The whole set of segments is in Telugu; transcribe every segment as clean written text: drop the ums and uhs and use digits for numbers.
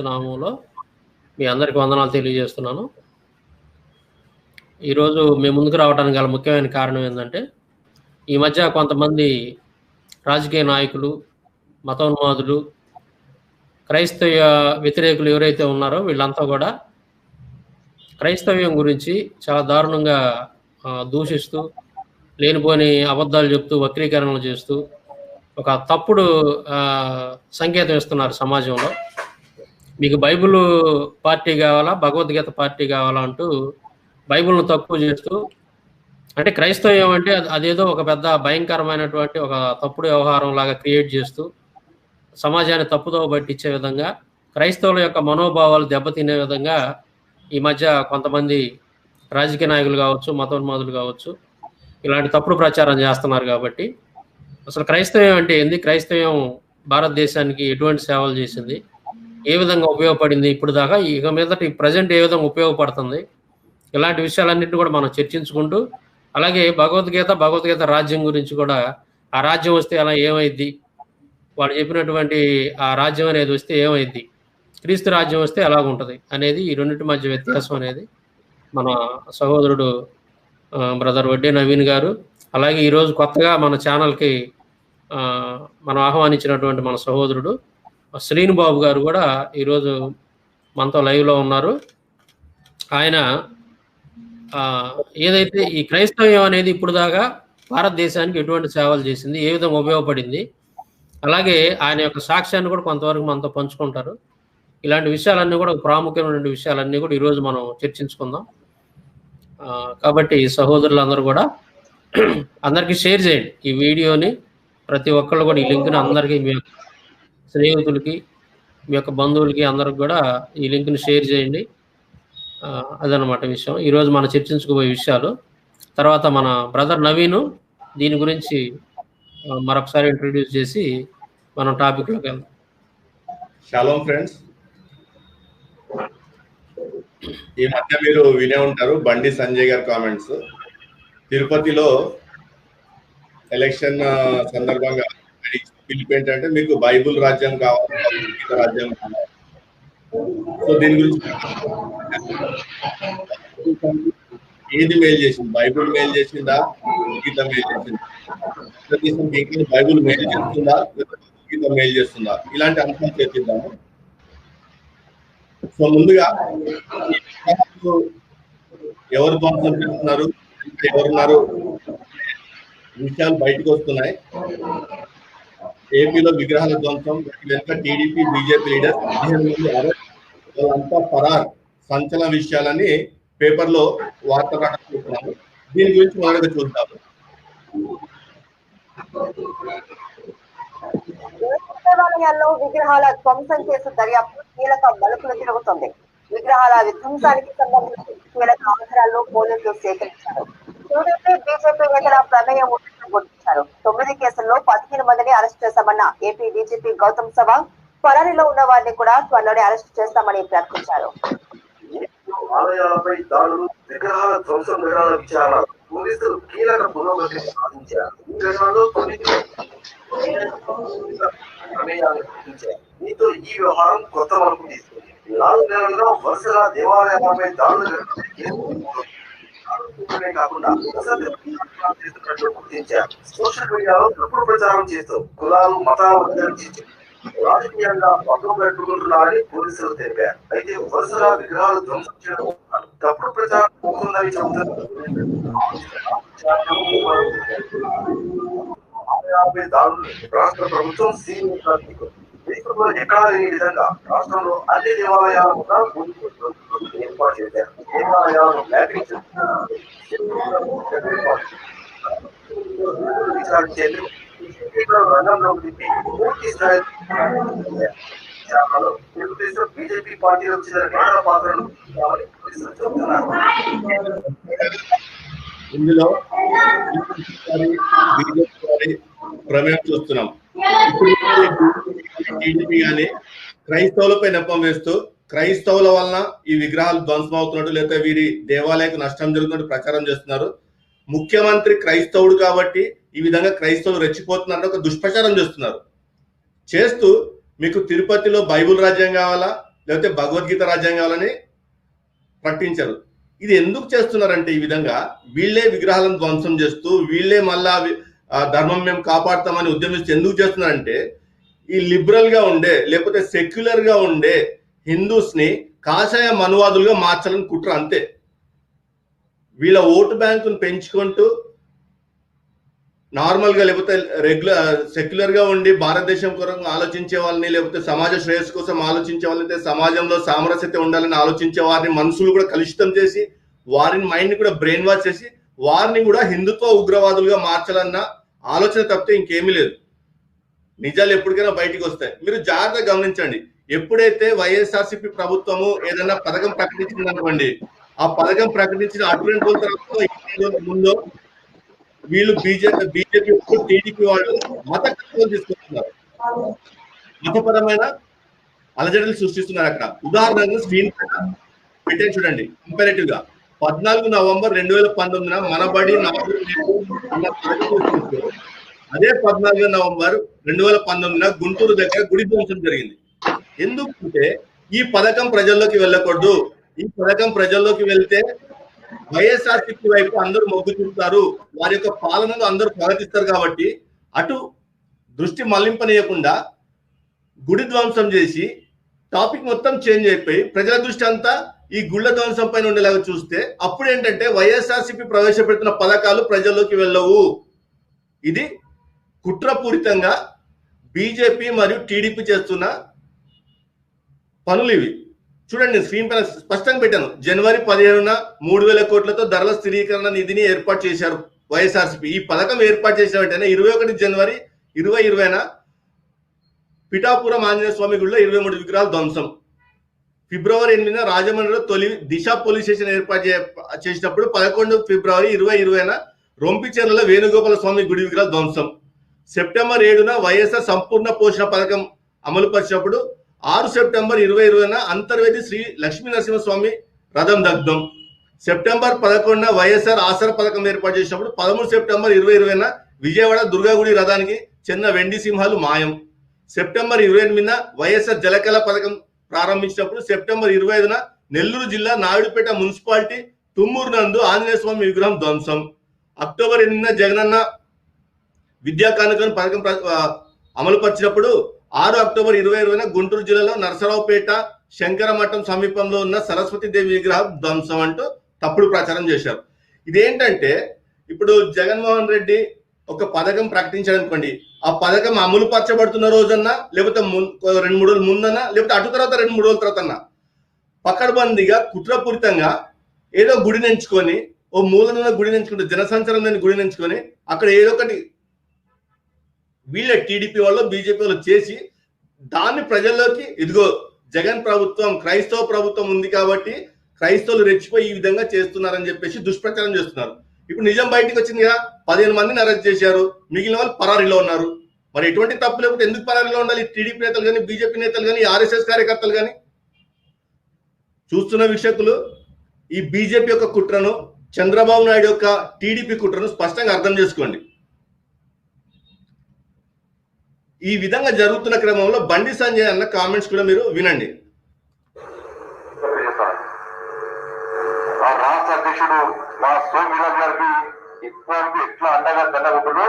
నామంలో మీ అందరికి వందనాలు తెలియజేస్తున్నాను. ఈరోజు మేము ముందుకు రావడానికి గల ముఖ్యమైన కారణం ఏంటంటే, ఈ మధ్య కొంతమంది రాజకీయ నాయకులు, మతోన్మాదులు, క్రైస్తవ వ్యతిరేకులు ఎవరైతే ఉన్నారో వీళ్ళంతా కూడా క్రైస్తవ్యం గురించి చాలా దారుణంగా దూషిస్తూ, లేనిపోని అబద్ధాలు చెప్తూ, వక్రీకరణలు చేస్తూ ఒక తప్పుడు సంకేతం ఇస్తున్నారు సమాజంలో. మీకు బైబిల్ పార్టీ కావాలా, భగవద్గీత పార్టీ కావాలా అంటూ బైబిల్ను తక్కువ చేస్తూ, అంటే క్రైస్తవ్యం అంటే అదేదో ఒక పెద్ద భయంకరమైనటువంటి ఒక తప్పుడు వ్యవహారం లాగా క్రియేట్ చేస్తూ సమాజాన్ని తప్పుదోవ పట్టించే విధంగా, క్రైస్తవుల యొక్క మనోభావాలు దెబ్బతినే విధంగా ఈ మధ్య కొంతమంది రాజకీయ నాయకులు కావచ్చు, మతోన్మాదులు కావచ్చు, ఇలాంటి తప్పుడు ప్రచారం చేస్తున్నారు. కాబట్టి అసలు క్రైస్తవ్యం అంటే ఏంది, క్రైస్తవ్యం భారతదేశానికి ఎటువంటి సేవలు చేసింది, ఏ విధంగా ఉపయోగపడింది ఇప్పుడు దాకా, ఇక మీదట ప్రజెంట్ ఏ విధంగా ఉపయోగపడుతుంది, ఇలాంటి విషయాలన్నింటినీ కూడా మనం చర్చించుకుంటూ, అలాగే భగవద్గీత రాజ్యం గురించి కూడా, ఆ రాజ్యం వస్తే అలా ఏమైద్ది, వాళ్ళు చెప్పినటువంటి ఆ రాజ్యం అనేది వస్తే ఏమైద్ది, క్రీస్తు రాజ్యం వస్తే ఎలాగుంటుంది అనేది, ఈ రెండింటి మధ్య వ్యత్యాసం అనేది మన సహోదరుడు బ్రదర్ వడ్డే నవీన్ గారు, అలాగే ఈరోజు కొత్తగా మన ఛానల్కి మనం ఆహ్వానించినటువంటి మన సహోదరుడు శ్రీను బాబు గారు కూడా ఈరోజు మనతో లైవ్లో ఉన్నారు. ఆయన ఏదైతే ఈ క్రైస్తవ్యం అనేది ఇప్పుడు దాకా భారతదేశానికి ఎటువంటి సేవలు చేసింది, ఏ విధంగా ఉపయోగపడింది, అలాగే ఆయన యొక్క సాక్ష్యాన్ని కూడా కొంతవరకు మనతో పంచుకుంటారు. ఇలాంటి విషయాలన్నీ కూడా, ప్రాముఖ్యమైన విషయాలన్నీ కూడా ఈరోజు మనం చర్చించుకుందాం. కాబట్టి సహోదరులందరూ కూడా అందరికీ షేర్ చేయండి ఈ వీడియోని. ప్రతి ఒక్కళ్ళు కూడా ఈ లింక్ని అందరికీ, మీ యొక్క స్నేహితులకి, మీ యొక్క బంధువులకి అందరికి కూడా ఈ లింక్ని షేర్ చేయండి. అదనమాట విషయం. ఈరోజు మనం చర్చించుకోబోయే విషయాలు. తర్వాత మన బ్రదర్ నవీను దీని గురించి మరొకసారి ఇంట్రడ్యూస్ చేసి మనం టాపిక్లోకి వెళ్దాం. షాలోమ్ ఫ్రెండ్స్, ఈ మధ్య మీరు వినే ఉంటారు బండి సంజయ్ గారి కామెంట్స్. తిరుపతిలో ఎలక్షన్ సందర్భంగా పిలుపు ఏంటంటే, మీకు బైబుల్ రాజ్యం కావాలి, భగవద్గీత రాజ్యం కావాలి. సో దీని గురించి ఏది మేలు చేసింది, బైబుల్ మేలు చేసిందా, గీత మేలు చేసిందా, ఇంకా బైబుల్ మేలు చేస్తుందా, గీత మేలు చేస్తుందా, ఇలాంటి అంశాలు చర్చిద్దాము. సో ముందుగా ఎవరు ధ్వంసం చేస్తున్నారు, ఎవరున్నారు విషయాలు బయటకు వస్తున్నాయి. ఏపీలో విగ్రహాల ధ్వంసం వెనుక టీడీపీ, బీజేపీ లీడర్ 15 మంది అరెస్ట్, వాళ్ళంతా ఫరార్, సంచలన విషయాలని పేపర్లో వార్త రాస్తున్నాము. దీని గురించి మొదటగా చూద్దాము. దేవాలయాల్లో విగ్రహాల ధ్వంసం కేసు దర్యాప్తు కీలక మలుపులు తిరుగుతుంది. విగ్రహాల విధ్వంసానికి సంబంధించి కీలక ఆధారాల్లో పోలీసులు సేకరించారు. టీడీపీ, బీజేపీ నేతల ప్రమేయం ఉన్నట్లు గుర్తించారు. 9 కేసుల్లో 15 మందిని అరెస్ట్ చేశామన్న ఏపీ డీజీపీ గౌతమ్ సవాంగ్, పరారీలో ఉన్న వారిని కూడా త్వరలోనే అరెస్ట్ చేస్తామని ప్రకటించారు. ఆలయాలపై దాడులు, విగ్రహాల ధ్వంసం వివరాల విచారణ పోలీసులు కీలక పురోగతి సాధించారు. ఈ విగ్రహాల్లో ప్రమేయాలు గుర్తించారు. దీంతో ఈ వ్యవహారం కొత్త మలుపు తీసుకుంది. 4 నెలలుగా వరుసగా దేవాలయాలపై దాడులు కాకుండా చేస్తున్నట్లు గుర్తించారు. సోషల్ మీడియాలో తప్పుడు ప్రచారం చేస్తూ కులాలు, మతాలు ఉద్దేశించి రాజకీయంగా పక్కన పెట్టుకుంటున్నారని పోలీసులు తెలిపారు. అయితే వరుసగా విగ్రహాలు ధ్వంసం చేయడం తప్పుడు ప్రచారం అవుతుందని చెబుతున్నారు. దాడులు రాష్ట్ర ప్రభుత్వం దేశంలో ఎక్కడా లేని విధంగా రాష్ట్రంలో అన్ని దేవాలయాలు కూడా ఏర్పాటు చేశారు. దేవాలయాలను మ్యాపింగ్ విచారించేందుకు రంగంలోకి దింపి పూర్తి స్థాయి తెలుగుదేశం, బీజేపీ పార్టీలో చెందిన నేతల పాత్రను పోలీసులు చెబుతున్నారు. ఇందులో బీజేపీ ప్రమేయం చూస్తున్నాం. టీడీపీ కానీ క్రైస్తవులపై నెపం వేస్తూ క్రైస్తవుల వలన ఈ విగ్రహాలు ధ్వంసం అవుతున్నట్టు, లేదా వీరి దేవాలయకు నష్టం జరుగుతున్నట్టు ప్రచారం చేస్తున్నారు. ముఖ్యమంత్రి క్రైస్తవుడు కాబట్టి ఈ విధంగా క్రైస్తవులు రెచ్చిపోతున్నారని ఒక దుష్ప్రచారం చేస్తున్నారు. చేస్తూ మీకు తిరుపతిలో బైబుల్ రాజ్యం కావాలా లేకపోతే భగవద్గీత రాజ్యం కావాలని ప్రకటించారు. ఇది ఎందుకు చేస్తున్నారంటే ఈ విధంగా వీళ్ళే విగ్రహాలను ధ్వంసం చేస్తూ వీళ్ళే మళ్ళా ధర్మం మేము కాపాడుతామని ఉద్యమిస్తూ ఎందుకు చేస్తున్నారంటే ఈ లిబరల్ గా ఉండే లేకపోతే సెక్యులర్ గా ఉండే హిందూస్ ని కాషాయ మనువాదులుగా మార్చాలని కుట్ర అంతే. వీళ్ళ ఓటు బ్యాంకును పెంచుకుంటూ నార్మల్ గా లేకపోతే సెక్యులర్ గా ఉండి భారతదేశం కొరకు ఆలోచించే వాళ్ళని లేకపోతే సమాజ శ్రేయస్సు కోసం ఆలోచించే వాళ్ళని సమాజంలో సామరస్యత ఉండాలని ఆలోచించే వారిని మనసులు కూడా కలుషితం చేసి వారిని మైండ్ కూడా బ్రెయిన్ వాష్ చేసి వారిని కూడా హిందుత్వ ఉగ్రవాదులుగా మార్చాలన్న ఆలోచన తప్పితే ఇంకేమీ లేదు. నిజాలు ఎప్పటికైనా బయటికి వస్తాయి. మీరు జాగ్రత్తగా గమనించండి. ఎప్పుడైతే వైఎస్ఆర్సీపీ ప్రభుత్వము ఏదైనా పథకం ప్రకటించింది అనుకోండి, ఆ పథకం ప్రకటించిన అటువంటి రోజుల తర్వాత ముందు వీళ్ళు బీజేపీ టీడీపీ వాళ్ళు మత కట్టుదల తీసుకొస్తున్నారు, మతపరమైన అలజడులు సృష్టిస్తున్నారు. అక్కడ ఉదాహరణకు స్క్రీన్ పెట్టే చూడండి. కంపారేటివ్ గా 14 నవంబర్ 2019 మనబడి అదే 14 నవంబర్ 2019 గుంటూరు దగ్గర గుడి ధ్వంసం జరిగింది. ఎందుకంటే ఈ పథకం ప్రజల్లోకి వెళ్ళకూడదు, ఈ పథకం ప్రజల్లోకి వెళ్తే వైఎస్ఆర్సీపీ వైపు అందరూ మొగ్గు చూపుతారు, వారి యొక్క పాలనను అందరూ ప్రగతిస్తారు కాబట్టి అటు దృష్టి మళ్లింపనీయకుండా గుడి ధ్వంసం చేసి టాపిక్ మొత్తం చేంజ్ అయిపోయి ప్రజల దృష్టి అంతా ఈ గుళ్ళ ధ్వంసం పైన ఉండేలాగా చూస్తే అప్పుడు ఏంటంటే వైఎస్ఆర్సీపీ ప్రవేశపెడుతున్న పథకాలు ప్రజల్లోకి వెళ్ళవు. ఇది కుట్రపూరితంగా బీజేపీ మరియు టీడీపీ చేస్తున్న పనులు ఇవి. చూడండి, స్క్రీన్ పైన స్పష్టంగా పెట్టాను. జనవరి 17న 3,000 కోట్లతో ధరల స్థిరీకరణ నిధిని ఏర్పాటు చేశారు వైఎస్ఆర్సీపీ. ఈ పథకం ఏర్పాటు చేసిన వెంటనే 21 జనవరి 2020న పిఠాపురం ఆంజనేయ స్వామి గుడిలో 23 విగ్రహాలు ధ్వంసం. ఫిబ్రవరి 8న రాజమండ్రిలో తొలి దిశ పోలీస్ స్టేషన్ ఏర్పాటు చేసినప్పుడు 11 ఫిబ్రవరి 2020న రొంపిచెర్లలో వేణుగోపాల స్వామి గుడి విగ్రహాలు ధ్వంసం. సెప్టెంబర్ 7న వైఎస్ఆర్ సంపూర్ణ పోషణ పథకం అమలు పరిచినప్పుడు 6 సెప్టెంబర్ 2020న అంతర్వేది శ్రీ లక్ష్మీ నరసింహస్వామి రథం దగ్ధం. సెప్టెంబర్ 11న వైఎస్ఆర్ ఆసర పథకం ఏర్పాటు చేసినప్పుడు 13 సెప్టెంబర్ 2020న విజయవాడ దుర్గాగుడి రథానికి చెందిన వెండి సింహాలు మాయం. సెప్టెంబర్ 28న వైఎస్ఆర్ జలకళ పథకం ప్రారంభించినప్పుడు సెప్టెంబర్ 25న నెల్లూరు జిల్లా నాయుడుపేట మున్సిపాలిటీ తుమ్మూరు నందు ఆంజనేయ స్వామి విగ్రహం ధ్వంసం. అక్టోబర్ 8న జగనన్న విద్యా కానుకను పథకం అమలు పరిచినప్పుడు 6 అక్టోబర్ 2020న గుంటూరు జిల్లాలో నరసరావుపేట శంకరమఠం సమీపంలో ఉన్న సరస్వతీదేవి విగ్రహం ధ్వంసం అంటూ తప్పుడు ప్రచారం చేశారు. ఇదేంటంటే ఇప్పుడు జగన్మోహన్ రెడ్డి ఒక పథకం ప్రకటించాడనుకోండి, ఆ పథకం అమలు పరచబడుతున్న రోజన్నా లేకపోతే 2-3 రోజుల ముందన్నా లేకపోతే అటు తర్వాత 2-3 రోజుల తర్వాత అన్నా పకడ్బందీగా కుట్రపూరితంగా ఏదో గుడిని ఎంచుకొని ఓ మూలన గుడిని ఎంచుకుంటే జనసంచారం లేని గుడిని ఎంచుకొని అక్కడ ఏదో ఒకటి వీళ్ళ టీడీపీ వాళ్ళు బీజేపీ వాళ్ళు చేసి దాన్ని ప్రజల్లోకి ఇదిగో జగన్ ప్రభుత్వం క్రైస్తవ ప్రభుత్వం ఉంది కాబట్టి క్రైస్తవులు రెచ్చిపోయి ఈ విధంగా చేస్తున్నారని చెప్పేసి దుష్ప్రచారం చేస్తున్నారు. ఇప్పుడు నిజం బయటకు వచ్చింది కదా, 15 మందిని అరెస్ట్ చేశారు, మిగిలిన వాళ్ళు పరారీలో ఉన్నారు. మరి ఎటువంటి తప్పు లేకపోతే ఎందుకు పరారీలో ఉండాలి? టీడీపీ నేతలు కానీ బీజేపీ నేతలు కానీ ఆర్ఎస్ఎస్ కార్యకర్తలు కానీ. చూస్తున్న వీక్షకులు ఈ బీజేపీ యొక్క కుట్రను, చంద్రబాబు నాయుడు యొక్క టీడీపీ కుట్రను స్పష్టంగా అర్థం చేసుకోండి. ఈ విధంగా జరుగుతున్న క్రమంలో బండి సంజయ్ అన్న కామెంట్స్ కూడా మీరు వినండి. రాష్ట్ర అధ్యక్షుడు మా సోమవీరాజు గారికి ఇప్పటికీ ఎట్లా అండగా దండగొట్టలో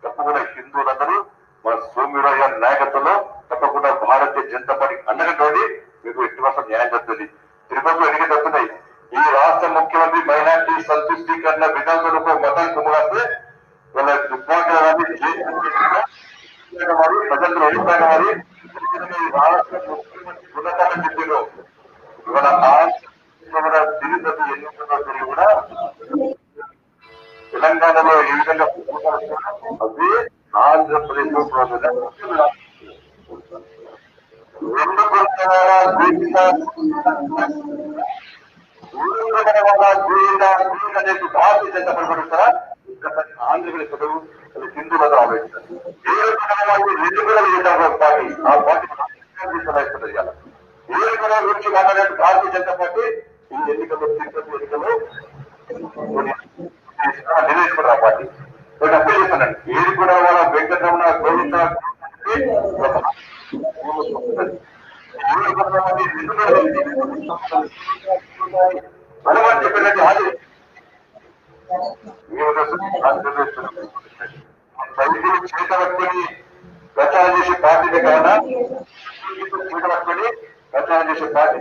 తప్పకుండా హిందువులందరూ మా సోమవీరాజు గారి నాయకత్వంలో తప్పకుండా భారతీయ జనతా పార్టీ అండగండి మీకు 80% న్యాయం జరుగుతుంది. తిరుపతిలో ఎన్నికలు జరుగుతున్నాయి. ఈ రాష్ట్ర ముఖ్యమంత్రి మైనార్టీ సంతుష్టీకరణ విధానంలో మతాన్ని కుమ్మగాస్తే వాళ్ళ దుర్భాగ్యాన్ని ప్రజలు అభిప్రాయం వారి రాష్ట్ర ముఖ్యమంత్రి ఉన్నతాన్ని చెప్పారు. ఇవాళ తిరుపతి ఎన్నికల్లో తిరిగి కూడా తెలంగాణలో ఏ విధంగా అదే ఆంధ్రప్రదేశ్ లో భారతీయ జనతా పడిపడుతారా ఒక్కసారి ఆంధ్రప్రదేశ్ చదువు హిందువులతో ఆలోచిస్తారు. ఏ రకమైన 2 పార్టీ ఆ పార్టీ చేయాలి. ఏ రకమైన గురించి మాట్లాడే భారతీయ జనతా పార్టీ ఈ ఎన్నికల్లో తిరుపతి ఎన్నికల్లో చేసుకుంటారు ఆ పార్టీ. అప్పుడే చెప్తానండి, ఏది కూడా వాళ్ళ వెంకటరమణ గోవింద అలవాటు చెప్పినట్టు అది రైతులు చేత పట్టుకొని ప్రచారం చేసే పార్టీనే కాదా, చేత పట్టుకొని ప్రచారం చేసే పార్టీ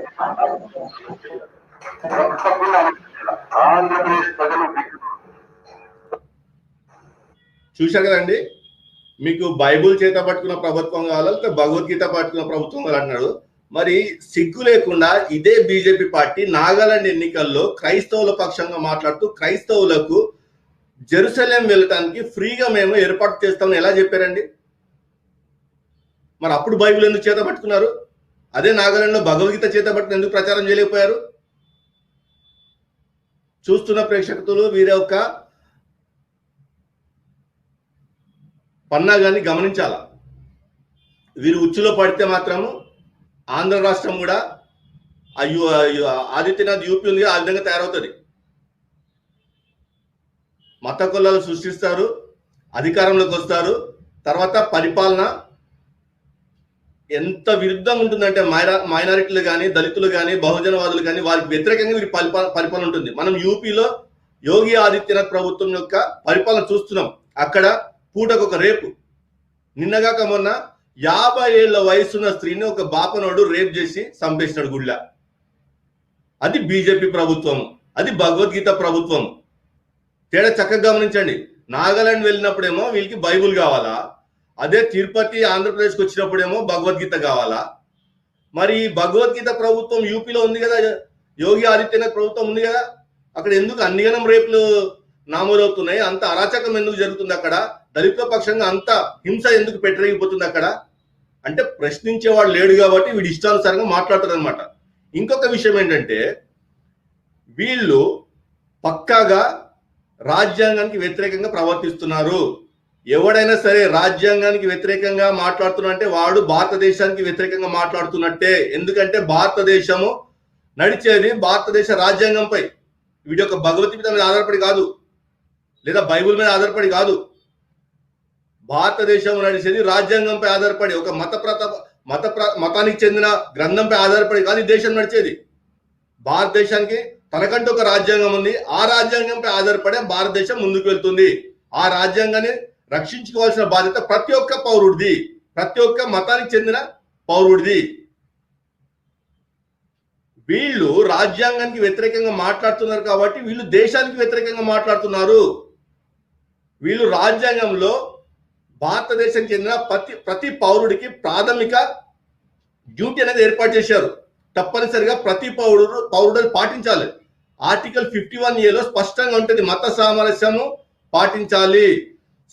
ఆంధ్రప్రదేశ్ ప్రజలు చూశారు కదండి, మీకు బైబుల్ చేత పట్టుకున్న ప్రభుత్వం కావాలా లేకపోతే భగవద్గీత పట్టుకున్న ప్రభుత్వం కావాలన్నాడు. మరి సిగ్గు లేకుండా ఇదే బీజేపీ పార్టీ నాగాలాండ్ ఎన్నికల్లో క్రైస్తవుల పక్షంగా మాట్లాడుతూ క్రైస్తవులకు జెరూసలేం వెళ్ళటానికి ఫ్రీగా మేము ఏర్పాటు చేస్తామని ఎలా చెప్పారండి? మరి అప్పుడు బైబిల్ ఎందుకు చేత పట్టుకున్నారు? అదే నాగాలాండ్లో భగవద్గీత చేత పట్టుకుని ఎందుకు ప్రచారం చేయలేకపోయారు? చూస్తున్న ప్రేక్షకులు వీరి యొక్క పన్నాగాన్ని గమనించాలా. వీరు ఉచ్చులో పడితే మాత్రము ఆంధ్ర రాష్ట్రం కూడా ఆదిత్యనాథ్ యూపీ ఉంది, ఆ విధంగా తయారవుతుంది. మత కులాలు సృష్టిస్తారు, అధికారంలోకి వస్తారు, తర్వాత పరిపాలన ఎంత విరుద్ధంగా ఉంటుందంటే మైనారిటీలు కానీ, దళితులు కానీ, బహుజనవాదులు కానీ వారికి వ్యతిరేకంగా వీరి పరిపాలన ఉంటుంది. మనం యూపీలో యోగి ఆదిత్యనాథ్ ప్రభుత్వం యొక్క పరిపాలన చూస్తున్నాం. అక్కడ పూటకు ఒక రేపు. నిన్నగాక మొన్న 50 ఏళ్ల వయసున్న స్త్రీని ఒక బాపనోడు రేప్ చేసి చంపేసినాడు గుళ్ళ. అది బీజేపీ ప్రభుత్వం, అది భగవద్గీత ప్రభుత్వం. తేడా చక్కగా గమనించండి. నాగాలాండ్ వెళ్ళినప్పుడేమో వీళ్ళకి బైబుల్ కావాలా, అదే తిరుపతి ఆంధ్రప్రదేశ్కి వచ్చినప్పుడేమో భగవద్గీత కావాలా. మరి భగవద్గీత ప్రభుత్వం యూపీలో ఉంది కదా, యోగి ఆదిత్యనాథ్ ప్రభుత్వం ఉంది కదా, అక్కడ ఎందుకు అన్నిగనం రేపులు నామోదవుతున్నాయి? అంత అరాచకం ఎందుకు జరుగుతుంది అక్కడ? దళితుల పక్షంగా అంత హింస ఎందుకు పెట్టరిగిపోతుంది అక్కడ? అంటే ప్రశ్నించేవాడు లేడు కాబట్టి వీడు ఇష్టానుసారంగా మాట్లాడతారు అనమాట. ఇంకొక విషయం ఏంటంటే, వీళ్ళు పక్కాగా రాజ్యాంగానికి వ్యతిరేకంగా ప్రవర్తిస్తున్నారు. ఎవడైనా సరే రాజ్యాంగానికి వ్యతిరేకంగా మాట్లాడుతున్నంటే వాడు భారతదేశానికి వ్యతిరేకంగా మాట్లాడుతున్నట్టే. ఎందుకంటే భారతదేశము నడిచేది భారతదేశ రాజ్యాంగంపై. వీడి యొక్క భగవద్గీత మీద ఆధారపడి కాదు, లేదా బైబుల్ మీద ఆధారపడి కాదు. భారతదేశం నడిచేది రాజ్యాంగంపై ఆధారపడి, ఒక మతానికి చెందిన గ్రంథంపై ఆధారపడి కాదు ఈ దేశం నడిచేది. భారతదేశానికి తనకంటూ ఒక రాజ్యాంగం ఉంది. ఆ రాజ్యాంగంపై ఆధారపడే భారతదేశం ముందుకు వెళ్తుంది. ఆ రాజ్యాంగాన్ని రక్షించుకోవాల్సిన బాధ్యత ప్రతి ఒక్క పౌరుడిది, ప్రతి ఒక్క మతానికి చెందిన పౌరుడిది. వీళ్ళు రాజ్యాంగానికి వ్యతిరేకంగా మాట్లాడుతున్నారు కాబట్టి వీళ్ళు దేశానికి వ్యతిరేకంగా మాట్లాడుతున్నారు. వీళ్ళు రాజ్యాంగంలో భారతదేశానికి చెందిన ప్రతి పౌరుడికి ప్రాథమిక డ్యూటీ అనేది ఏర్పాటు చేశారు. తప్పనిసరిగా ప్రతి పౌరుడు పాటించాలి. ఆర్టికల్ 51A స్పష్టంగా ఉంటుంది, మత సామరస్యము పాటించాలి,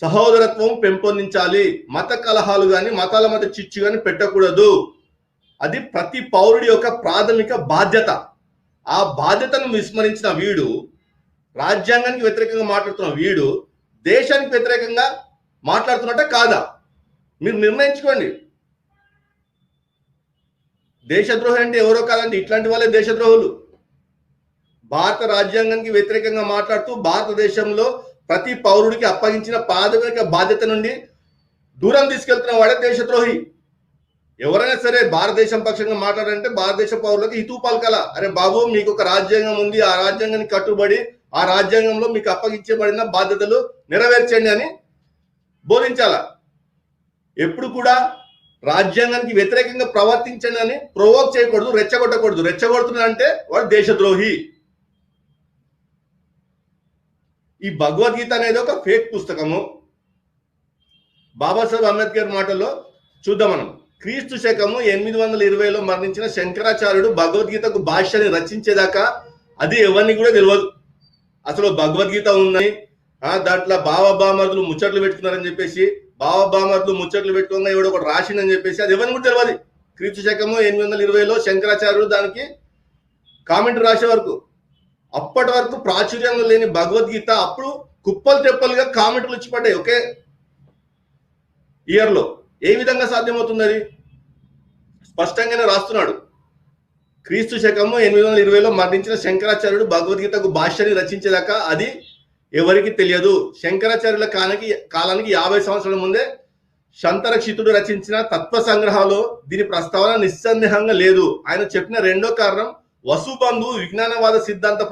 సహోదరత్వం పెంపొందించాలి, మత కలహాలు కానీ మతాల మధ్య చిచ్చు కానీ పెట్టకూడదు. అది ప్రతి పౌరుడి యొక్క ప్రాథమిక బాధ్యత. ఆ బాధ్యతను విస్మరించిన వీడు, రాజ్యాంగానికి వ్యతిరేకంగా మాట్లాడుతున్న వీడు దేశానికి వ్యతిరేకంగా మాట్లాడుతున్నట్ట కాదా? మీరు నిర్ణయించుకోండి. దేశద్రోహి అంటే ఎవరో కాదండి, ఇట్లాంటి వాళ్ళే దేశద్రోహులు. భారత రాజ్యాంగానికి వ్యతిరేకంగా మాట్లాడుతూ భారతదేశంలో ప్రతి పౌరుడికి అప్పగించిన ప్రాథమిక బాధ్యత నుండి దూరం తీసుకెళ్తున్న వాడే దేశద్రోహి. ఎవరైనా సరే భారతదేశం పక్షంగా మాట్లాడాలంటే భారతదేశ పౌరులకు హితూ పలకాల. అరే బాబు, మీకు ఒక రాజ్యాంగం ఉంది, ఆ రాజ్యాంగానికి కట్టుబడి ఆ రాజ్యాంగంలో మీకు అప్పగించబడిన బాధ్యతలు నెరవేర్చండి అని బోధించాల. ఎప్పుడు కూడా రాజ్యాంగానికి వ్యతిరేకంగా ప్రవర్తించండి అని ప్రొవోక్ చేయకూడదు, రెచ్చగొట్టకూడదు. రెచ్చగొడుతున్నా అంటే వాడు దేశద్రోహి. ఈ భగవద్గీత అనేది ఒక ఫేక్ పుస్తకము. బాబాసాహెబ్ అంబేద్కర్ మాటల్లో చూద్దాం మనం. క్రీస్తు శకము 820లో మరణించిన శంకరాచార్యుడు భగవద్గీతకు భాష్యాన్ని రచించేదాకా అది ఎవరిని కూడా తెలియదు. అసలు భగవద్గీత ఉందని, దాంట్లో బామర్దులు ముచ్చట్లు పెట్టుకున్నారని చెప్పేసి, బామర్దులు ముచ్చట్లు పెట్టుకోగా ఎవడో ఒకటి రాసిందని చెప్పేసి అది ఎవరిని కూడా తెలియదు. క్రీస్తు శకము 820లో శంకరాచార్యుడు దానికి కామెంట్ రాసే వరకు, అప్పటి వరకు ప్రాచుర్యంలో లేని భగవద్గీత అప్పుడు కుప్పలు తెప్పలుగా కామెంట్లు వచ్చి పడ్డాయి ఒకే ఇయర్లో. ఏ విధంగా సాధ్యమవుతుంది? అది స్పష్టంగానే రాస్తున్నాడు. క్రీస్తు శకము 820లో మరణించిన శంకరాచార్యుడు భగవద్గీతకు భాష్యాన్ని రచించేదాకా అది ఎవరికి తెలియదు. శంకరాచార్యుల కాలానికి 50 సంవత్సరాల ముందే శంతరక్షితుడు రచించిన తత్వ సంగ్రహాలు దీని ప్రస్తావన నిస్సందేహంగా లేదు. ఆయన చెప్పిన రెండో కారణం వసుబంధు విజ్ఞానవాద సిద్ధాంత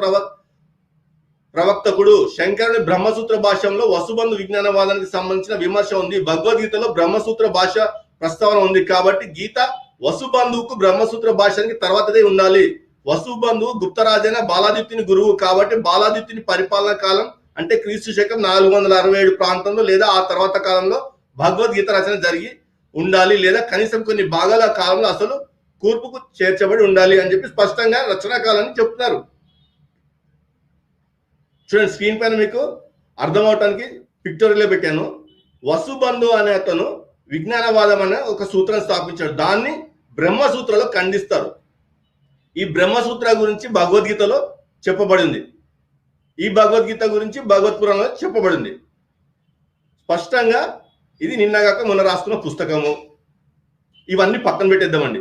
ప్రవక్తకుడు. శంకరుని బ్రహ్మసూత్ర భాష్యంలో వసుబంధు విజ్ఞానవాదానికి సంబంధించిన విమర్శ ఉంది. భగవద్గీతలో బ్రహ్మసూత్ర భాష ప్రస్తావన ఉంది. కాబట్టి గీత వసుబంధువుకు బ్రహ్మసూత్ర భాషానికి తర్వాతదే ఉండాలి. వసుబంధువు గుప్తరాజైన బాలాదిత్యుని గురువు కాబట్టి బాలాదిత్యుని పరిపాలన కాలం అంటే క్రీస్తు శకం 467 ప్రాంతంలో లేదా ఆ తర్వాత కాలంలో భగవద్గీత రచన జరిగి ఉండాలి, లేదా కనీసం కొన్ని భాగాల కాలంలో అసలు కూర్పుకు చేర్చబడి ఉండాలి అని చెప్పి స్పష్టంగా రచనా కాలాన్ని చెప్తున్నారు. చూడండి, స్క్రీన్ పైన మీకు అర్థం అవటానికి పిక్టోరియల్ పెట్టాను. వసుబంధు అనే అతను విజ్ఞానవాదం అనే ఒక సూత్రం స్థాపించాడు. దాన్ని బ్రహ్మసూత్రలో ఖండిస్తారు. ఈ బ్రహ్మసూత్ర గురించి భగవద్గీతలో చెప్పబడింది. ఈ భగవద్గీత గురించి భగవత్ పురాణంలో చెప్పబడింది స్పష్టంగా. ఇది నిన్నగాక మొన్న రాసుకున్న పుస్తకము. ఇవన్నీ పక్కన పెట్టేద్దామండి.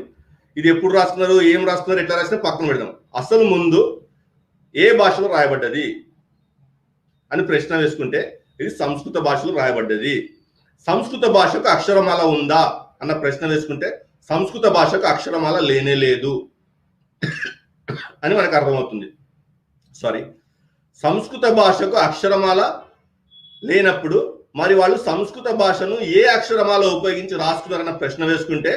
ఇది ఎప్పుడు రాస్తున్నారు, ఏం రాస్తున్నారు, ఎట్లా రాసినా పక్కన పెడదాం. అసలు ముందు ఏ భాషలో రాయబడ్డది అని ప్రశ్న వేసుకుంటే ఇది సంస్కృత భాషలో రాయబడ్డది. సంస్కృత భాషకు అక్షరమాల ఉందా అన్న ప్రశ్న వేసుకుంటే సంస్కృత భాషకు అక్షరమాల లేనే లేదు అని మనకు అర్థమవుతుంది. సంస్కృత భాషకు అక్షరమాల లేనప్పుడు మరి వాళ్ళు సంస్కృత భాషను ఏ అక్షరమాల ఉపయోగించి రాసుకున్నారన్న ప్రశ్న వేసుకుంటే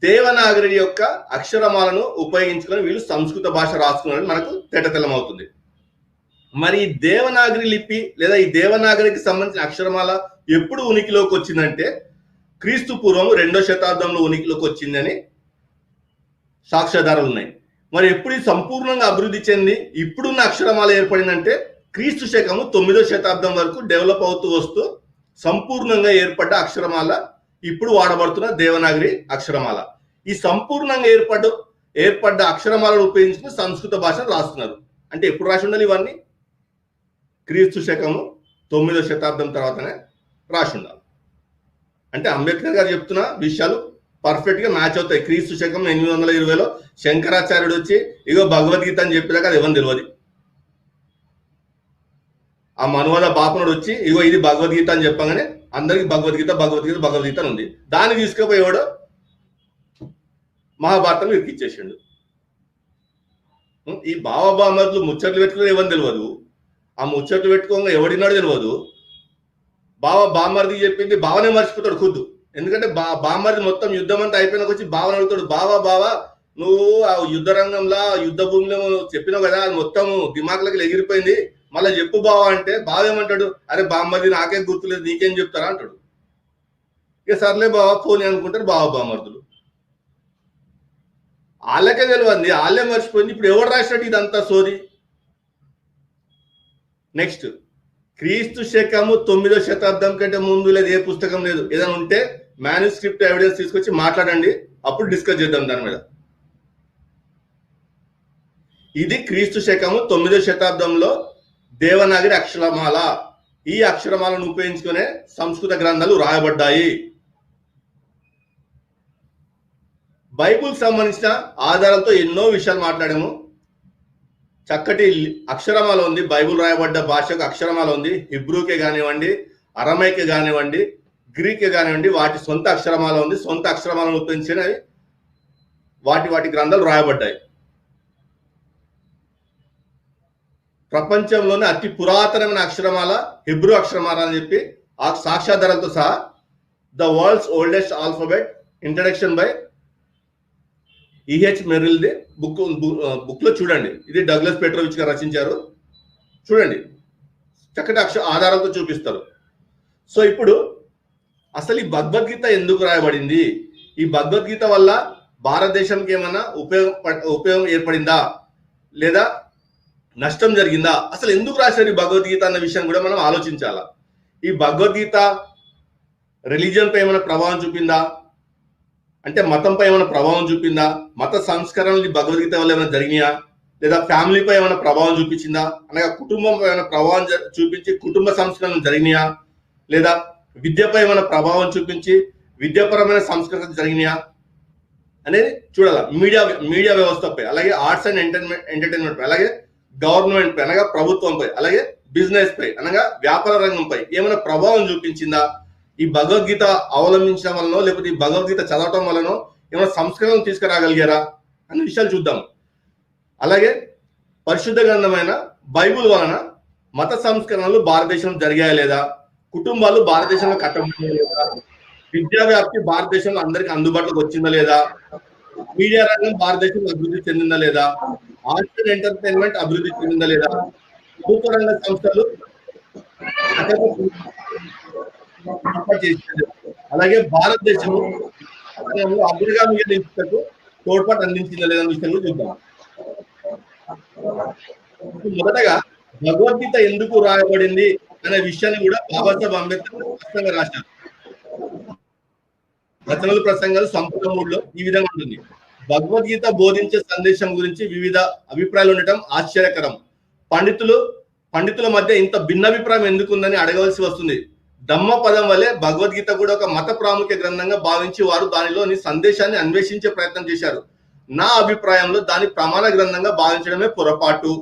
దేవనాగరి యొక్క అక్షరమాలను ఉపయోగించుకొని వీళ్ళు సంస్కృత భాష రాసుకున్నారని మనకు తేటతెల్లమవుతుంది. మరి ఈ దేవనాగరి లిపి లేదా ఈ దేవనాగరికి సంబంధించిన అక్షరమాల ఎప్పుడు ఉనికిలోకి వచ్చిందంటే క్రీస్తు పూర్వం 2వ శతాబ్దంలో ఉనికిలోకి వచ్చిందని సాక్ష్యాధారాలు ఉన్నాయి. మరి ఎప్పుడు ఇది సంపూర్ణంగా అభివృద్ధి చెంది ఇప్పుడున్న అక్షరమాల ఏర్పడిందంటే క్రీస్తు శకము 9వ శతాబ్దం వరకు డెవలప్ అవుతూ వస్తూ సంపూర్ణంగా ఏర్పడ్డ అక్షరమాల ఇప్పుడు వాడబడుతున్న దేవనాగరి అక్షరమాల. ఈ సంపూర్ణంగా ఏర్పడ్డ అక్షరమాలను ఉపయోగించుకుని సంస్కృత భాషను రాస్తున్నారు. అంటే ఎప్పుడు రాసి ఉండాలి? ఇవన్నీ క్రీస్తు శకము 9వ శతాబ్దం తర్వాతనే రాసి ఉండాలి. అంటే అంబేద్కర్ గారు చెప్తున్న విషయాలు పర్ఫెక్ట్ గా మ్యాచ్ అవుతాయి. క్రీస్తు శకం 820లో శంకరాచార్యుడు వచ్చి ఇగో భగవద్గీత అని చెప్పేదాకా అది ఎవరిని తెలియదు. ఆ మనువాద బాపనుడు వచ్చి ఇగో ఇది భగవద్గీత అని చెప్పగానే అందరికి భగవద్గీత భగవద్గీత భగవద్గీత అని ఉంది. దాన్ని తీసుకుపోయేవాడు మహాభారతం ఇరికిచ్చేసిండు. ఈ బావబామర్లు ముచ్చట్లు పెట్టుకుని ఎవరిని తెలియదు. ఆ ముచ్చట్లు పెట్టుకోగా ఎవడినాడు తెలియదు. బామర్ది చెప్పింది బావనే మర్చిపోతాడు ఖుద్దు. ఎందుకంటే బామర్ది మొత్తం యుద్ధం అంతా అయిపోయినాక వచ్చి బావని అడుగుతాడు, బావా నువ్వు ఆ యుద్ధ రంగంలో యుద్ధ భూమిలో చెప్పినావు కదా, అది మొత్తం దిమాగ్లకి ఎగిరిపోయింది, మళ్ళీ చెప్పు బావా అంటే బావేమంటాడు, అరే బామర్ది నాకేం గుర్తులేదు నీకేం చెప్తారా అంటాడు. ఇక సర్లే బావా పోనీ అనుకుంటారు బామర్దులు. వాళ్ళకే తెలియంది, వాళ్ళే మర్చిపోయింది. ఇప్పుడు ఎవరు రాసినట్టు ఇదంతా సోది. నెక్స్ట్, క్రీస్తు శకము 9వ శతాబ్దం కంటే ముందు లేదు ఏ పుస్తకం లేదు. ఏదైనా ఉంటే మ్యాన్యుస్క్రిప్ట్ ఎవిడెన్స్ తీసుకొచ్చి మాట్లాడండి, అప్పుడు డిస్కస్ చేద్దాం దాని మీద. ఇది క్రీస్తు శకము 9వ శతాబ్దంలో దేవనాగరి అక్షరమాల. ఈ అక్షరమాలను ఉపయోగించుకునే సంస్కృత గ్రంథాలు రాయబడ్డాయి. బైబుల్ సంబంధించిన ఆధారాలతో ఎన్నో విషయాలు మాట్లాడాము. చక్కటి అక్షరమాల ఉంది, బైబుల్ రాయబడ్డ భాషకు అక్షరమాల ఉంది. హిబ్రూకే కానివ్వండి, అరమైకే కానివ్వండి, గ్రీకే కానివ్వండి, వాటి సొంత అక్షరమాల ఉంది. సొంత అక్షరమాలను ఉపయోగించినవి వాటి గ్రంథాలు రాయబడ్డాయి. ప్రపంచంలోనే అతి పురాతనమైన అక్షరమాల హిబ్రూ అక్షరమాల అని చెప్పి ఆ సాక్ష్యాధారాలతో సహా the world's oldest alphabet introduction by EH మెరిల్ది బుక్ లో చూడండి. ఇది డగ్లస్ పెట్రోవిచ్ గారు రచించారు. చూడండి, చక్కటి ఆధారాలతో చూపిస్తారు. సో ఇప్పుడు అసలు ఈ భగవద్గీత ఎందుకు రాయబడింది, ఈ భగవద్గీత వల్ల భారతదేశానికి ఏమైనా ఉపయోగం ఏర్పడిందా లేదా నష్టం జరిగిందా, అసలు ఎందుకు రాశారు ఈ భగవద్గీత అన్న విషయం కూడా మనం ఆలోచించాలా. ఈ భగవద్గీత రిలీజియన్ పై ఏమైనా ప్రభావం చూపిందా, అంటే మతంపై ఏమైనా ప్రభావం చూపిందా, మత సంస్కరణలు భగవద్గీత వల్ల ఏమైనా జరిగినాయా, లేదా ఫ్యామిలీపై ఏమైనా ప్రభావం చూపించిందా, అనగా కుటుంబంపై ఏమైనా ప్రభావం చూపించి కుటుంబ సంస్కరణలు జరిగినాయా, లేదా విద్యపై ఏమైనా ప్రభావం చూపించి విద్యాపరమైన సంస్కరణలు జరిగినాయా అనేది చూడాలి. మీడియా వ్యవస్థపై, అలాగే ఆర్ట్స్ అండ్ ఎంటర్టైన్మెంట్ పై, అలాగే గవర్నమెంట్ పై అనగా ప్రభుత్వంపై, అలాగే బిజినెస్ పై అనగా వ్యాపార రంగంపై ఏమైనా ప్రభావం చూపించిందా? ఈ భగవద్గీత అవలంబించడం వలనో లేకపోతే ఈ భగవద్గీత చదవటం వలనో ఏమైనా సంస్కరణలు తీసుకురాగలిగారా అనే విషయాలు చూద్దాం. అలాగే పరిశుద్ధ గ్రంథమైన బైబుల్ వలన మత సంస్కరణలు భారతదేశంలో జరిగాయా లేదా? కుటుంబాలు భారతదేశంలో కట్టబడ్డాయా లేదా? విద్యా వ్యాప్తి భారతదేశంలో అందరికి అందుబాటులోకి వచ్చిందా లేదా? మీడియా రంగం భారతదేశంలో అభివృద్ధి చెందిందా లేదా? ఆర్ట్స్ అండ్ ఎంటర్టైన్మెంట్ అభివృద్ధి చెందిందా లేదా? ప్రభుత్వ రంగ సంస్థలు అలాగే భారతదేశం అగ్రగామి నిలుపుటకు తోడ్పాటు అందించిందా లేదా విషయంలో చూద్దాం. మొదటగా భగవద్గీత ఎందుకు రాయబడింది అనే విషయాన్ని కూడా బాబాసాహెబ్ అంబేద్కర్ స్పష్టంగా రాశారు. రచనలు ప్రసంగాలు సంపూర్ణ మూడులో ఈ విధంగా ఉంటుంది. భగవద్గీత బోధించే సందేశం గురించి వివిధ అభిప్రాయాలు ఉండటం ఆశ్చర్యకరం. పండితుల మధ్య ఇంత భిన్నాభిప్రాయం ఎందుకుందని అడగవలసి వస్తుంది. ధమ్మ పదం వల్లే భగవద్గీత కూడా ఒక మత ప్రాముఖ్య గ్రంథంగా భావించి వారు దానిలోని సందేశాన్ని అన్వేషించే ప్రయత్నం చేశారు. నా అభిప్రాయంలో దాని ప్రమాణ గ్రంథంగా భావించడమే పొరపాటు.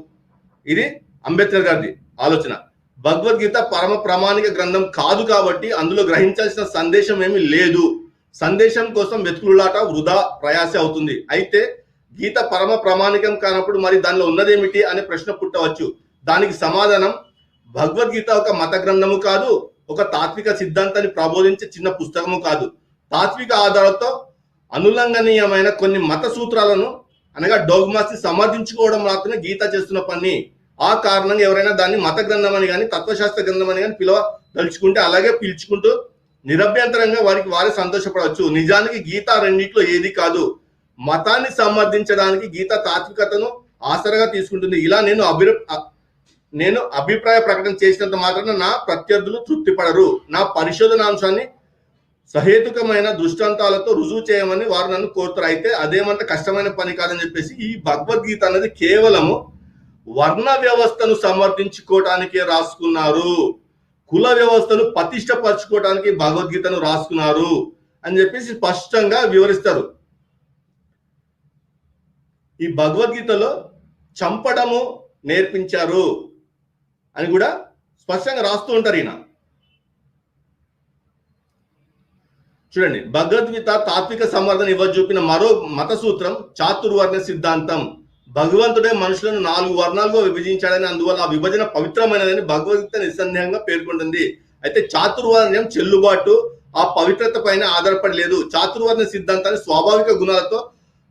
ఇది అంబేద్కర్ గారి ఆలోచన. భగవద్గీత పరమ ప్రామాణిక గ్రంథం కాదు కాబట్టి అందులో గ్రహించాల్సిన సందేశం ఏమీ లేదు. సందేశం కోసం వెతుకులాట వృధా ప్రయాస అవుతుంది. అయితే గీత పరమ ప్రామాణికం కానప్పుడు మరి దానిలో ఉన్నదేమిటి అనే ప్రశ్న పుట్టవచ్చు. దానికి సమాధానం భగవద్గీత ఒక మత గ్రంథము కాదు, ఒక తాత్విక సిద్ధాంతాన్ని ప్రబోధించే చిన్న పుస్తకము కాదు. తాత్విక ఆధారాలతో అనులంఘనీయమైన కొన్ని మత సూత్రాలను అనగా డోగ్మాస్ ని సమర్థించుకోవడం మాత్రమే గీత చేస్తున్న పని. ఆ కారణంగా ఎవరైనా దాన్ని మత గ్రంథం అని కానీ తత్వశాస్త్ర గ్రంథం అని కానీ పిలవదలుచుకుంటే అలాగే పిలుచుకుంటూ నిరభ్యంతరంగా వారే సంతోషపడవచ్చు. నిజానికి గీత రెండిట్లో ఏది కాదు. మతాన్ని సమర్థించడానికి గీత తాత్వికతను ఆసరగా తీసుకుంటుంది. ఇలా నేను అభిప్రాయ ప్రకటన చేసినంత మాత్రాన నా ప్రత్యర్థులు తృప్తిపడరు. నా పరిశోధనాంశాన్ని సహేతుకమైన దృష్టాంతాలతో రుజువు చేయమని వారు నన్ను కోరుతారు. అయితే అదేమంత కష్టమైన పని కాదని చెప్పేసి ఈ భగవద్గీత అనేది కేవలము వర్ణ వ్యవస్థను సమర్థించుకోవటానికే రాసుకున్నారు, కుల వ్యవస్థను పటిష్టపరచుకోవడానికి భగవద్గీతను రాసుకున్నారు అని చెప్పేసి స్పష్టంగా వివరిస్తారు. ఈ భగవద్గీతలో చంపడము నేర్పించారు అని కూడా స్పష్టంగా రాస్తూ ఉంటారు ఈయన. చూడండి, భగవద్గీత తాత్విక సమర్థన ఇవ్వజూపిన మరో మత సూత్రం చాతుర్వర్ణ సిద్ధాంతం. భగవంతుడే మనుషులను 4 వర్ణాలుగా విభజించాడని, అందువల్ల ఆ విభజన పవిత్రమైనదని భగవద్గీత నిస్సందేహంగా పేర్కొంటుంది. అయితే చాతుర్వర్ణ్యం చెల్లుబాటు ఆ పవిత్రత పైన ఆధారపడి లేదు. చాతుర్వర్ణ సిద్ధాంతాన్ని స్వాభావిక గుణాలతో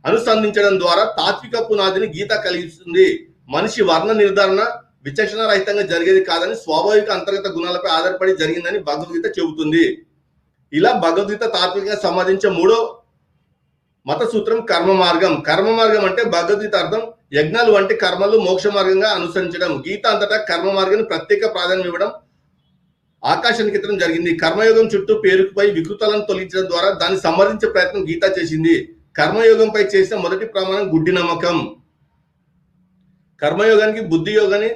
అనుసంధించడం ద్వారా తాత్విక పునాదిని గీత కలిగిస్తుంది. మనిషి వర్ణ నిర్ధారణ విచక్షణ రహితంగా జరిగేది కాదని, స్వాభావిక అంతర్గత గుణాలపై ఆధారపడి జరిగిందని భగవద్గీత చెబుతుంది. ఇలా భగవద్గీత తాత్వికంగా సంబంధించే మూడో మత సూత్రం కర్మ మార్గం. కర్మ మార్గం అంటే భగవద్గీత అర్థం యజ్ఞాలు వంటి కర్మలు మోక్ష మార్గంగా అనుసరించడం. గీత అంతటా కర్మ మార్గాన్ని ప్రత్యేక ప్రాధాన్యం ఇవ్వడం ఆకాశానికి ఎత్తడం జరిగింది. కర్మయోగం చుట్టూ పేరుకుపై వికృతాలను తొలగించడం ద్వారా దాన్ని సమర్థించే ప్రయత్నం గీత చేసింది. కర్మయోగంపై చేసిన మొదటి ప్రమాణం గుడ్డి నమ్మకం. కర్మయోగానికి బుద్ధి యోగాన్ని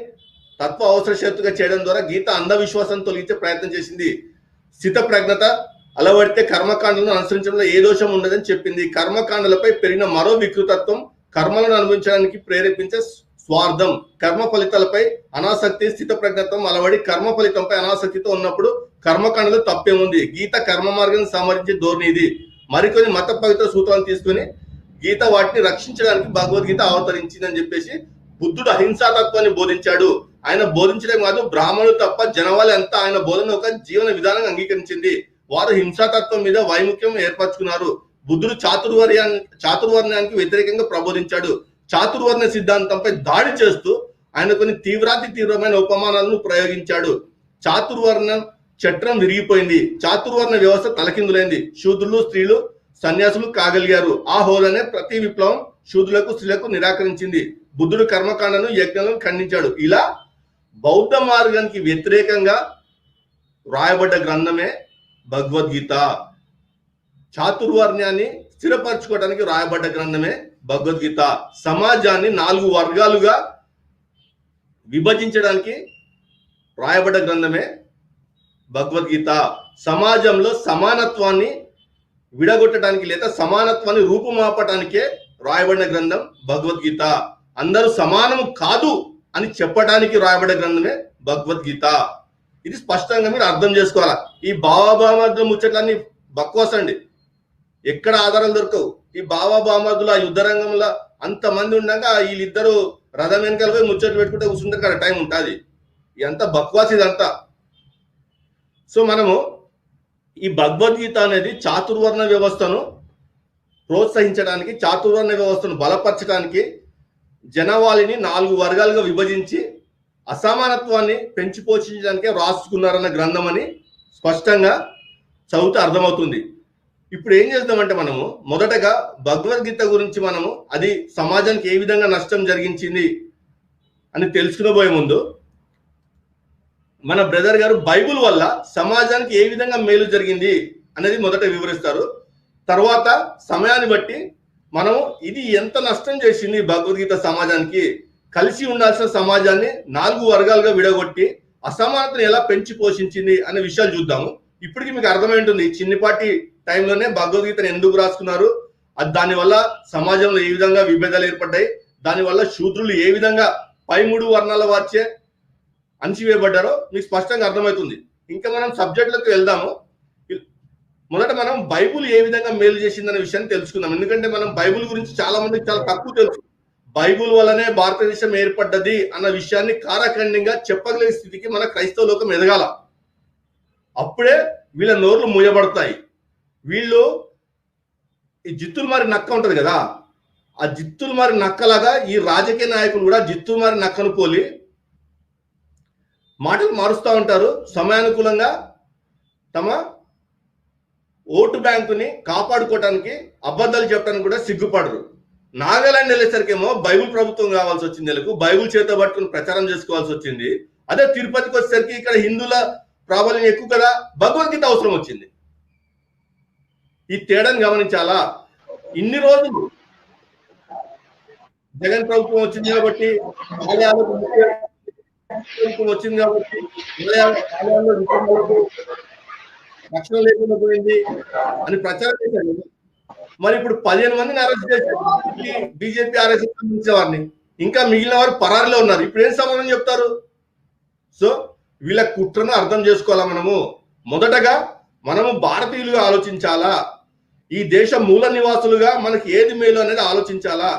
తత్వ అవసర షరతుగా చేయడం ద్వారా గీత అంధవిశ్వాసాన్ని తొలగించే ప్రయత్నం చేసింది. స్థిత ప్రజ్ఞత అలవడితే కర్మకాండలను అనుసరించడంలో ఏ దోషం ఉండదని చెప్పింది. కర్మకాండలపై పెరిగిన మరో వికృతత్వం కర్మలను అనుభవించడానికి ప్రేరేపించే స్వార్థం. కర్మ ఫలితాలపై అనాసక్తి, స్థిత ప్రజ్ఞత్వం అలవడి కర్మ ఫలితంపై అనాసక్తితో ఉన్నప్పుడు కర్మకాండలో తప్పేముంది. గీత కర్మ మార్గాన్ని సమర్థించే ధోరణి ఇది. మరికొన్ని మత పవిత్ర సూత్రాలను తీసుకుని గీత వాటిని రక్షించడానికి భగవద్గీత అవతరించిందని చెప్పేసి బుద్ధుడు అహింసాతత్వాన్ని బోధించాడు. ఆయన బోధించడం కాదు, బ్రాహ్మణులు తప్ప జనవాళి అంతా ఆయన బోధన ఒక జీవన విధానంగా అంగీకరించింది. వారు హింసాతత్వం మీద వైముఖ్యం ఏర్పరచుకున్నారు. బుద్ధుడు చాతుర్వర్ణానికి వ్యతిరేకంగా ప్రబోధించాడు. చాతుర్వర్ణ సిద్ధాంతంపై దాడి చేస్తూ ఆయన కొన్ని తీవ్రమైన ఉపమానాలను ప్రయోగించాడు. చాతుర్వర్ణ చట్రం విరిగిపోయింది. చాతుర్వర్ణ వ్యవస్థ తలకిందులైంది. శూద్రులు, స్త్రీలు, సన్యాసులు కాగలిగారు. ఆ హోదానే ప్రతి విప్లవం శూద్రులకు, స్త్రీలకు నిరాకరించింది. బుద్ధుడు కర్మకాండను, యజ్ఞాలను ఖండించాడు. ఇలా బౌద్ధ మార్గానికి వ్యతిరేకంగా రాయబడ్డ గ్రంథమే భగవద్గీత. చాతుర్వర్ణ్యాన్ని స్థిరపరచుకోవడానికి రాయబడ్డ గ్రంథమే భగవద్గీత. సమాజాన్ని 4 వర్గాలుగా విభజించడానికి రాయబడ్డ గ్రంథమే భగవద్గీత. సమాజంలో సమానత్వాన్ని విడగొట్టడానికి లేదా సమానత్వాన్ని రూపుమాపటానికే రాయబడిన గ్రంథం భగవద్గీత. అందరూ సమానము కాదు అని చెప్పడానికి రాయబడే గ్రంథమే భగవద్గీత. ఇది స్పష్టంగా మీరు అర్థం చేసుకోవాలా. ఈ బాబాబామర్దుల ముచ్చట్లన్నీ బక్వాస్ అండి, ఎక్కడ ఆధారాలు దొరకవు. ఈ బాబాబామర్దులు ఆ యుద్ధ రంగంలో అంతమంది ఉండగా వీళ్ళిద్దరు రథం వెనకాల పోయి ముచ్చట్లు పెట్టుకుంటే కూర్చుంటే కదా టైం ఉంటుంది. ఇదంతా బక్వాస్ ఇదంతా. సో మనము ఈ భగవద్గీత అనేది చాతుర్వర్ణ వ్యవస్థను ప్రోత్సహించడానికి, చాతుర్వర్ణ వ్యవస్థను బలపరచడానికి, జనవాళిని 4 వర్గాలుగా విభజించి అసమానత్వాన్ని పెంచి పోషించడానికే రాసుకున్నారన్న గ్రంథం అని స్పష్టంగా చదివితే అర్థమవుతుంది. ఇప్పుడు ఏం చేద్దామంటే మనము మొదటగా భగవద్గీత గురించి మనము అది సమాజానికి ఏ విధంగా నష్టం జరిగించింది అని తెలుసుకునబోయే ముందు మన బ్రదర్ గారు బైబుల్ వల్ల సమాజానికి ఏ విధంగా మేలు జరిగింది అనేది మొదట వివరిస్తారు. తర్వాత సమయాన్ని బట్టి మనము ఇది ఎంత నష్టం చేసింది భగవద్గీత సమాజానికి, కలిసి ఉండాల్సిన సమాజాన్ని 4 వర్గాలుగా విడగొట్టి అసమానతను ఎలా పెంచి పోషించింది అనే విషయాలు చూద్దాము. ఇప్పటికీ మీకు అర్థమై ఉంటుంది చిన్నపాటి టైంలోనే భగవద్గీతను ఎందుకు రాసుకున్నారు, అది దానివల్ల సమాజంలో ఏ విధంగా విభేదాలు ఏర్పడ్డాయి, దానివల్ల శూద్రులు ఏ విధంగా పై 3 వర్ణాల వార్చే అణచివేయబడ్డారో మీకు స్పష్టంగా అర్థమవుతుంది. ఇంకా మనం సబ్జెక్టులకు వెళ్దాము. మొదట మనం బైబుల్ ఏ విధంగా మేలు చేసిందనే విషయాన్ని తెలుసుకుందాం. ఎందుకంటే మనం బైబుల్ గురించి చాలా మందికి చాలా తక్కువ తెలుసు. బైబుల్ వల్లనే భారతదేశం ఏర్పడ్డది అన్న విషయాన్ని కారాఖండంగా చెప్పగలిగే స్థితికి మన క్రైస్తవ లోకం ఎదగాల. అప్పుడే వీళ్ళ నోర్లు మూయబడతాయి. వీళ్ళు ఈ జిత్తులు మారి నక్క ఉంటది కదా, ఆ జిత్తులు మారి నక్కలాగా ఈ రాజకీయ నాయకులు కూడా జిత్తులు మారి నక్కను పోలి మాటలు మారుస్తూ ఉంటారు. సమయానుకూలంగా తమ ఓటు బ్యాంకుని కాపాడుకోవటానికి అబద్ధాలు చెప్పడానికి కూడా సిగ్గుపడరు. నాగాలాండ్ వెళ్ళేసరికేమో బైబుల్ ప్రభుత్వం కావాల్సి వచ్చింది, వీళ్ళకు బైబుల్ చేత పట్టుకుని ప్రచారం చేసుకోవాల్సి వచ్చింది. అదే తిరుపతికి వచ్చేసరికి ఇక్కడ హిందువుల ప్రాబల్యం ఎక్కువ కదా, భగవద్గీత అవసరం వచ్చింది. ఈ తేడాను గమనించాలా. ఇన్ని రోజులు జగన్ ప్రభుత్వం వచ్చింది కాబట్టి వచ్చింది కాబట్టి రక్షణ లేకుండా పోయింది అని ప్రచారం చేశారు. మరి ఇప్పుడు 15 మందిని అరెస్ట్ చేశారు బీజేపీ అరెస్ట్ సంబంధించిన వారిని, ఇంకా మిగిలిన వారు పరారిలో ఉన్నారు. ఇప్పుడు ఏం సమాధానం చెప్తారు? సో వీళ్ళ కుట్రను అర్థం చేసుకోవాలా. మొదటగా మనము భారతీయులుగా ఆలోచించాలా. ఈ దేశ మూల నివాసులుగా మనకి ఏది మేలు అనేది ఆలోచించాలా.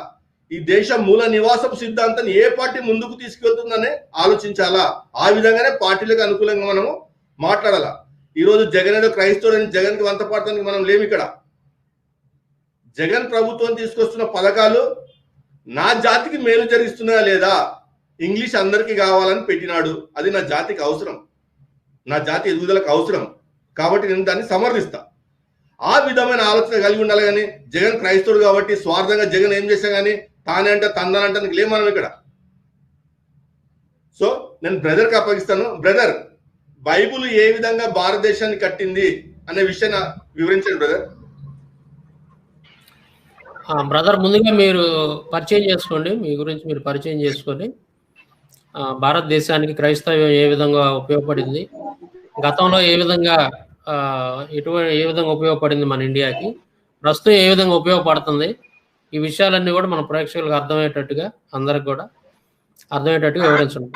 ఈ దేశ మూల నివాసపు సిద్ధాంతాన్ని ఏ పార్టీ ముందుకు తీసుకెళ్తుందనే ఆలోచించాలా. ఆ విధంగానే పార్టీలకు అనుకూలంగా మనము మాట్లాడాలా. ఈరోజు జగన్ ఏదో క్రైస్తవుడని జగన్కి వంత పాడటానికి మనం లేము. ఇక్కడ జగన్ ప్రభుత్వం తీసుకొస్తున్న పథకాలు నా జాతికి మేలు జరిగిస్తున్నాయా లేదా, ఇంగ్లీష్ అందరికీ కావాలని పెట్టినాడు, అది నా జాతికి అవసరం, నా జాతి ఎదుగుదలకు అవసరం కాబట్టి నేను దాన్ని సమర్థిస్తా. ఆ విధమైన ఆలోచన కలిగి ఉండాలి. కానీ జగన్ క్రైస్తవుడు కాబట్టి స్వార్థంగా జగన్ ఏం చేశా కానీ తానే అంటే తందానంటే లేవు మనం ఇక్కడ. సో నేను బ్రదర్కి అప్పగిస్తాను. బ్రదర్, బైబుల్ ఏ విధంగా భారతదేశాన్ని కట్టింది అనే విషయాన్ని వివరించండి బ్రదర్. బ్రదర్, ముందుగా మీరు పరిచయం చేసుకోండి, మీ గురించి మీరు పరిచయం చేసుకొని భారతదేశానికి క్రైస్తవ్యం ఏ విధంగా ఉపయోగపడింది, గతంలో ఏ విధంగా ఏ విధంగా ఉపయోగపడింది మన ఇండియాకి, ప్రస్తుతం ఏ విధంగా ఉపయోగపడుతుంది, ఈ విషయాలన్నీ కూడా మన ప్రేక్షకులకు అర్థమయ్యేటట్టుగా అందరికి కూడా అర్థమయ్యేటట్టుగా వివరించండి.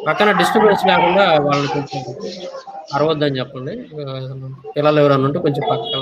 పక్కన డిస్టర్బెన్స్ లేకుండా వాళ్ళని కొంచెం అరవద్దని చెప్పండి. పిల్లలు ఎవరన్నా ఉంటే కొంచెం పక్కన.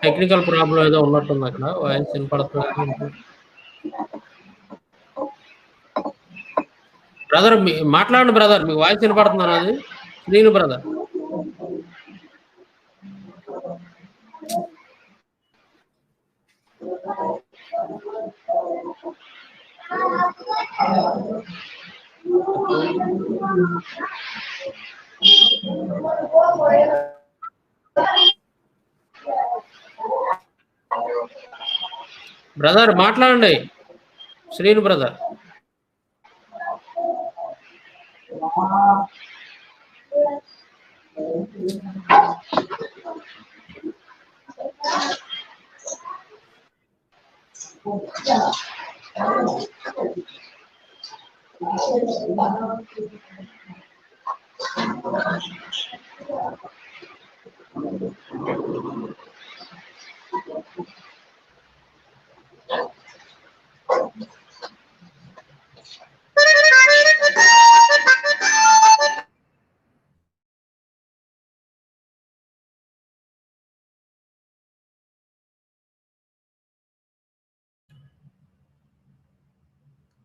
టెక్నికల్ ప్రాబ్లం ఏదో ఉన్నట్టుంది అక్కడ, వాయిస్ వినపడుతుంది. బ్రదర్ మాట్లాడండి బ్రదర్, మీకు వాయిస్ వినపడుతుందా? అది శ్రీను బ్రదర్. బ్రదర్ మాట్లాడండి, శ్రీను బ్రదర్.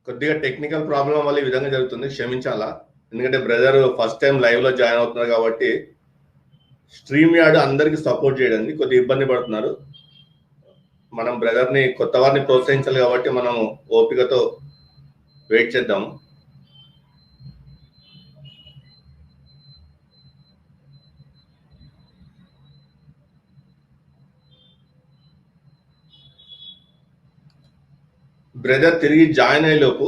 కొద్దిగా టెక్నికల్ ప్రాబ్లం వల్ల ఈ విధంగా జరుగుతుంది, క్షమించాలా. ఎందుకంటే బ్రదర్ ఫస్ట్ టైం లైవ్ లో జాయిన్ అవుతున్నారు కాబట్టి స్ట్రీమ్ యార్డ్ అందరికి సపోర్ట్ చేయడానికి కొద్దిగా ఇబ్బంది పడుతున్నారు. మనం బ్రదర్ ని కొత్త వారిని ప్రోత్సహించాలి కాబట్టి మనం ఓపికతో వెయిట్ చేద్దాము. బ్రదర్ తిరిగి జాయిన్ అయ్యేలోపు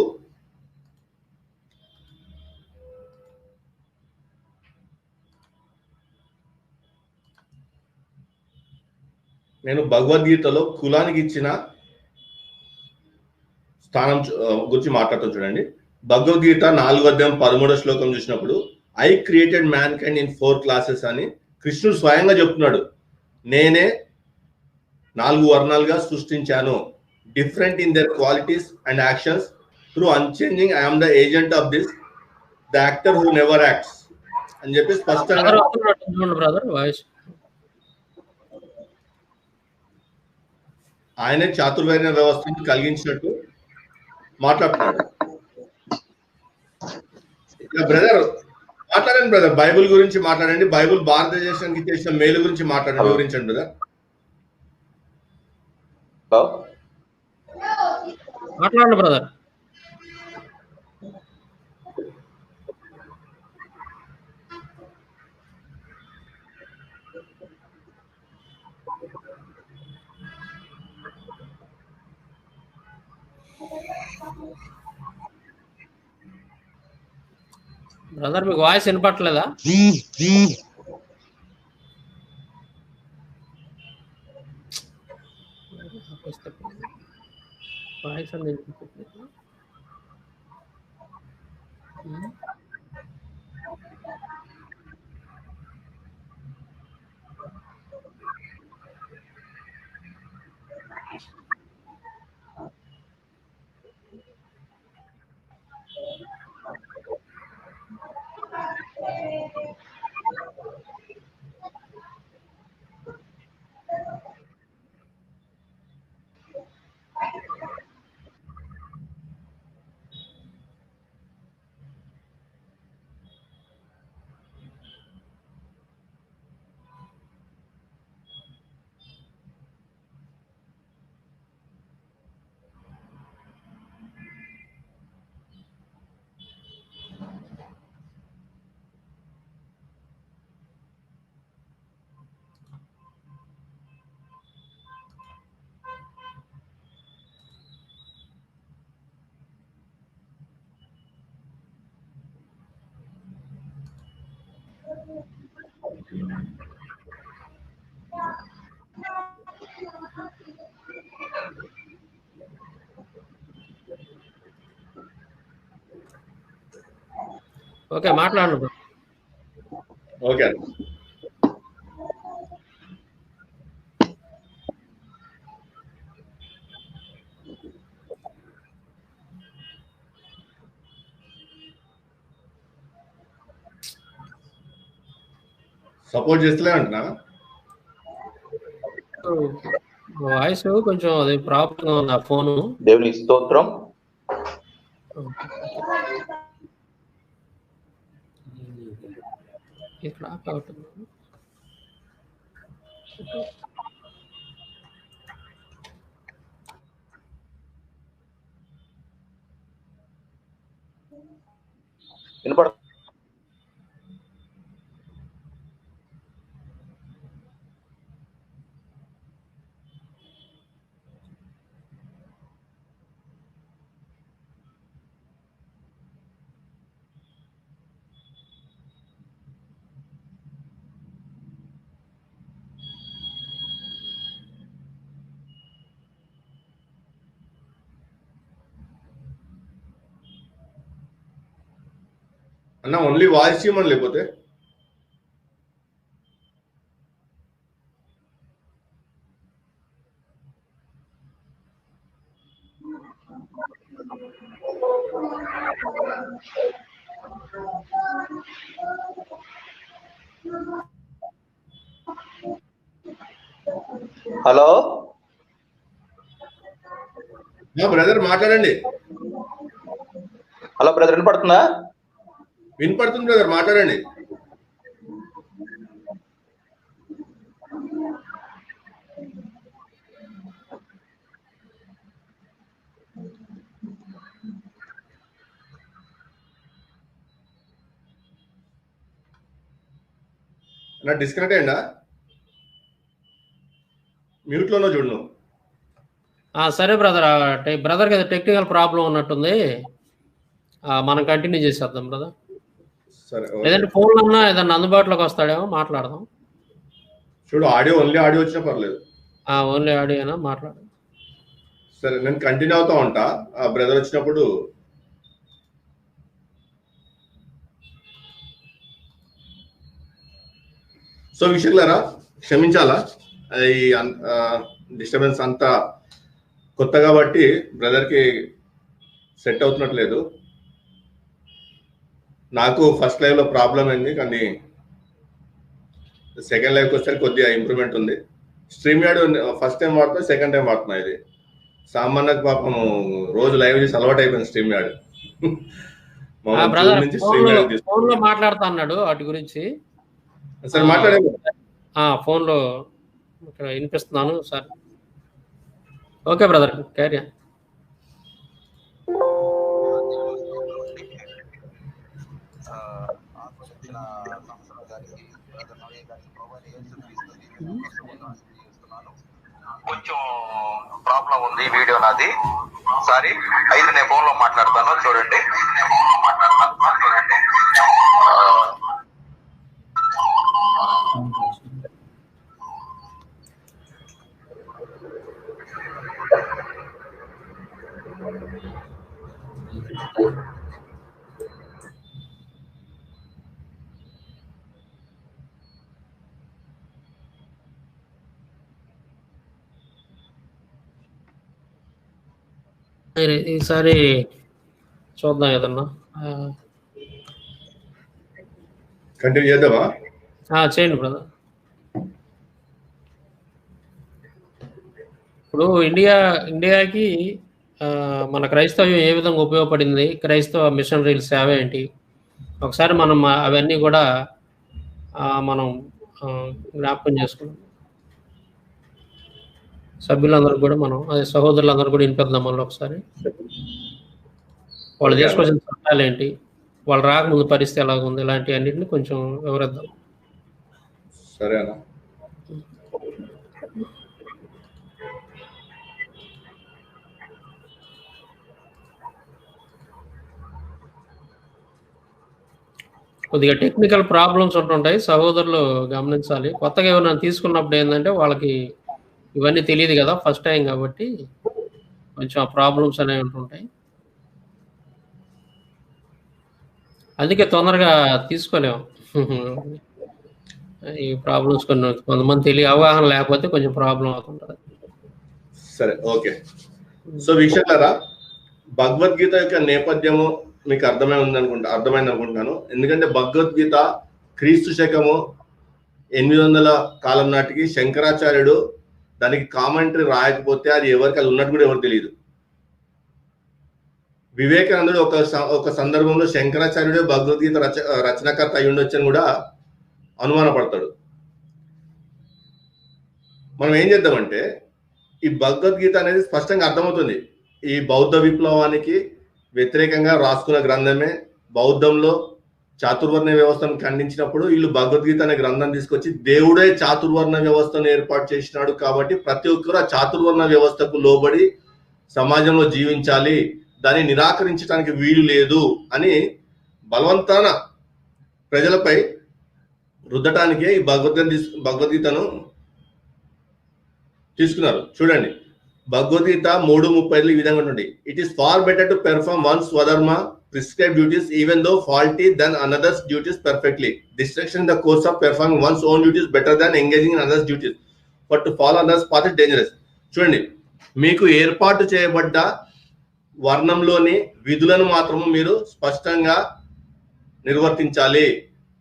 నేను భగవద్గీతలో కులానికి ఇచ్చిన స్థానం గురించి మాట్లాడుతూ చూడండి. భగవద్గీత 4వ అధ్యాయం 13వ శ్లోకం చూసినప్పుడు I created man kind in 4 classes అని కృష్ణుడు స్వయంగా చెప్తున్నాడు. నేనే 4 వర్ణాలుగా సృష్టించాను, different in their qualities and actions through unchanging I'm the agent of this the actor who never acts అని చెప్పి స్పష్టంగా బ్రదర్ వాయిస్ ఆయనే చాతుర్వర్ణ వ్యవస్థను కలిగించినట్టు మాట్లాడుతున్నాడు. బ్రదర్ మాట్లాడండి బ్రదర్, బైబుల్ గురించి మాట్లాడండి, బైబుల్ భారతదేశానికి చేసిన మేలు గురించి మాట్లాడండి, వివరించండి బ్రదర్. మాట్లాడండి బ్రదర్. బ్రదర్ మీకు వాయిస్ వినపట్లేదా? వాయిస్ అనేది ఓకే మాట్లాడండి. ఓకే సపోర్ట్ చేస్తలే అంటున్నా. వాయిస్ కొంచెం అది ప్రాబ్లం ఉంది ఆ ఫోను. దేవుని స్తోత్రం. ఇక్కడ అవుతుంది. వినపడుతుందా? అన్న ఓన్లీ వాయిస్ చేయమని లేకపోతే హలో బ్రదర్ మాట్లాడండి. హలో బ్రదర్, వినపడుతుందా? వినపడుతుంది బ్రదర్, మాట్లాడండి. నా డిస్కనెక్ట్ అయ్యిందా? మ్యూట్ లోనో చూడు. సరే బ్రదర్, బ్రదర్కి ఏదో టెక్నికల్ ప్రాబ్లం ఉన్నట్టుంది, మనం కంటిన్యూ చేసేద్దాం బ్రదర్. సరే, లేదంటే ఫోన్లో అన్నా ఏదన్నా అందుబాటులోకి వస్తాడేమో మాట్లాడదాం. చూడు, ఓన్లీ ఆడియో వచ్చినా పర్లేదు. ఓన్లీ ఆడియోనా, మాట్లాడు. సరే, నేను కంటిన్యూ అవుతా ఉంటా. ఆ బ్రదర్ వచ్చినప్పుడు సో విషయంలారా క్షమించాలా, ఈ డిస్టర్బెన్స్ అంతా కొత్త కాబట్టి బ్రదర్కి సెట్ అవుతున్నట్లేదు. నాకు ఫస్ట్ లైవ్లో ప్రాబ్లం అయింది, కానీ సెకండ్ లైవ్కి వస్తే కొద్దిగా ఇంప్రూవ్మెంట్ ఉంది. స్ట్రీమ్ యార్డ్ ఫస్ట్ టైం వాడుతున్నా, సెకండ్ టైం వాడుతున్నా. ఇది సామాన్యకు పాపం రోజు లైవ్ చేసి అలవాటు అయిపోయింది స్ట్రీమ్ యార్డ్. ఫోన్లో మాట్లాడుతా అన్నాడు వాటి గురించి. సరే, మాట్లాడండి. ఫోన్లో వినిపిస్తున్నాను సార్. Okay brother, carry. కొంచెం ప్రాబ్లం ఉంది వీడియో నాది, సారీ. అయితే నేను ఫోన్ లో మాట్లాడతాను, చూడండి. ఈసారి చూద్దాం ఏదన్నా కంటిన్యూ చేద్దామా? చేయండి బ్రదర్. ఇప్పుడు ఇండియాకి మన క్రైస్తవ్యం ఏ విధంగా ఉపయోగపడింది, క్రైస్తవ మిషనరీల సేవ ఏంటి, ఒకసారి మనం అవన్నీ కూడా మనం జ్ఞాపకం చేసుకున్నాం. సభ్యులందరూ కూడా మనం, అదే సహోదరులందరూ కూడా వినిపిద్దాం మళ్ళీ ఒకసారి. వాళ్ళు తీసుకొచ్చిన చట్టాలు ఏంటి, వాళ్ళు రాకముందు పరిస్థితి ఎలాగ ఉంది, ఇలాంటి అన్నింటినీ కొంచెం వివరిద్దాం. సరేనా? కొద్దిగా టెక్నికల్ ప్రాబ్లమ్స్ ఉంటుంటాయి, సహోదరులు గమనించాలి. కొత్తగా ఏమైనా తీసుకున్నప్పుడు ఏంటంటే వాళ్ళకి ఇవన్నీ తెలియదు కదా, ఫస్ట్ టైం కాబట్టి కొంచెం ఆ ప్రాబ్లమ్స్ అనేవి ఉంటుంటాయి. అందుకే తొందరగా తీసుకోలేము ఈ ప్రాబ్లమ్స్. కొంతమంది అవగాహన లేకపోతే కొంచెం ప్రాబ్లం అవుతుంటుంది. సరే, ఓకే. సో వీక్షకులారా, భగవద్గీత యొక్క నేపథ్యము మీకు అర్థమైంది అనుకుంటున్నాను. ఎందుకంటే భగవద్గీత క్రీస్తు శకము 800 కాలం నాటికి శంకరాచార్యుడు దానికి కామెంటరీ రాయకపోతే అది ఉన్నట్టు కూడా ఎవరు తెలియదు. వివేకానందుడు ఒక సందర్భంలో శంకరాచార్యుడే భగవద్గీత రచనకర్త అయి ఉండొచ్చు అని కూడా అనుమానపడతాడు. మనం ఏం చేద్దామంటే, ఈ భగవద్గీత అనేది స్పష్టంగా అర్థమవుతుంది. ఈ బౌద్ధ విప్లవానికి వ్యతిరేకంగా రాసుకున్న గ్రంథమే. బౌద్ధంలో చాతుర్వర్ణ వ్యవస్థను ఖండించినప్పుడు వీళ్ళు భగవద్గీత అనే గ్రంథం తీసుకొచ్చి దేవుడే చాతుర్వర్ణ వ్యవస్థను ఏర్పాటు చేసినాడు కాబట్టి ప్రతి ఒక్కరు ఆ చాతుర్వర్ణ వ్యవస్థకు లోబడి సమాజంలో జీవించాలి, దాన్ని నిరాకరించడానికి వీలు లేదు అని బలవంతాన ప్రజలపై రుద్దటానికే ఈ భగవద్గీతను తీసుకున్నారు. చూడండి, భగవద్గీత 3:35 ఈ విధంగా ఉంటుంది. It is far better to perform one swadharma prescribed duties even though faulty than another's duties perfectly. Distraction in the course of performing one's own duties better than engaging in others' duties. But to follow others' path is dangerous. చూడండి, మీకు ఏర్పాటు చేయబడ్డ వర్ణంలోని విధులను మాత్రము మీరు స్పష్టంగా నిర్వర్తించాలి.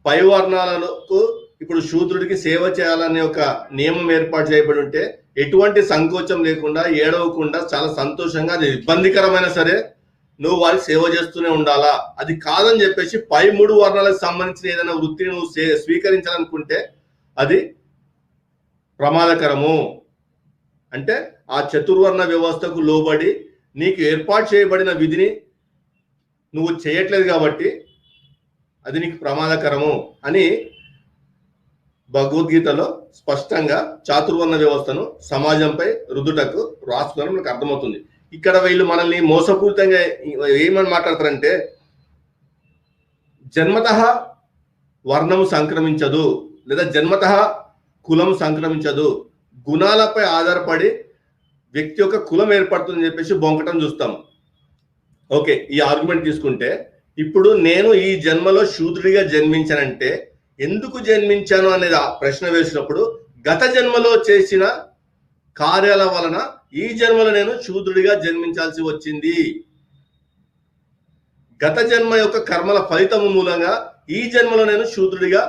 పై వర్ణాలకు ఇప్పుడు శూద్రుడికి సేవ చేయాలనే ఒక నియమం ఏర్పాటు చేయబడి ఉంటే ఎటువంటి సంకోచం లేకుండా ఏడవకుండా చాలా సంతోషంగా, అది ఇబ్బందికరమైన సరే నువ్వు వారికి సేవ చేస్తూనే ఉండాలా. అది కాదని చెప్పేసి పై 3 వర్ణాలకు సంబంధించిన ఏదైనా వృత్తిని నువ్వు స్వీకరించాలనుకుంటే అది ప్రమాదకరము. అంటే ఆ చతుర్వర్ణ వ్యవస్థకు లోబడి నీకు ఏర్పాటు చేయబడిన విధిని నువ్వు చేయట్లేదు కాబట్టి అది నీకు ప్రమాదకరము అని భగవద్గీతలో స్పష్టంగా చాతుర్వర్ణ వ్యవస్థను సమాజంపై రుద్దుటకు రాసుకోవడం మనకు అర్థమవుతుంది. ఇక్కడ వీళ్ళు మనల్ని మోసపూరితంగా ఏమని మాట్లాడతారంటే, జన్మతః వర్ణము సంక్రమించదు, లేదా జన్మతః కులం సంక్రమించదు, గుణాలపై ఆధారపడి వ్యక్తి యొక్క కులం ఏర్పడుతుందని చెప్పేసి బొంకటం చూస్తాం. ఓకే, ఈ ఆర్గ్యుమెంట్ తీసుకుంటే ఇప్పుడు నేను ఈ జన్మలో శూద్రుడిగా జన్మించానంటే ఎందుకు జన్మించాను అనేది ప్రశ్న వేసినప్పుడు గత జన్మలో చేసిన కార్యాల వలన ఈ జన్మలో నేను శూద్రుడిగా జన్మించాల్సి వచ్చింది. గత జన్మ యొక్క కర్మల ఫలితము మూలంగా ఈ జన్మలో నేను శూద్రుడిగా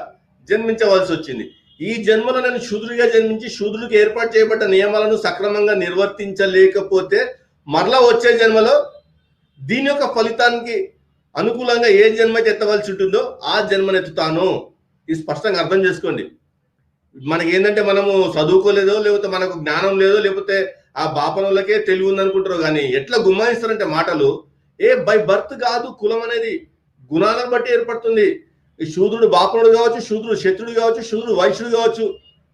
జన్మించవలసి వచ్చింది. ఈ జన్మలో నేను శూద్రుడిగా జన్మించి శూద్రుడికి ఏర్పాటు చేయబడ్డ నియమాలను సక్రమంగా నిర్వర్తించలేకపోతే మరలా వచ్చే జన్మలో దీని యొక్క ఫలితానికి అనుకూలంగా ఏ జన్మ ఎత్తవలసి ఉంటుందో ఆ జన్మనెత్తుతాను. ఇది స్పష్టంగా అర్థం చేసుకోండి. మనకి ఏంటంటే మనము చదువుకోలేదో, లేకపోతే మనకు జ్ఞానం లేదో, లేకపోతే ఆ బాపనులకే తెలివి ఉందనుకుంటారు. కానీ ఎట్లా గుమ్మాయిస్తారంటే మాటలు, బై బర్త్ కాదు, కులం అనేది గుణాలను బట్టి ఏర్పడుతుంది. ఈ శూద్రుడు బాపనుడు కావచ్చు, శూద్రుడు క్షత్రుడు కావచ్చు, శూద్రుడు వైశ్యుడు కావచ్చు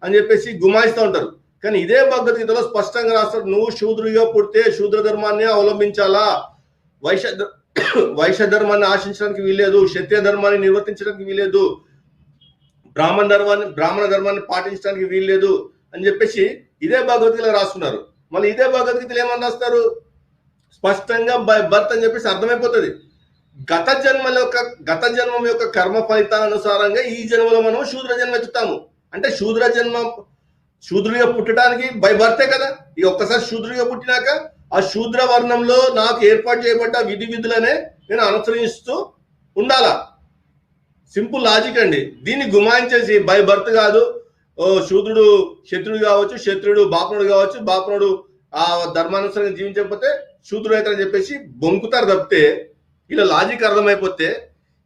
అని చెప్పేసి గుమాయిస్తూ ఉంటారు. కానీ ఇదే భగవద్గీతలో స్పష్టంగా రాస్తారు, నువ్వు శూద్రుడిగా పుడితే శూద్ర ధర్మాన్ని అవలంబించాలా, వైశ్య ధర్మాన్ని ఆశించడానికి వీల్లేదు, క్షత్రియ ధర్మాన్ని నిర్వర్తించడానికి వీల్లేదు, బ్రాహ్మణ ధర్మాన్ని పాటించడానికి వీల్లేదు అని చెప్పేసి ఇదే భగవద్గీతలో రాస్తున్నారు. మళ్ళీ ఇదే భగవద్గీతలు ఏమని రాస్తారు, స్పష్టంగా బై బర్త్ అని చెప్పేసి అర్థమైపోతుంది. గత జన్మం యొక్క కర్మ ఫలితాల అనుసారంగా ఈ జన్మలో మనం శూద్ర జన్మ ఎత్తుతాము. అంటే శూద్రుడిగా పుట్టడానికి బై బర్తే కదా. ఈ ఒక్కసారి శూద్రుడిగా పుట్టినాక ఆ శూద్ర వర్ణంలో నాకు ఏర్పాటు చేయబడ్డ విధులనే నేను అనుసరిస్తూ ఉండాలా. సింపుల్ లాజిక్ అండి. దీన్ని గుమాయించేసి బై బర్త్ కాదు, శూద్రుడు క్షత్రుడు కావచ్చు, క్షత్రుడు బాపనుడు కావచ్చు, బాపనుడు ఆ ధర్మానుసారంగా జీవించకపోతే శూద్రుడు అవుతారని చెప్పేసి బొంకుతారు తప్పితే, ఇలా లాజిక్ అర్థమైపోతే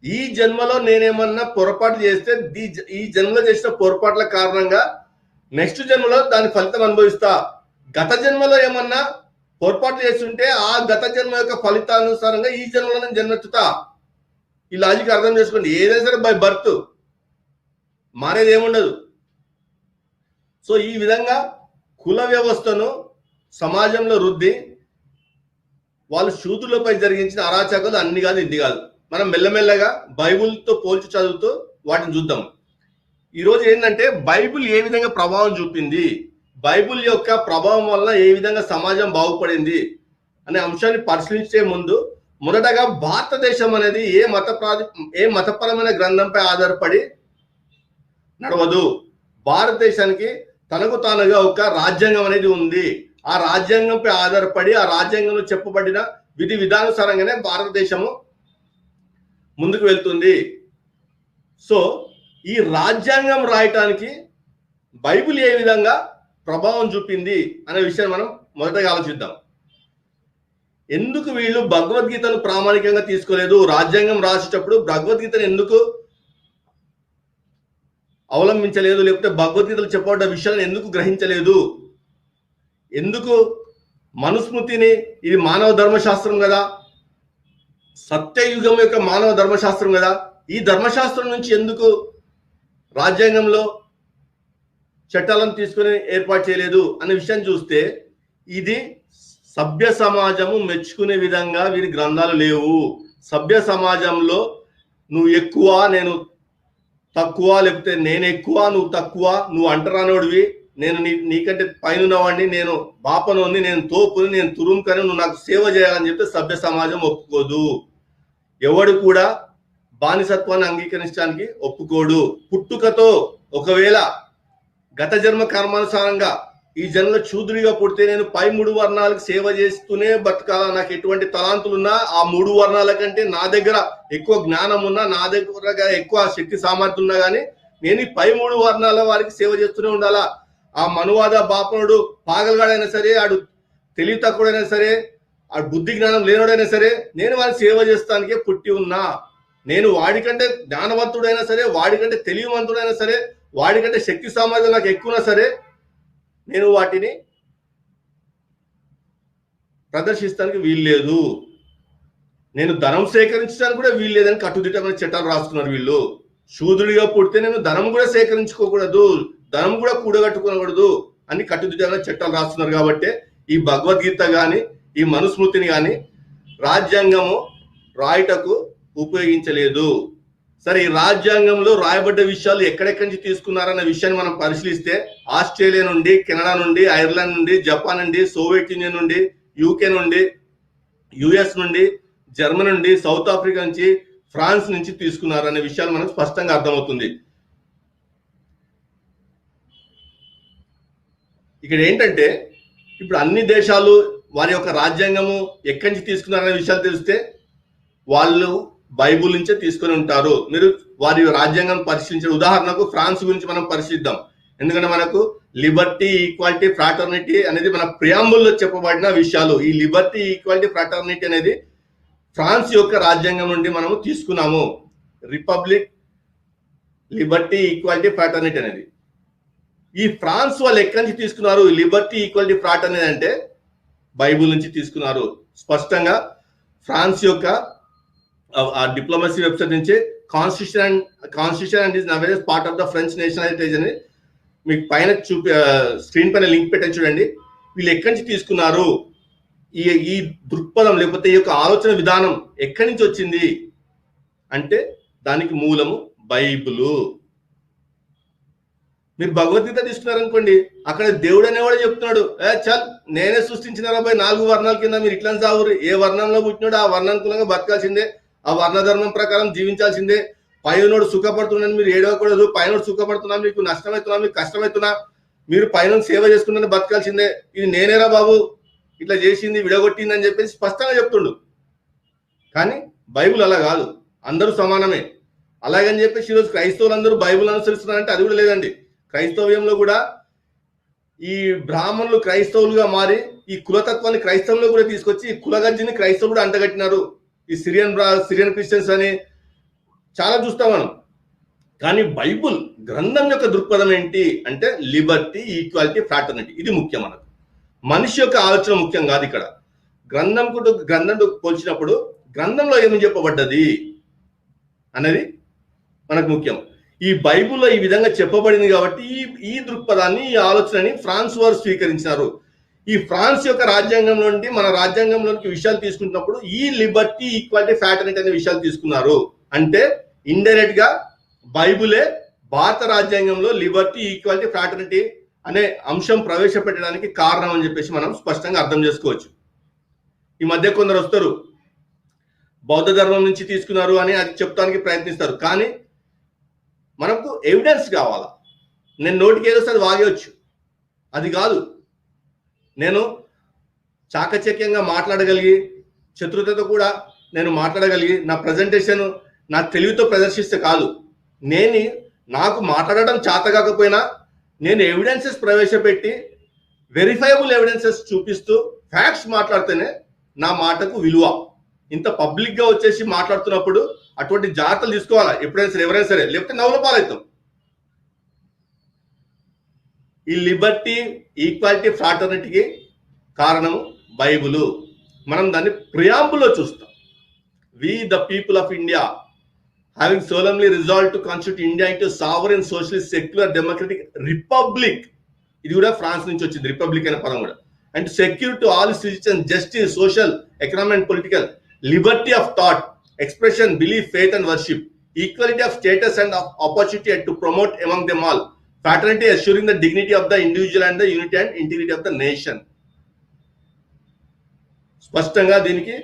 ఈ జన్మలో నేనేమన్నా పొరపాటు చేస్తే ఈ జన్మలో చేసిన పొరపాట్ల కారణంగా నెక్స్ట్ జన్మలో దాని ఫలితం అనుభవిస్తా. గత జన్మలో ఏమన్నా పొరపాటు చేస్తుంటే ఆ గత జన్మ యొక్క ఫలితానుసారంగా ఈ జన్మలో నేను జన్మెత్తుతా. ఈ లాజిక్ అర్థం చేసుకోండి. ఏదైనా సరే బై బర్త్, మారేది ఏముండదు. సో ఈ విధంగా కుల వ్యవస్థను సమాజంలో రుద్ది వాళ్ళు శూద్రులపై జరిగించిన అరాచకాలు అన్ని కాదు, ఇది కాదు. మనం మెల్లమెల్లగా బైబుల్తో పోల్చి చదువుతూ వాటిని చూద్దాం. ఈరోజు ఏంటంటే బైబుల్ ఏ విధంగా ప్రభావం చూపింది, బైబుల్ యొక్క ప్రభావం వల్ల ఏ విధంగా సమాజం బాగుపడింది అనే అంశాన్ని పరిశీలించే ముందు మొదటగా భారతదేశం అనేది ఏ మతపరమైన గ్రంథంపై ఆధారపడి నడవదు. భారతదేశానికి తనకు తానుగా ఒక రాజ్యాంగం అనేది ఉంది. ఆ రాజ్యాంగంపై ఆధారపడి ఆ రాజ్యాంగంలో చెప్పబడిన విధి విధానుసారంగానే భారతదేశము ముందుకు వెళ్తుంది. సో ఈ రాజ్యాంగం రాయటానికి బైబిల్ ఏ విధంగా ప్రభావం చూపింది అనే విషయాన్ని మనం మొదటగా ఆలోచిద్దాం. ఎందుకు వీళ్ళు భగవద్గీతను ప్రామాణికంగా తీసుకోలేదు, రాజ్యాంగం రాసేటప్పుడు భగవద్గీతను ఎందుకు అవలంబించలేదు, లేకపోతే భగవద్గీతలు చెప్పబడ్డ విషయాలను ఎందుకు గ్రహించలేదు, ఎందుకు మనుస్మృతిని, ఇది మానవ ధర్మశాస్త్రం కదా, సత్యయుగం యొక్క మానవ ధర్మశాస్త్రం కదా, ఈ ధర్మశాస్త్రం నుంచి ఎందుకు రాజ్యాంగంలో చట్టాలను తీసుకుని ఏర్పాటు చేయలేదు అనే విషయాన్ని చూస్తే ఇది సభ్య సమాజము మెచ్చుకునే విధంగా వీరి గ్రంథాలు లేవు. సభ్య సమాజంలో నువ్వు ఎక్కువ, నేను తక్కువ, లేకపోతే నేను ఎక్కువ, నువ్వు తక్కువ, నువ్వు అంటరానోడివి, నేను నీకంటే పైన ఉన్నవాడిని, నేను బాపనోని, నేను తోపుని, నేను తురుముకని, నువ్వు నాకు సేవ చేయాలని చెప్తే సభ్య సమాజం ఒప్పుకోదు. ఎవడు కూడా బానిసత్వాన్ని అంగీకరించడానికి ఒప్పుకోడు. పుట్టుకతో ఒకవేళ గత జన్మ కర్మానుసారంగా ఈ జన్మలో శూద్రుడిగా పుడితే నేను పై 3 వర్ణాలకు సేవ చేస్తూనే బతకాలా, నాకు ఎటువంటి తలాంతులున్నా ఆ 3 వర్ణాల కంటే నా దగ్గర ఎక్కువ జ్ఞానం ఉన్నా, నా దగ్గర ఎక్కువ శక్తి సామర్థ్యం ఉన్నా కానీ నేను ఈ పై 3 వర్ణాల వారికి సేవ చేస్తూనే ఉండాలా. ఆ మనువాద బాపనుడు పాగలగాడైనా సరే, ఆడు తెలివి తక్కువడైనా సరే, ఆ బుద్ధి జ్ఞానం లేనోడైనా సరే, నేను వారికి సేవ చేస్తానికే పుట్టి ఉన్నా. నేను వాడికంటే జ్ఞానవంతుడైనా సరే, వాడికంటే తెలివివంతుడైనా సరే, వాడికంటే శక్తి సామర్థ్యం నాకు ఎక్కువనా సరే, నేను వాటిని ప్రదర్శిస్తానికి వీల్లేదు. నేను ధనం సేకరించడానికి కూడా వీల్లేదని కట్టుదిట్టమైన చట్టాలు రాస్తున్నారు వీళ్ళు. శూద్రుడిగా పుడితే నేను ధనం కూడా సేకరించుకోకూడదు, ధనం కూడా కూడగట్టుకోకూడదు అని కట్టుదిట్టమైన చట్టాలు రాస్తున్నారు. కాబట్టి ఈ భగవద్గీత కానీ ఈ మనుస్మృతిని కానీ రాజ్యాంగము రాయటకు ఉపయోగించలేదు. సరే, ఈ రాజ్యాంగంలో రాయబడ్డ విషయాలు ఎక్కడెక్కడి నుంచి తీసుకున్నారన్న విషయాన్ని మనం పరిశీలిస్తే ఆస్ట్రేలియా నుండి, కెనడా నుండి, ఐర్లాండ్ నుండి, జపాన్ నుండి, సోవియట్ యూనియన్ నుండి, యూకే నుండి, యుఎస్ నుండి, జర్మనీ నుండి, సౌత్ ఆఫ్రికా నుంచి, ఫ్రాన్స్ నుంచి తీసుకున్నారనే విషయాలు మనకు స్పష్టంగా అర్థమవుతుంది. ఇక్కడ ఏంటంటే ఇప్పుడు అన్ని దేశాలు వారి యొక్క రాజ్యాంగము ఎక్కడి నుంచి తీసుకున్నారనే విషయాలు తెలిస్తే వాళ్ళు బైబుల్ నుంచే తీసుకొని ఉంటారు. మీరు వారి రాజ్యాంగం పరిశీలించే ఉదాహరణకు ఫ్రాన్స్ గురించి మనం పరిశీలిద్దాం. ఎందుకంటే మనకు లిబర్టీ, ఈక్వాలిటీ, ఫ్రాటర్నిటీ అనేది మన ప్రియాంబుల్లో చెప్పబడిన విషయాలు. ఈ లిబర్టీ, ఈక్వాలిటీ, ఫ్రాటర్నిటీ అనేది ఫ్రాన్స్ యొక్క రాజ్యాంగం నుండి మనము తీసుకున్నాము. రిపబ్లిక్, లిబర్టీ, ఈక్వాలిటీ, ఫ్రాటర్నిటీ అనేది ఈ ఫ్రాన్స్ వాళ్ళు ఎక్కడి నుంచి తీసుకున్నారు? లిబర్టీ, ఈక్వాలిటీ, ఫ్రాటర్నిటీ అంటే బైబుల్ నుంచి తీసుకున్నారు. స్పష్టంగా ఫ్రాన్స్ యొక్క ఆ డిప్లొమసీ వెబ్సైట్ నుంచి కాన్స్టిట్యూషన్ అండ్ ఇస్ నవేస్ part of the French nationality అని మీకు పైన స్క్రీన్ పైన లింక్ పెట్టని చూడండి. వీళ్ళు ఎక్కడి నుంచి తీసుకున్నారు? ఈ దృక్పథం లేకపోతే ఈ యొక్క ఆలోచన విధానం ఎక్కడి నుంచి వచ్చింది అంటే దానికి మూలము బైబులు. మీరు భగవద్గీత తీసుకున్నారనుకోండి, అక్కడ దేవుడు అనేవాడు చెప్తున్నాడు, చల్ నేనే సృష్టించిన 4 వర్ణాల కింద మీరు ఇట్లా సాగురు, ఏ వర్ణంలో పుట్టినాడు ఆ వర్ణానుకూలంగా బతకాల్సిందే, ఆ వర్ణధర్మం ప్రకారం జీవించాల్సిందే. పైనోడు సుఖపడుతున్నాను మీరు ఏడవకూడదు, పైనోడు సుఖపడుతున్నా మీకు నష్టమవుతున్నా, మీకు కష్టమవుతున్నా, మీరు పైన సేవ చేసుకున్నా బతకాల్సిందే. ఇది నేనేరా బాబు ఇట్లా చేసింది విడగొట్టింది అని చెప్పేసి స్పష్టంగా చెప్తుండు. కానీ బైబుల్ అలా కాదు, అందరూ సమానమే. అలాగని చెప్పేసి ఈరోజు క్రైస్తవులు అందరూ బైబుల్ అనుసరిస్తున్నారంటే అది కూడా లేదండి. క్రైస్తవ్యంలో కూడా ఈ బ్రాహ్మణులు క్రైస్తవులుగా మారి ఈ కులతత్వాన్ని క్రైస్తవంలో కూడా తీసుకొచ్చి ఈ కులగజ్జిని క్రైస్తవులు కూడా అంటగట్టినారు. ఈ సిరియన్ క్రిస్టియన్స్ అని చాలా చూస్తాం మనం. కానీ బైబుల్ గ్రంథం యొక్క దృక్పథం ఏంటి అంటే లిబర్టీ, ఈక్వాలిటీ, ఫ్రాటర్నిటీ. ఇది ముఖ్యం. మనకు మనిషి యొక్క ఆలోచన ముఖ్యం కాదు. ఇక్కడ గ్రంథంతో పోల్చినప్పుడు గ్రంథంలో ఏమి చెప్పబడ్డది అనేది మనకు ముఖ్యం. ఈ బైబుల్లో ఈ విధంగా చెప్పబడింది కాబట్టి ఈ దృక్పథాన్ని, ఈ ఆలోచనని ఫ్రాన్స్ వారు స్వీకరించినారు. ఈ ఫ్రాన్స్ యొక్క రాజ్యాంగం నుండి మన రాజ్యాంగంలోనికి విషయాలు తీసుకుంటున్నప్పుడు ఈ లిబర్టీ, ఈక్వాలిటీ, ఫ్రాటర్నిటీ అనే విషయాలు తీసుకున్నారు. అంటే ఇండైరెక్ట్ గా బైబులే భారత రాజ్యాంగంలో లిబర్టీ, ఈక్వాలిటీ, ఫ్రాటర్నిటీ అనే అంశం ప్రవేశపెట్టడానికి కారణం అని చెప్పేసి మనం స్పష్టంగా అర్థం చేసుకోవచ్చు. ఈ మధ్య కొందరు వస్తారు బౌద్ధ ధర్మం నుంచి తీసుకున్నారు అని అది చెప్తానికి ప్రయత్నిస్తారు. కానీ మనకు ఎవిడెన్స్ కావాలా. నేను నోటికి ఏదో అది వాగేయచ్చు, అది కాదు. నేను చాకచక్యంగా మాట్లాడగలిగి, చతురతతో కూడా నేను మాట్లాడగలిగి, నా ప్రజెంటేషన్ నా తెలివితో ప్రదర్శిస్తే కాదు. నాకు మాట్లాడడం చేత కాకపోయినా నేను ఎవిడెన్సెస్ ప్రవేశపెట్టి వెరిఫైబుల్ ఎవిడెన్సెస్ చూపిస్తూ ఫ్యాక్ట్స్ మాట్లాడితేనే నా మాటకు విలువ. ఇంత పబ్లిక్ గా వచ్చేసి మాట్లాడుతున్నప్పుడు అటువంటి జాగ్రత్తలు తీసుకోవాలా ఎప్పుడైనా సరే, ఎవరైనా సరే, లేకపోతే నవ్వుల పాలవుతాం. ఈ లిబర్టీ, ఈక్వాలిటీ, ఫ్రాటర్నిటీకి కారణము బైబులు. మనం దాన్ని ప్రియాంబుల్లో చూస్తాం. We the people of India having solemnly resolved to constitute India into sovereign, socialist, secular, democratic republic. ఇది కూడా ఫ్రాన్స్ నుంచి వచ్చింది, రిపబ్లిక్ అనే పదం కూడా. And secure to all citizens justice, social, economic and political, Liberty of thought, expression, belief, faith and worship, equality of status and of opportunity and to promote among them all, fraternity assuring the dignity of the individual and the unity and integrity of the nation. స్పష్టంగా దీనికి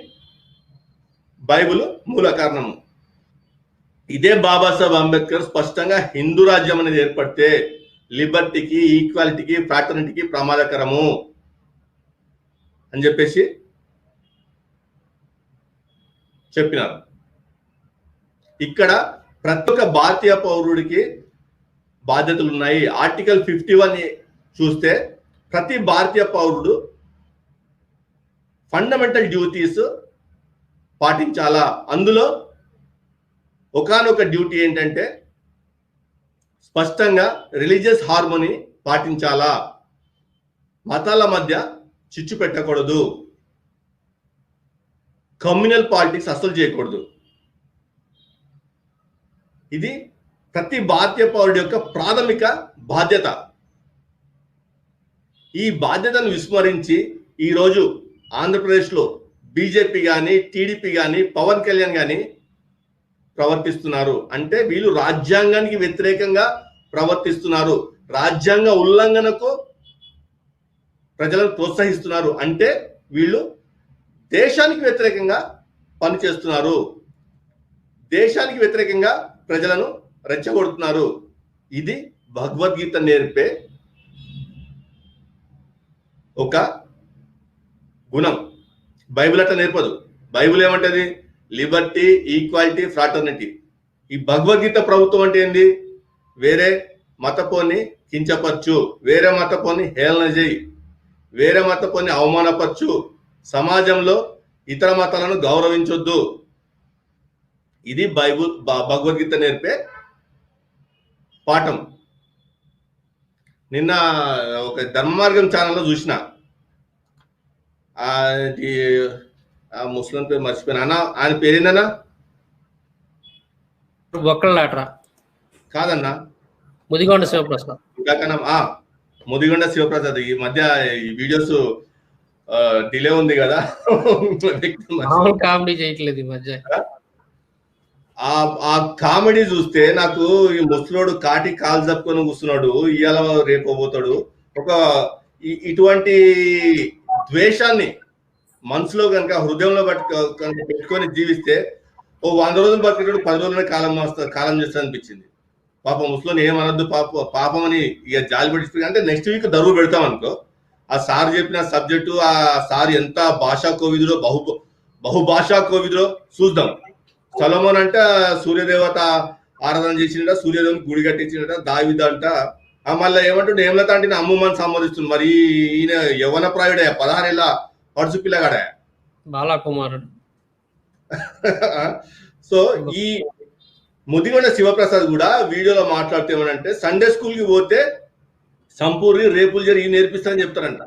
బైబిల్ మూల కారణము. ఇదే బాబాసాహెబ్ అంబేద్కర్ స్పష్టంగా హిందూ రాజ్యం అనేది ఏర్పడితే లిబర్టీకి, ఈక్వాలిటీకి, ఫ్రాటర్నిటీకి ప్రమాదకరము అని చెప్పేసి చెప్పినారు. ఇక్కడ ప్రతి ఒక్క భారతీయ పౌరుడికి బాధ్యతలు ఉన్నాయి. ఆర్టికల్ 51 చూస్తే ప్రతి భారతీయ పౌరుడు ఫండమెంటల్ డ్యూటీస్ పాటించాలా. అందులో ఒకానొక డ్యూటీ ఏంటంటే స్పష్టంగా రిలీజియస్ హార్మోనీ పాటించాలా, మతాల మధ్య చిచ్చు పెట్టకూడదు, కమ్యూనల్ పాలిటిక్స్ అసలు చేయకూడదు. ఇది ప్రతి భారతీయ పౌరుడి యొక్క ప్రాథమిక బాధ్యత. ఈ బాధ్యతను విస్మరించి ఈరోజు ఆంధ్రప్రదేశ్లో బీజేపీ కానీ, టీడీపీ కానీ, పవన్ కళ్యాణ్ కానీ ప్రవర్తిస్తున్నారు. అంటే వీళ్ళు రాజ్యాంగానికి వ్యతిరేకంగా ప్రవర్తిస్తున్నారు, రాజ్యాంగ ఉల్లంఘనకు ప్రజలను ప్రోత్సహిస్తున్నారు. అంటే వీళ్ళు దేశానికి వ్యతిరేకంగా పనిచేస్తున్నారు, దేశానికి వ్యతిరేకంగా ప్రజలను రెచ్చగొడుతున్నారు. ఇది భగవద్గీత నేర్పే ఒక గుణం. బైబిల్ అట్లా నేర్పదు. బైబిల్ ఏమంటది? Liberty, equality, fraternity. ఈ భగవద్గీత ప్రభుత్వం అంటే ఏంది? వేరే మతపోని కించపరచు, వేరే మతపోని హేళన చేయి, వేరే మతపోని అవమానపరచు, సమాజంలో ఇతర మతాలను గౌరవించొద్దు. ఇది భగవద్గీత నేర్పే పాఠం. నిన్న ఒక ధర్మ మార్గం ఛానల్లో చూసిన ముస్లిం పేరు మర్చిపోయినా. ఆయన పేరేందన్నా? బొక్కలాటరా కాదన్నా, ముదిగొండ శివప్రసాద్. ముదిగొండ శివప్రసాద్. ఈ మధ్య ఈ వీడియోస్ డిలే ఉంది కదా, కామెడీ చేయట్లేదు ఈ మధ్య. ఆ కామెడీ చూస్తే నాకు ఈ ముసలోడు కాటి కాలు తప్పుకొని కూర్చున్నాడు, ఇవాళ రేపు పోతాడు. ఒక ఇటువంటి ద్వేషాన్ని మనసులో కనుక హృదయంలో పెట్టుకొని జీవిస్తే ఓ 100 రోజులు బతికేటాడు 10 రోజులనే కాలం చేస్తా అనిపించింది. పాపం ముసలోని ఏమనొద్దు, పాపం అని ఇక జాలి పెట్టించుకుంటే. అంటే నెక్స్ట్ వీక్ దరువు పెడతాం అనుకో, ఆ సార్ చెప్పిన సబ్జెక్టు, ఆ సార్ ఎంత భాషా కోవిదులో, బహుభాషా కోవిదులో చూద్దాం. సొలొమోన్ అంట సూర్యదేవత ఆరాధన చేసిండ, సూర్యదేవుని గుడి కట్టించిండట. దావీదు అంట మళ్ళీ ఏమంటుండే, ఏమలత అంటే అమ్మమ్మని సంబోధిస్తుంది. మరి ఈయన యవ్వన ప్రాయుడే, 16 ఏళ్ళ పడుచు పిల్లగాడే, బాలకుమారుడు. సో ఈ ముదిగొండ శివప్రసాద్ కూడా వీడియోలో మాట్లాడుతూ ఏమనంటే, సండే స్కూల్ కి పోతే సంపూర్ణి రేపులు జరిగి నేర్పిస్తానని చెప్తారంట.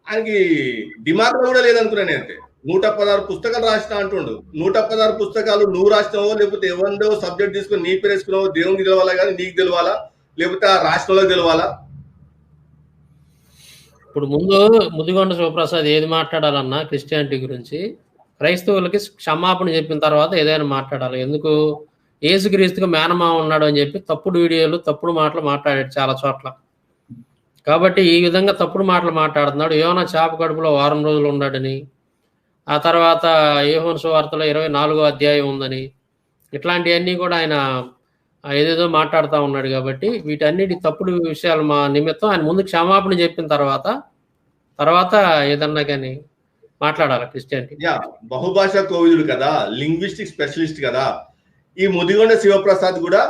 ఆయనకి దిమాగ్లో కూడా లేదనుకున్నాను. అంటే 116 పుస్తకాలు రాసిన అంటుండు. 116 పుస్తకాలు నువ్వు రాసినావో, లేకపోతే ఎవరిదో సబ్జెక్ట్ తీసుకొని నీ పేరు వేసుకున్నావో, దేవునికి తెలవాలా కానీ నీకు తెలవాలా, లేకపోతే ఆ రాష్ట్రంలోకి తెలవాలా? ఇప్పుడు ముందు ముదిగొండ శివప్రసాద్ ఏది మాట్లాడాలన్నా క్రిస్టియానిటీ గురించి క్రైస్తవులకి క్షమాపణ చెప్పిన తర్వాత ఏదైనా మాట్లాడాలి. ఎందుకు? యేసుక్రీస్తుకు మేనమామ ఉన్నాడు అని చెప్పి తప్పుడు వీడియోలు, తప్పుడు మాటలు మాట్లాడాడు చాలా చోట్ల. కాబట్టి ఈ విధంగా తప్పుడు మాటలు మాట్లాడుతున్నాడు. యోనా చేప కడుపులో 1 వారం రోజులు ఉన్నాడని, ఆ తర్వాత యోహాను సువార్తలో 24వ అధ్యాయం ఉందని, ఇట్లాంటివన్నీ కూడా ఆయన ఏదేదో మాట్లాడుతూ ఉన్నాడు. కాబట్టి వీటన్నిటి తప్పుడు విషయాలు మా నిమిత్తం ఆయన ముందు క్షమాపణ చెప్పిన తర్వాత ఏదన్నా కానీ మాట్లాడాలి క్రిస్టియానిటీ. బహుభాషా కోవిదుడు కదా, లింగ్విస్టిక్ స్పెషలిస్ట్ కదా. ఈ ముదిగొండ శివప్రసాద్ కూడా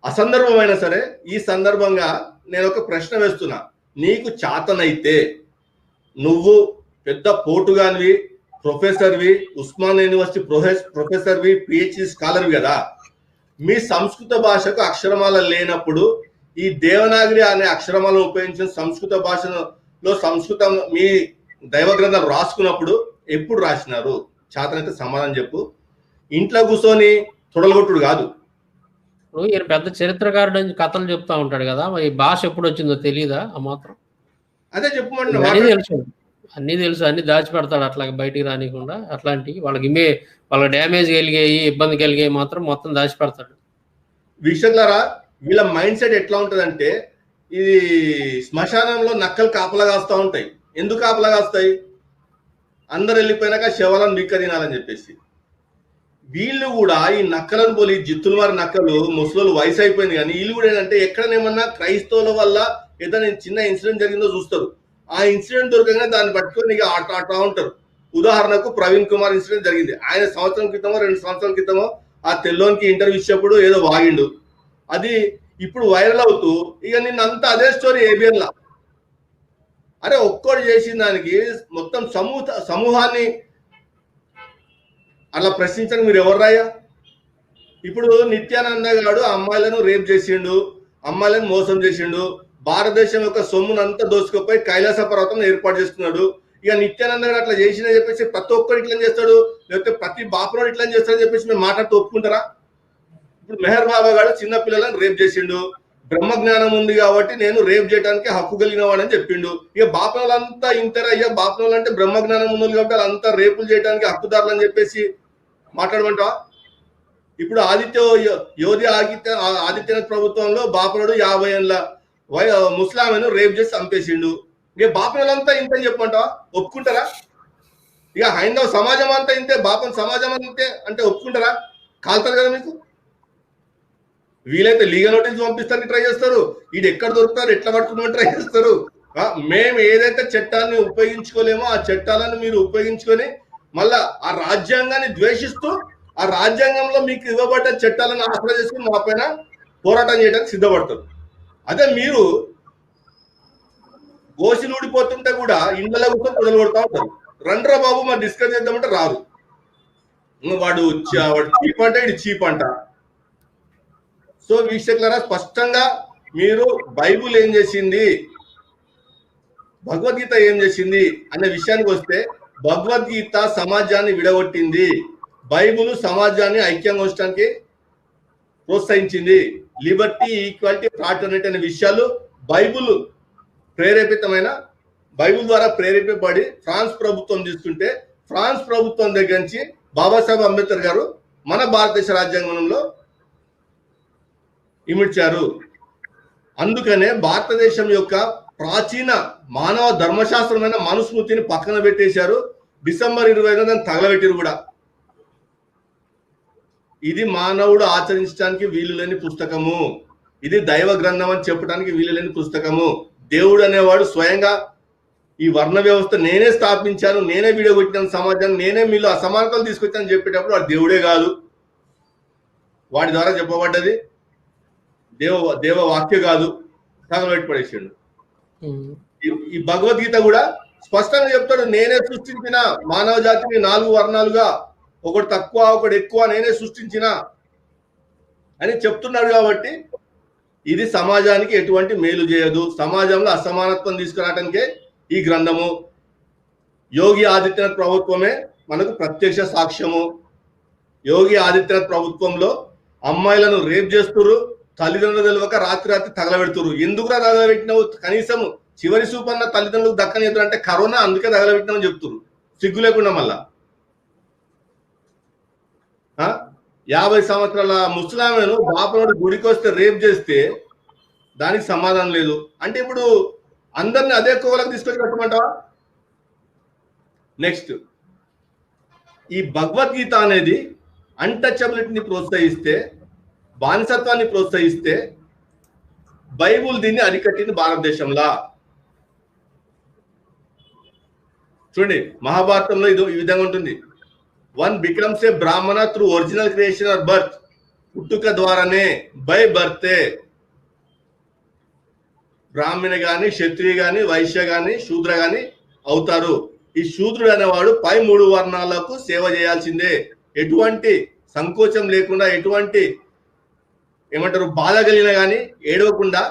అసందర్భమైనా సరే ఈ సందర్భంగా నేను ఒక ప్రశ్న వేస్తున్నా. నీకు చాతనైతే నువ్వు పెద్ద పోటుగానివి, ప్రొఫెసర్వి, ఉస్మాన్ యూనివర్సిటీ ప్రొఫెసర్వి, పిహెచ్డి స్కాలర్వి కదా. మీ సంస్కృత భాషకు అక్షరమాల లేనప్పుడు ఈ దేవనాగరి అనే అక్షరమాలను ఉపయోగించిన సంస్కృత భాషలో సంస్కృతం మీ దైవ గ్రంథాలు రాసుకున్నప్పుడు ఎప్పుడు రాసినారు? చాతనైతే సమాధానం చెప్పు. ఇంట్లో కూర్చొని తొడలగొట్టుడు కాదు. ఇప్పుడు ఈయన పెద్ద చరిత్రకారుడు అని కథలు చెప్తా ఉంటాడు కదా, మరి భాష ఎప్పుడు వచ్చిందో తెలియదా? ఆ మాత్రం అదే చెప్పమంటే అన్నీ తెలుసు, అన్ని దాచిపెడతాడు అట్లా బయటికి రానికుండా. అట్లాంటివి వాళ్ళకి డ్యామేజ్ కలిగాయి, ఇబ్బంది కలిగాయి మాత్రం మొత్తం దాచిపెడతాడు. వీక్షకులారా, వీళ్ళ మైండ్ సెట్ ఎట్లా ఉంటదంటే, ఇది శ్మశానంలో నక్కలు కాపలా కాస్తూ ఉంటాయి. ఎందుకు కాపలా కాస్తాయి? అందరు వెళ్ళిపోయినాక శవాలను బిక్క తినాలని చెప్పేసి. వీళ్ళు కూడా ఈ నక్కలను పోలి జిత్తుల వారి నక్కలు ముసలు వయసు అయిపోయింది కానీ వీళ్ళు కూడా ఏంటంటే ఎక్కడనేమన్నా క్రైస్తవుల వల్ల ఏదైనా చిన్న ఇన్సిడెంట్ జరిగిందో చూస్తారు. ఆ ఇన్సిడెంట్ దొరకగానే దాన్ని పట్టుకొని ఇక ఆటా ఉంటారు. ఉదాహరణకు ప్రవీణ్ కుమార్ ఇన్సిడెంట్ జరిగింది. ఆయన సంవత్సరం క్రితమో 2 సంవత్సరాల క్రితమో ఆ తెల్లోనికి ఇంటర్వ్యూ ఇచ్చినప్పుడు ఏదో వాగిండు, అది ఇప్పుడు వైరల్ అవుతూ ఇక నిన్నంతా అదే స్టోరీ ఏబిఎన్ లా. అరే ఒక్కడు చేసిన దానికి మొత్తం సమూహాన్ని అలా ప్రశ్నించడానికి మీరు ఎవరు రాయా? ఇప్పుడు నిత్యానంద గారు అమ్మాయిలను రేప్ చేసిండు, అమ్మాయిలను మోసం చేసిండు, భారతదేశం యొక్క సొమ్మునంతా దోసుకుపోయి కైలాస పర్వతం ఏర్పాటు చేసుకున్నాడు. ఇక నిత్యానంద గారు అట్లా చేసిన చెప్పేసి ప్రతి ఒక్కరు ఇట్లా చేస్తాడు, లేకపోతే ప్రతి బాపురోడు ఇట్లా చేస్తాడని చెప్పేసి మేము మాట్లాడుతూ ఒప్పుకుంటారా? ఇప్పుడు మెహర్ బాబా గారు చిన్న పిల్లలను రేప్ చేసిండు, బ్రహ్మ జ్ఞానం ఉంది కాబట్టి నేను రేప్ చేయడానికి హక్కు కలిగిన వాడని చెప్పిండు. ఇక బాపనోళ్ళంతా ఇంతరా, ఇక బాపనోళ్ళు అంటే బ్రహ్మ జ్ఞానం ఉంది కాబట్టి వాళ్ళంతా రేపులు చేయడానికి హక్కుదారులు అని చెప్పేసి మాట్లాడమంటావా? ఇప్పుడు ఆదిత్యనాథ్ ప్రభుత్వంలో బాపనుడు 50 ఏళ్ళ ముస్లాంను రేప్ చేసి చంపేసిండు. ఇక బాపనోళ్ళంతా ఇంత చెప్పమంటావా? ఒప్పుకుంటారా? ఇక హైందవ సమాజం అంతా ఇంతే, బాపన సమాజం అంతే అంటే ఒప్పుకుంటారా? కాలుతారు కదా మీకు. వీలైతే లీగల్ నోటీస్ పంపిస్తానికి ట్రై చేస్తారు, వీడు ఎక్కడ దొరుకుతారు ఎట్లా పట్టుకుని ట్రై చేస్తారు. మేము ఏదైతే చట్టాన్ని ఉపయోగించుకోలేమో ఆ చట్టాలను మీరు ఉపయోగించుకొని మళ్ళా ఆ రాజ్యాంగాన్ని ద్వేషిస్తూ ఆ రాజ్యాంగంలో మీకు ఇవ్వబడ్డ చట్టాలను ఆసరా చేసుకుని మా పైన పోరాటం చేయడానికి సిద్ధపడతారు. అదే మీరు గోసిలు ఊడిపోతుంటే కూడా ఇండ్లలో కూర్చొని పొదలు కొడతా ఉంటారు. రండ్రా బాబు మరి డిస్కస్ చేద్దామంటే రాదు. వాడు చీప్ అంటే ఇది చీప్ అంట. సో వీక్షకులారా, స్పష్టంగా మీరు బైబుల్ ఏం చేసింది, భగవద్గీత ఏం చేసింది అనే విషయానికి వస్తే, భగవద్గీత సమాజాన్ని విడగొట్టింది, బైబుల్ సమాజాన్ని ఐక్యంగా ఉంచడానికి ప్రోత్సహించింది. లిబర్టీ, ఈక్వాలిటీ, ఫ్రాటర్నిటీ అనే విషయాలు బైబుల్ ద్వారా ప్రేరేపబడి ఫ్రాన్స్ ప్రభుత్వం తీసుకుంటే, ఫ్రాన్స్ ప్రభుత్వం దగ్గర నుంచి బాబాసాహెబ్ అంబేద్కర్ గారు మన భారతదేశ రాజ్యాంగంలో ఇమిడ్చారు. అందుకనే భారతదేశం యొక్క ప్రాచీన మానవ ధర్మశాస్త్రమైన మనుస్మృతిని పక్కన పెట్టేశారు. డిసెంబర్ 20న దాన్ని తగలబెట్టారు కూడా. ఇది మానవుడు ఆచరించడానికి వీలు లేని పుస్తకము, ఇది దైవ గ్రంథం అని చెప్పడానికి వీలు లేని పుస్తకము. దేవుడు అనేవాడు స్వయంగా ఈ వర్ణ వ్యవస్థ నేనే స్థాపించాను, నేనే విడగొట్టినాను సమాజాన్ని, నేనే మీలో అసమానతలు తీసుకొచ్చాను చెప్పేటప్పుడు వాడు దేవుడే కాదు. వాడి ద్వారా చెప్పబడ్డది దేవ వాక్య కాదు, తగలబెట్టి పడేసాడు. ఈ భగవద్గీత కూడా స్పష్టంగా చెప్తాడు, నేనే సృష్టించిన మానవ జాతిని 4 వర్ణాలుగా, ఒకటి తక్కువ ఒకటి ఎక్కువ నేనే సృష్టించిన అని చెప్తున్నాడు. కాబట్టి ఇది సమాజానికి ఎటువంటి మేలు చేయదు, సమాజంలో అసమానత్వం తీసుకురావడానికే ఈ గ్రంథము. యోగి ఆదిత్యనాథ్ ప్రభుత్వమే మనకు ప్రత్యక్ష సాక్ష్యము. యోగి ఆదిత్యనాథ్ ప్రభుత్వంలో అమ్మాయిలను రేప్ చేస్తున్నారు, తల్లిదండ్రులు తెలియక రాత్రి తగలబెడుతున్నారు. ఎందుకురా తగలబెట్టినావు, కనీసం చివరి చూపన్న తల్లిదండ్రులకు దక్కని అంటే కరోనా అందుకే తగలబెట్టినామని చెప్తున్నారు సిగ్గు లేకుండా. మళ్ళా 50 సంవత్సరాల ముస్లాంను బాపనోడు గుడికి వస్తే రేప్ చేస్తే దానికి సమాధానం లేదు అంటే ఇప్పుడు అందరిని అదే కోవలకు తీసుకొచ్చి కట్టమంటావా? నెక్స్ట్, ఈ భగవద్గీత అనేది అన్టచబిలిటీని ప్రోత్సహిస్తే, బానిసత్వాన్ని ప్రోత్సహిస్తే, బైబుల్ దీన్ని అరికట్టింది భారతదేశంలో. చూడండి, మహాభారతంలో ఇది ఈ విధంగా ఉంటుంది. వన్ బికమ్స్ ఏ బ్రాహ్మణ through original creation are birth. పుట్టుక ద్వారానే, బై బర్తే బ్రాహ్మణ గాని, క్షత్రియ గాని, వైశ్య గాని, శూద్ర గాని అవుతారు. ఈ శూద్రుడు అనేవాడు పై 3 వర్ణాలకు సేవ చేయాల్సిందే. ఎటువంటి సంకోచం లేకుండా, ఎటువంటి ఏమంటారు బాధ కలిగినా కానీ ఏడవకుండా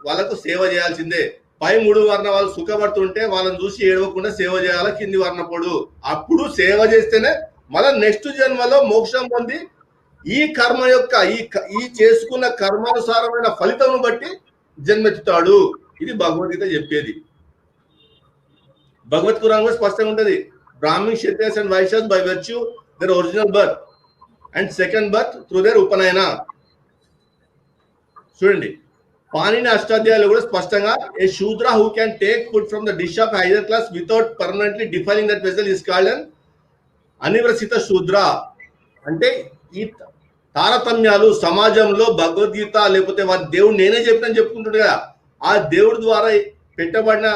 వాళ్ళకు సేవ చేయాల్సిందే. పై 3 వర్ణ వాళ్ళు సుఖపడుతుంటే వాళ్ళని చూసి ఏడవకుండా సేవ చేయాలి కింది వర్ణపోడు. అప్పుడు సేవ చేస్తేనే మళ్ళీ నెక్స్ట్ జన్మలో మోక్షం పొంది ఈ కర్మ యొక్క ఈ చేసుకున్న కర్మానుసారమైన ఫలితం బట్టి జన్మెత్తుతాడు. ఇది భగవద్గీత చెప్పేది. భగవత్ ఖురాన్ కూడా స్పష్టంగా ఉంటది. Brahman, Kshatriyas and Vaishyas by virtue their original birth and second birth through their upanayana. చూడండి, పాణిని అష్టాధ్యాయులు కూడా స్పష్టంగా a Shudra who can take food from the dish of higher class without permanently defining that vessel is called an anirvasita Shudra. అంటే ఈ తారతమ్యాలు సమాజంలో భగవద్గీత లేకపోతే వారి దేవుడు నేనే చెప్పినని చెప్పుకుంటాడు కదా, ఆ దేవుడి ద్వారా పెట్టబడిన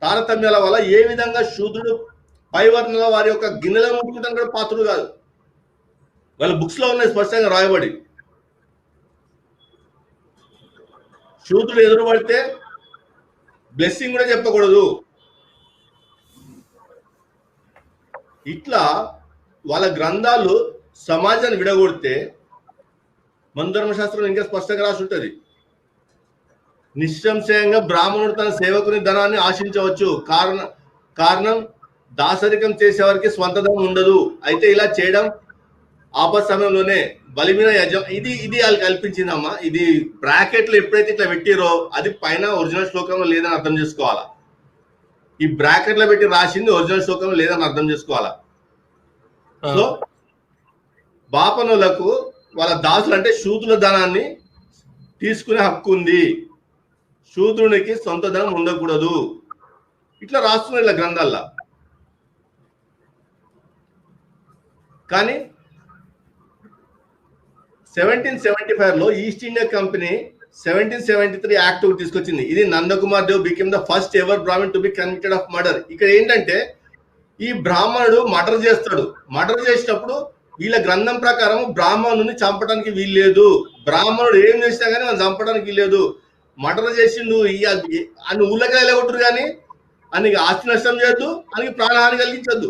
తారతమ్యాల వల్ల ఏ విధంగా శూద్రుడు పైవర్ణల వారి యొక్క గిన్నెలో ముట్టుకుంటాను కూడా పాత్రుడు కాదు. వాళ్ళ బుక్స్ లో ఉన్నాయి స్పష్టంగా రాయబడి. శూద్రుడు ఎదురు పడితే బ్లెస్సింగ్ కూడా చెప్పకూడదు. ఇట్లా వాళ్ళ గ్రంథాలు సమాజాన్ని విడగొడితే మన ధర్మశాస్త్రం ఇంకా స్పష్టంగా రాసి ఉంటుంది. నిస్సంశయంగా బ్రాహ్మణుడు తన సేవకుని ధనాన్ని ఆశించవచ్చు, కారణం దాసరికం చేసేవారికి స్వంత ధనం ఉండదు. అయితే ఇలా చేయడం ఆపత్ సమయంలోనే బలిమిన ఇది వాళ్ళు కల్పించిందమ్మా. ఇది బ్రాకెట్లు ఎప్పుడైతే ఇట్లా పెట్టిరో అది పైన ఒరిజినల్ శ్లోకంలో లేదని అర్థం చేసుకోవాలా. ఈ బ్రాకెట్లో పెట్టి రాసింది ఒరిజినల్ శ్లోకంలో లేదని అర్థం చేసుకోవాలా. సో బాపనులకు వాళ్ళ దాసులు అంటే శూద్రుల ధనాన్ని తీసుకునే హక్కు ఉంది, శూద్రునికి సొంత ధనం ఉండకూడదు. ఇట్లా రాస్తున్నారు ఇలా గ్రంథాల్లో. కానీ 1775 లో ఈస్ట్ ఇండియా కంపెనీ 1773 యాక్ట్ ఒకటి తీసుకొచ్చింది. ఇది Nandakumar Dev became the first ever Brahmin to be convicted of murder. ఇక్కడ ఏంటంటే ఈ బ్రాహ్మణుడు మర్డర్ చేస్తాడు. మర్డర్ చేసినప్పుడు వీళ్ళ గ్రంథం ప్రకారం బ్రాహ్మణుని చంపడానికి వీల్లేదు, బ్రాహ్మణుడు ఏం చేసినా కానీ మనం చంపడానికి వీల్లేదు. మర్డర్ చేసిండు అని ఊళ్ళకి వెళ్ళగొట్టరు, కానీ ఆయనకి ఆస్తి నష్టం చేయొద్దు, ఆయనకి ప్రాణహాని కలిగించద్దు.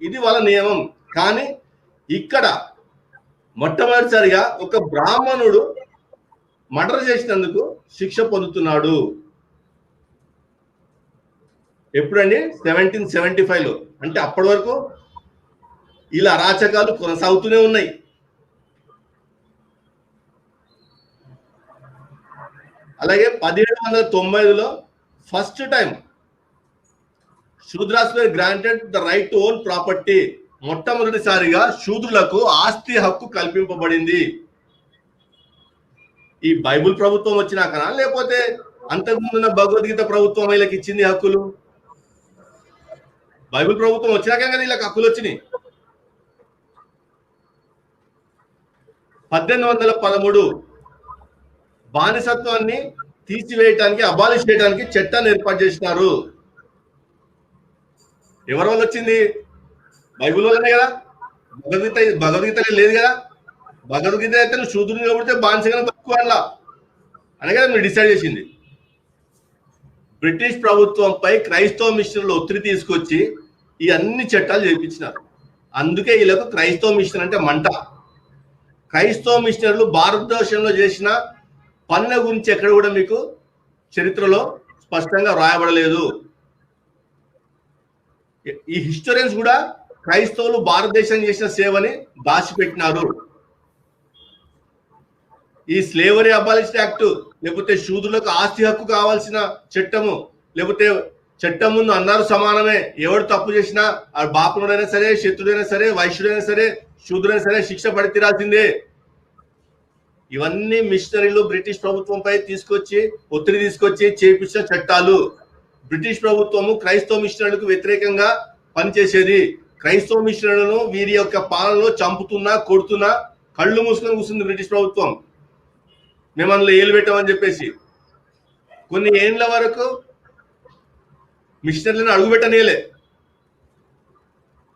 ఇది వాళ్ళ నియమం. కానీ ఇక్కడ మొట్టమొదటిసారిగా ఒక బ్రాహ్మణుడు మర్డర్ చేసినందుకు శిక్ష పొందుతున్నాడు. ఎప్పుడండి? 1775లో. అంటే అప్పటి వరకు ఇలా అరాచకాలు కొనసాగుతూనే ఉన్నాయి. అలాగే 1795లో first time Shudras were granted the right to own property. మొట్టమొదటిసారిగా శూద్రులకు ఆస్తి హక్కు కల్పింపబడింది. ఈ బైబుల్ ప్రభుత్వం వచ్చినాకనా లేకపోతే అంతకుముందున్న భగవద్గీత ప్రభుత్వం వీళ్ళకి ఇచ్చింది హక్కులు? బైబిల్ ప్రభుత్వం వచ్చినాక కదా వీళ్ళకి హక్కులు వచ్చినాయి. 1813 బానిసత్వాన్ని తీసివేయటానికి, అబాలిష్ చేయడానికి చట్టాన్ని ఏర్పాటు చేసినారు. ఎవరి వల్ల వచ్చింది? బైబిల్ వల్లనే కదా. భగవద్గీత లేదు కదా. భగవద్గీత అయితే నువ్వు శూద్రుని కాబట్టి బానిసగా బతుకోవాలా అని కదా మీరు డిసైడ్ చేసింది. బ్రిటిష్ ప్రభుత్వంపై క్రైస్తవ మిషనర్లు ఒత్తిడి తీసుకొచ్చి ఈ అన్ని చట్టాలు చేయించినారు. అందుకే వీళ్ళకు క్రైస్తవ మిషన్ అంటే మంట. క్రైస్తవ మిషనర్లు భారతదేశంలో చేసిన పనుల గురించి ఎక్కడ కూడా మీకు చరిత్రలో స్పష్టంగా రాయబడలేదు. ఈ హిస్టోరియన్స్ కూడా క్రైస్తవులు భారతదేశం చేసిన సేవని దాచిపెట్టినారు. ఈ స్లేవరీ అబాలిషన్ యాక్ట్, లేకపోతే శూద్రులకు ఆస్తి హక్కు కావాల్సిన చట్టము, లేకపోతే చట్టం ముందు అందరూ సమానమే, ఎవడు తప్పు చేసినా బాపునుడైనా సరే, శత్రుడైనా సరే, వైశ్యుడైనా సరే, శూద్రుడైనా సరే శిక్ష పడి తీరాల్సిందే. ఇవన్నీ మిషనరీలు బ్రిటిష్ ప్రభుత్వంపై ఒత్తిడి తీసుకొచ్చి చేపించిన చట్టాలు. బ్రిటిష్ ప్రభుత్వము క్రైస్తవ మిషనరీలకు వ్యతిరేకంగా పనిచేసేది. క్రైస్తవ మిషనరీలను వీరి యొక్క పాలనలో చంపుతున్నా, కొడుతున్నా కళ్ళు మూసుకొని కూర్చుంది బ్రిటిష్ ప్రభుత్వం. మేము అందులో ఏలు పెట్టామని చెప్పేసి కొన్ని ఏళ్ళ వరకు మిషనరీలను అడుగుపెట్టనేలే.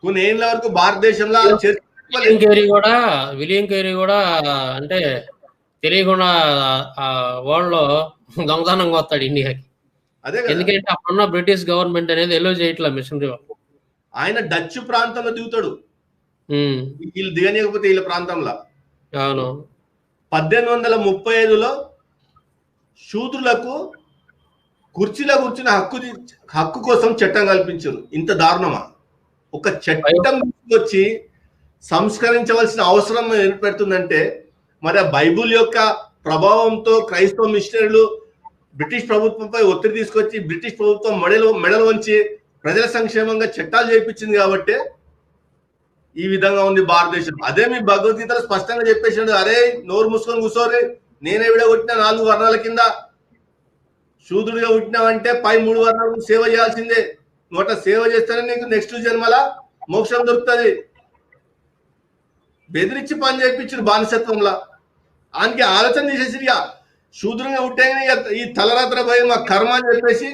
కొన్ని ఏళ్ళ వరకు భారతదేశంలో విలియం కేరీ కూడా అంటే తెలియకుండా వరల్డ్ లో దొంగతనంగా వస్తాడు ఇండియాకి. అదే ఎందుకంటే అప్పుడున్న బ్రిటిష్ గవర్నమెంట్ అనేది ఎల్లో చేయట్లా మిషనరీ. ఆయన డచ్ ప్రాంతంలో దిగుతాడు, వీళ్ళు దిగనీయకపోతే వీళ్ళ ప్రాంతంలో. అవును. 1835లో శూద్రులకు కుర్చీలో కూర్చున్న హక్కు కోసం చట్టం కల్పించారు. ఇంత దారుణమా? ఒక చట్టం వచ్చి సంస్కరించవలసిన అవసరం ఏర్పడుతుందంటే మరి ఆ బైబుల్ యొక్క ప్రభావంతో క్రైస్తవ మిషనరీలు బ్రిటిష్ ప్రభుత్వంపై ఒత్తిడి తీసుకొచ్చి బ్రిటిష్ ప్రభుత్వం మెడలు వంచి ప్రజల సంక్షేమంగా చట్టాలు చేయించింది కాబట్టి ఈ విధంగా ఉంది భారతదేశం. అదే మీ భగవద్గీతలో స్పష్టంగా చెప్పేసాడు, అరే నోరు మూసుకొని కూర్చోరి, నేనే విడగొట్టిన 4 వర్ణాల కింద శూద్రుడిగా పుట్టినావంటే పై 3 వర్ణాలకు సేవ చేయాల్సిందే. నువ్వు సేవ చేస్తేనే నీకు నెక్స్ట్ జన్మల మోక్షం దొరుకుతుంది. బెదిరించి పని చేయించారు బానిసత్వంలా. ఆయనకి ఆలోచన తీసేసి ఇక శూద్రంగా ఉంటే ఈ తలరాత్ర భయం మా కర్మ అని చెప్పేసి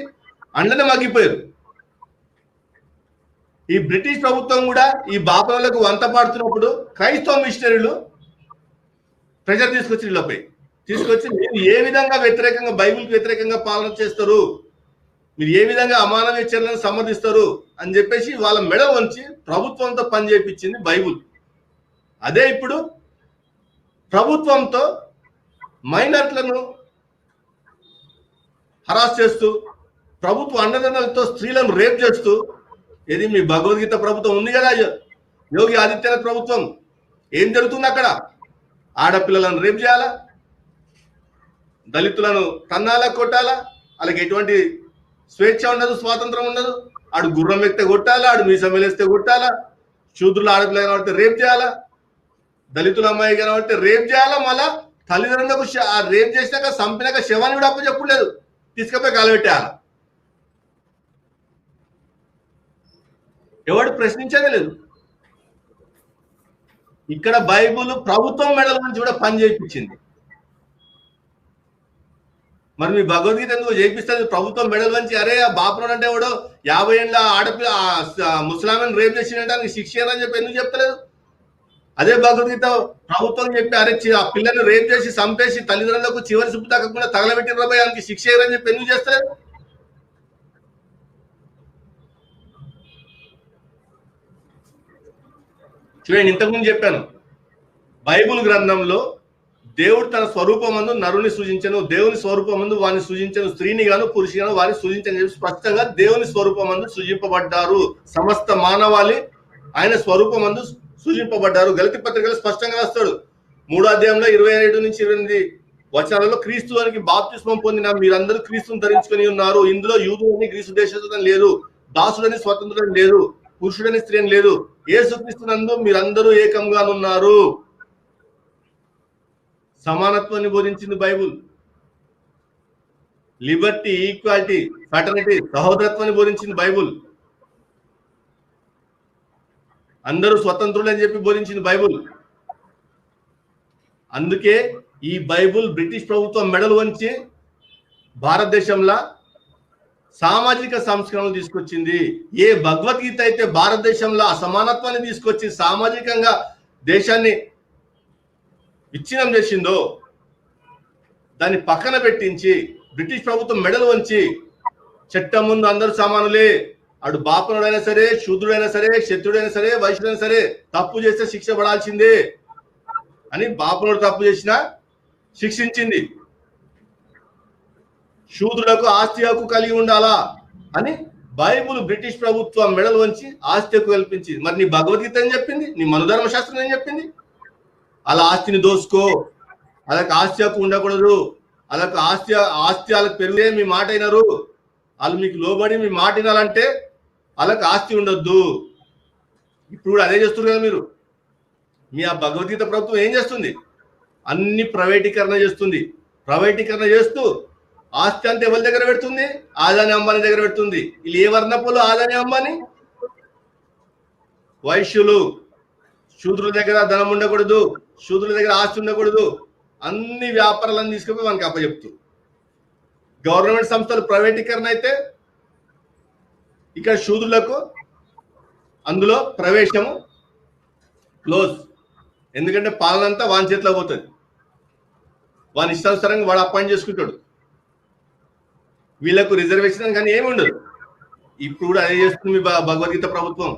అండనే మగ్గిపోయారు. ఈ బ్రిటిష్ ప్రభుత్వం కూడా ఈ బాపలకు వంత పాడుతున్నప్పుడు క్రైస్తవ మిషనరీలు ప్రెషర్ తీసుకొచ్చి వీళ్ళపై తీసుకొచ్చి మీరు ఏ విధంగా వ్యతిరేకంగా బైబిల్కి వ్యతిరేకంగా పాలన చేస్తారు, మీరు ఏ విధంగా అమానవీయ చర్యలను సమర్థిస్తారు అని చెప్పేసి వాళ్ళ మెడ వంచి ప్రభుత్వంతో పని చేయించింది బైబిల్. అదే ఇప్పుడు ప్రభుత్వంతో మైనార్టీలను హరాస్ చేస్తూ ప్రభుత్వ అండదండలతో స్త్రీలను రేప్ చేస్తూ, ఇది మీ భగవద్గీత ప్రభుత్వం ఉంది కదా, యోగి ఆదిత్యనాథ్ ప్రభుత్వం, ఏం జరుగుతుంది అక్కడ? ఆడపిల్లలను రేప్ చేయాలా, దళితులను తన్నాలా, కొట్టాలా, వాళ్ళకి ఎటువంటి స్వేచ్ఛ ఉండదు, స్వాతంత్రం ఉండదు. ఆడు గుర్రం ఎక్కితే కొట్టాలా, ఆడు మీసం వెలిస్తే కొట్టాలా, శూద్రుల ఆడపిల్ల కనబడితే రేప్ చేయాలా, దళితుల అమ్మాయి కనబడితే రేప్ చేయాలా, మళ్ళా తల్లిదండ్రులకు ఆ రేప్ చేసినాక చంపినాక శవాన్ని కూడా అప్పచెప్పలేదు, తీసుకపోయి కాలబెట్టేయాలా. ఎవడు ప్రశ్నించేదే లేదు. ఇక్కడ బైబుల్ ప్రభుత్వం మెడల నుంచి కూడా పని చేయించింది. మరి మీ భగవద్గీత ఎందుకు చేయిస్తుంది? ప్రభుత్వం మెడల్ వంచి అరే ఆ బాపురాడు అంటే ఎవడో 50 ఏళ్ళ ఆడపిల్ల ముస్లాంని రేప్ చేసినట్టు శిక్ష అని చెప్పి ఎందుకు చెప్తలేదు? అదే భగవద్గీత ప్రభుత్వం చెప్పి అరే ఆ పిల్లని రేప్ చేసి చంపేసి తల్లిదండ్రులకు చివరి సుప్పు తగ్గకుండా తగలబెట్టిన రాబోయే ఆయనకి శిక్ష అని చెప్పి ఎందుకు చేస్తలేదు? చూడండి, ఇంతకుముందు చెప్పాను, బైబుల్ గ్రంథంలో దేవుడు తన స్వరూపమందు నరుని సృజించను, దేవుని స్వరూపమందు వారిని సృజించను, స్త్రీని గాను పురుషి గాను వారిని సృజించని చెప్పి స్పష్టంగా దేవుని స్వరూపమందు సృజింపబడ్డారు. సమస్త మానవాళి ఆయన స్వరూపమందు సృజింపబడ్డారు. గలతీ పత్రికలో స్పష్టంగా రాస్తాడు 3వ అధ్యాయంలో 27 నుంచి 28 వచనాలలో క్రీస్తులోనికి బాప్తిస్మం పొందిన మీరందరూ క్రీస్తుని ధరించుకొని ఉన్నారు. ఇందులో యూదులని గ్రీసు దేశస్తులని లేదు, దాసుడని స్వతంత్రులని లేదు, పురుషుడని స్త్రీ అని లేదు, యేసుక్రీస్తునందు మీరందరూ ఏకంగా ఉన్నారు. సమానత్వాన్ని బోధించింది బైబుల్. లిబర్టీ, ఈక్వాలిటీ, ఫ్రాటర్నిటీ, సహోదరత్వాన్ని బోధించింది బైబుల్. అందరూ స్వతంత్రులు అని చెప్పి బోధించింది బైబుల్. అందుకే ఈ బైబుల్ బ్రిటిష్ ప్రభుత్వం మెడలు వంచి భారతదేశంలో సామాజిక సంస్కరణలు తీసుకొచ్చింది. ఏ భగవద్గీత అయితే భారతదేశంలో అసమానత్వాన్ని తీసుకొచ్చి సామాజికంగా దేశాన్ని విచ్ఛిన్నం చేసిందో దాన్ని పక్కన పెట్టించి బ్రిటిష్ ప్రభుత్వం మెడలు వంచి చట్టం ముందు అందరూ సమానులే, అటు బాపనుడైనా సరే, శూద్రుడైనా సరే, శత్రుడైనా సరే, వైశ్యుడైనా సరే తప్పు చేస్తే శిక్ష పడాల్సిందే అని బాపనుడు తప్పు చేసినా శిక్షించింది. శూద్రులకు ఆస్తి హక్కు కలిగి ఉండాలా అని బైబుల్ బ్రిటిష్ ప్రభుత్వం మెడలు వంచి ఆస్తి హక్కు కల్పించింది. మరి నీ భగవద్గీత ఏం చెప్పింది? నీ మనుధర్మశాస్త్రం ఏం చెప్పింది? అలా ఆస్తిని దోసుకో, అలాగ ఆస్తి హక్కు ఉండకూడదు, అలాగ ఆస్తి వాళ్ళకి పెరిగే మీ మాట అయినారు, వాళ్ళు మీకు లోబడి మీ మాట వినాలంటే వాళ్ళకి ఆస్తి ఉండొద్దు. ఇప్పుడు కూడా అదే చేస్తున్నారు కదా మీరు. మీ ఆ భగవద్గీత ప్రభుత్వం ఏం చేస్తుంది? అన్ని ప్రైవేటీకరణ చేస్తుంది. ప్రైవేటీకరణ చేస్తూ ఆస్తి అంతా ఎవరి దగ్గర పెడుతుంది? ఆదాని అంబానీ దగ్గర పెడుతుంది. వీళ్ళు ఏ వర్ణపులు? ఆదాని అంబానీ. వైశ్యులు, శూద్రుల దగ్గర ధనం ఉండకూడదు, శూద్రుల దగ్గర ఆస్తి ఉండకూడదు, అన్ని వ్యాపారాలను తీసుకుపోయి మనకి అప్పచెప్తూ. గవర్నమెంట్ సంస్థలు ప్రైవేటీకరణ అయితే ఇక్కడ శూద్రులకు అందులో ప్రవేశము క్లోజ్. ఎందుకంటే పాలన అంతా వాని చేతిలో పోతుంది, వాని ఇష్టానుసారంగా వాడు అపాయింట్ చేసుకుంటాడు. వీళ్ళకు రిజర్వేషన్ కానీ ఏమి ఉండదు. ఇప్పుడు కూడా అదే చేస్తుంది మీ భగవద్గీత ప్రభుత్వం.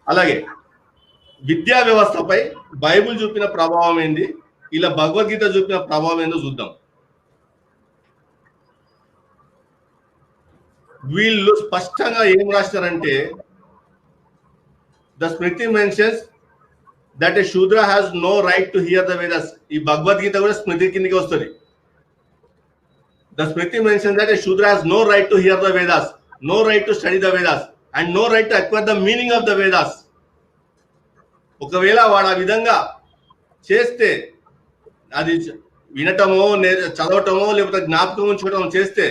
అలాగే విద్యా వ్యవస్థపై బైబుల్ చూపిన ప్రభావం ఏంది, ఇలా భగవద్గీత చూపిన ప్రభావం ఏందో చూద్దాం. వీళ్ళు స్పష్టంగా ఏం రాస్తారంటే ద స్మృతి మెన్షన్స్ దట్ ఏ శూద్ర has no right to hear the Vedas. ఈ భగవద్గీత కూడా స్మృతి కిందకి వస్తుంది. ద స్మృతి మెన్షన్స్ దట్ ఏ శూద్ర has no right to hear the Vedas, no right to study the Vedas and no right to acquire the meaning of the Vedas. ఒకవేళ వాడు ఆ విధంగా చేస్తే, అది వినటమో చదవటమో లేకపోతే జ్ఞాపకం ఉంచుకోవటం చేస్తే,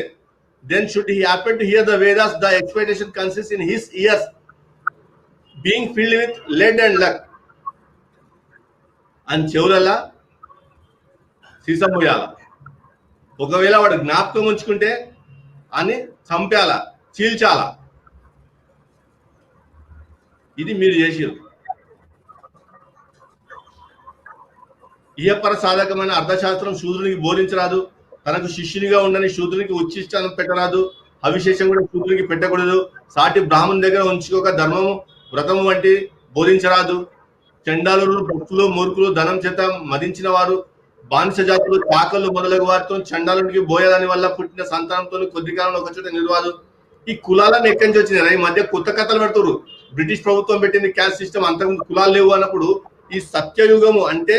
then should he happen to hear the Vedas, the expectation consists in his ears being filled with lead and lac అని చెవులలా సీసం పోయాల. ఒకవేళ వాడు జ్ఞాపకం ఉంచుకుంటే అని చంపాల, చీల్చాల. ఇది మీరు చేసారు. ఇహపర సాధకమైన అర్థశాస్త్రం శూద్రునికి బోధించరాదు, తనకు శిష్యునిగా ఉండని శూద్రునికి ఉచ్చిష్టానం పెట్టరాదు, అవిశేషం కూడా శూద్రునికి పెట్టకూడదు, సాటి బ్రాహ్మణుని దగ్గర ఉంచుకోక ధర్మము వ్రతము వంటి బోధించరాదు. చండాలులు, భక్తులు, మూర్ఖులు, ధనం చేత మదించిన వారు, బానిస జాతులు, చాకళ్ళు మొదలగు వారితో చండాలునికి బోయదాని వల్ల పుట్టిన సంతానంతో కొద్ది కాలంలో ఒక చోట నిలవాదు. ఈ కులాలను ఎక్కడి నుంచి వచ్చినాయి? ఈ మధ్య కొత్త కథలు పెడుతున్నారు. బ్రిటిష్ ప్రభుత్వం పెట్టింది క్యాస్ట్ సిస్టమ్, అంతకుముందు కులాలు లేవు అన్నప్పుడు ఈ సత్యయుగము అంటే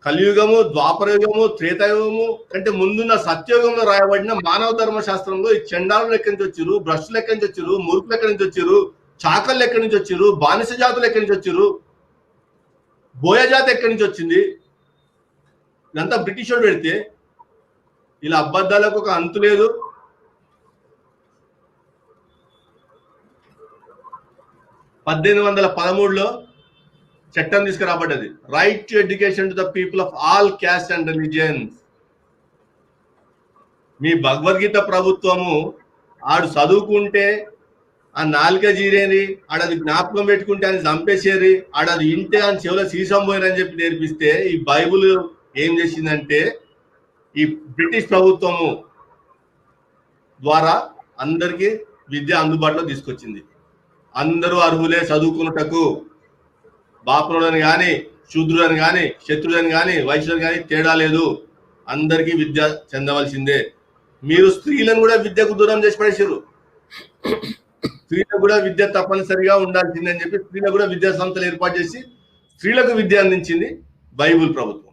కలియుగము, ద్వాపరయుగము, త్రేతాయుగము కంటే ముందున్న సత్యయుగంలో రాయబడిన మానవ ధర్మ శాస్త్రంలో ఈ చండాలు ఎక్కడి నుంచి వచ్చారు, భ్రష్టులు ఎక్కడి నుంచి వచ్చారు, మూర్ఖులు ఎక్కడి నుంచి వచ్చారు, చాకళ్ళు ఎక్కడి నుంచి వచ్చారు, బానిస జాతులు ఎక్కడి నుంచి వచ్చారు, బోయ జాతి ఎక్కడి నుంచి వచ్చింది, ఇదంతా బ్రిటిష్ వాడు పెడితే ఇలా అబద్ధాలకు ఒక అంతు లేదు. (1813) చట్టం తీసుకురాబడ్డది, right to education to the people of all caste and religions. మీ భగవద్గీత ప్రభుత్వము ఆడు చదువుకుంటే ఆ నాలుక జీరేని, ఆడది జ్ఞాపకం పెట్టుకుంటే అని చంపేసేరి, ఆడది ఇంటే అని చెవులో సీసం పోయినని చెప్పి నేర్పిస్తే ఈ బైబుల్ ఏం చేసిందంటే ఈ బ్రిటిష్ ప్రభుత్వము ద్వారా అందరికీ విద్య అందుబాటులో తీసుకొచ్చింది. అందరూ అర్హులే చదువుకున్నటకు. బాపురుడని కానీ, శూద్రుడని కానీ, శత్రుడని కానీ, వైశ్యుడని కానీ తేడా లేదు. అందరికీ విద్య చెందవలసిందే. మీరు స్త్రీలను కూడా విద్యకు దూరం చేసి పడేసారు. స్త్రీలకు కూడా విద్య తప్పనిసరిగా ఉండాల్సిందే అని చెప్పి స్త్రీలకు కూడా విద్యా సంస్థలు ఏర్పాటు చేసి స్త్రీలకు విద్య అందించింది బైబుల్ ప్రభుత్వం.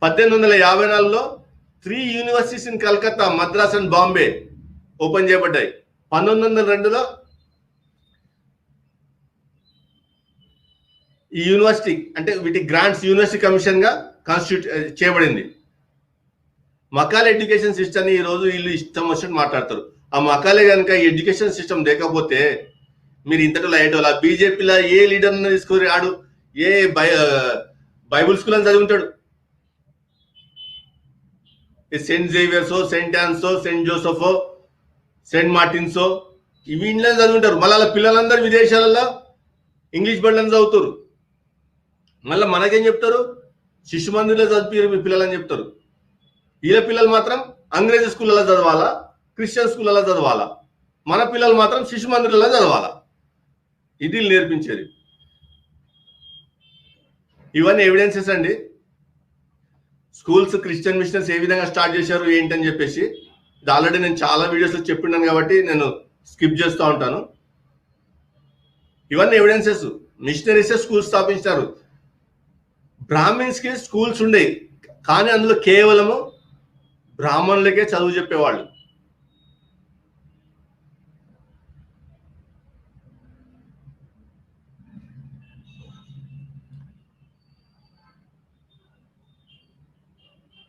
1854లో 3 universities in Calcutta, Madras and Bombay open చేయబడ్డాయి. 1902లో ఈ యూనివర్సిటీ అంటే వీటి గ్రాంట్స్ యూనివర్సిటీ కమిషన్ గా కాన్స్టిట్యూట్ చేయబడింది. మకాలే ఎడ్యుకేషన్ సిస్టమ్ ని ఈ రోజు వీళ్ళు ఇష్టం వచ్చినట్టు మాట్లాడతారు. ఆ మకాలే కనుక ఎడ్యుకేషన్ సిస్టమ్ లేకపోతే మీరు ఇంతటిలో అయ్యేటోళ్ళ. బీజేపీలో ఏ లీడర్ తీసుకొని ఆడు ఏ బైబుల్ స్కూల్ అని చదువుంటాడు. సెయింట్ జేవియర్సో, సెయింట్ ఆన్సో, సెయింట్ జోసెఫో, సెయింట్ మార్టిన్సో ఇవి ఇంట్లో చదువుంటారు. మళ్ళీ పిల్లలందరూ విదేశాలలో ఇంగ్లీష్ బళ్ళని చదువుతారు. మళ్ళీ మనకేం చెప్తారు? శిశు మందిర్లో చదివారు మీ పిల్లలని చెప్తారు. వీళ్ళ పిల్లలు మాత్రం అంగ్రేజీ స్కూళ్ళలో చదవాలా, క్రిస్టియన్ స్కూళ్ళలో చదవాలా, మన పిల్లలు మాత్రం శిశు మందిర్లలో చదవాలా. ఇది నేర్పించేది. ఇవన్నీ ఎవిడెన్సెస్ అండి. స్కూల్స్ క్రిస్టియన్ మిషనరీస్ ఏ విధంగా స్టార్ట్ చేశారు ఏంటని చెప్పేసి ఇది ఆల్రెడీ నేను చాలా వీడియోస్లో చెప్పినాను కాబట్టి నేను స్కిప్ చేస్తూ ఉంటాను. ఇవన్నీ ఎవిడెన్సెస్. మిషనరీసే స్కూల్స్ స్థాపించారు. బ్రాహ్మిన్స్ కి స్కూల్స్ ఉండేవి కానీ అందులో కేవలము బ్రాహ్మణులకే చదువు చెప్పేవాళ్ళు.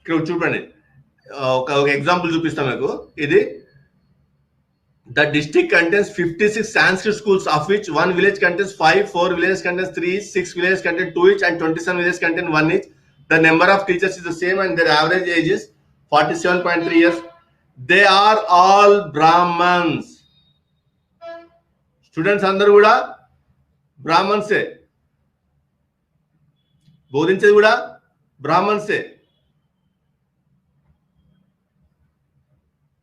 ఇక్కడ చూడండి, ఒక ఎగ్జాంపుల్ చూపిస్తాను మీకు. ఇది The district contains 56 Sanskrit schools, of which one village contains 5, 4 villages contains 3, 6 villages contain 2 each, and 27 villages contain 1 each. The number of teachers is the same, and their average age is 47.3 years. They are all Brahmins. Students andaru kuda Brahmins e. బోధించేది కూడా బ్రాహ్మణ్సే.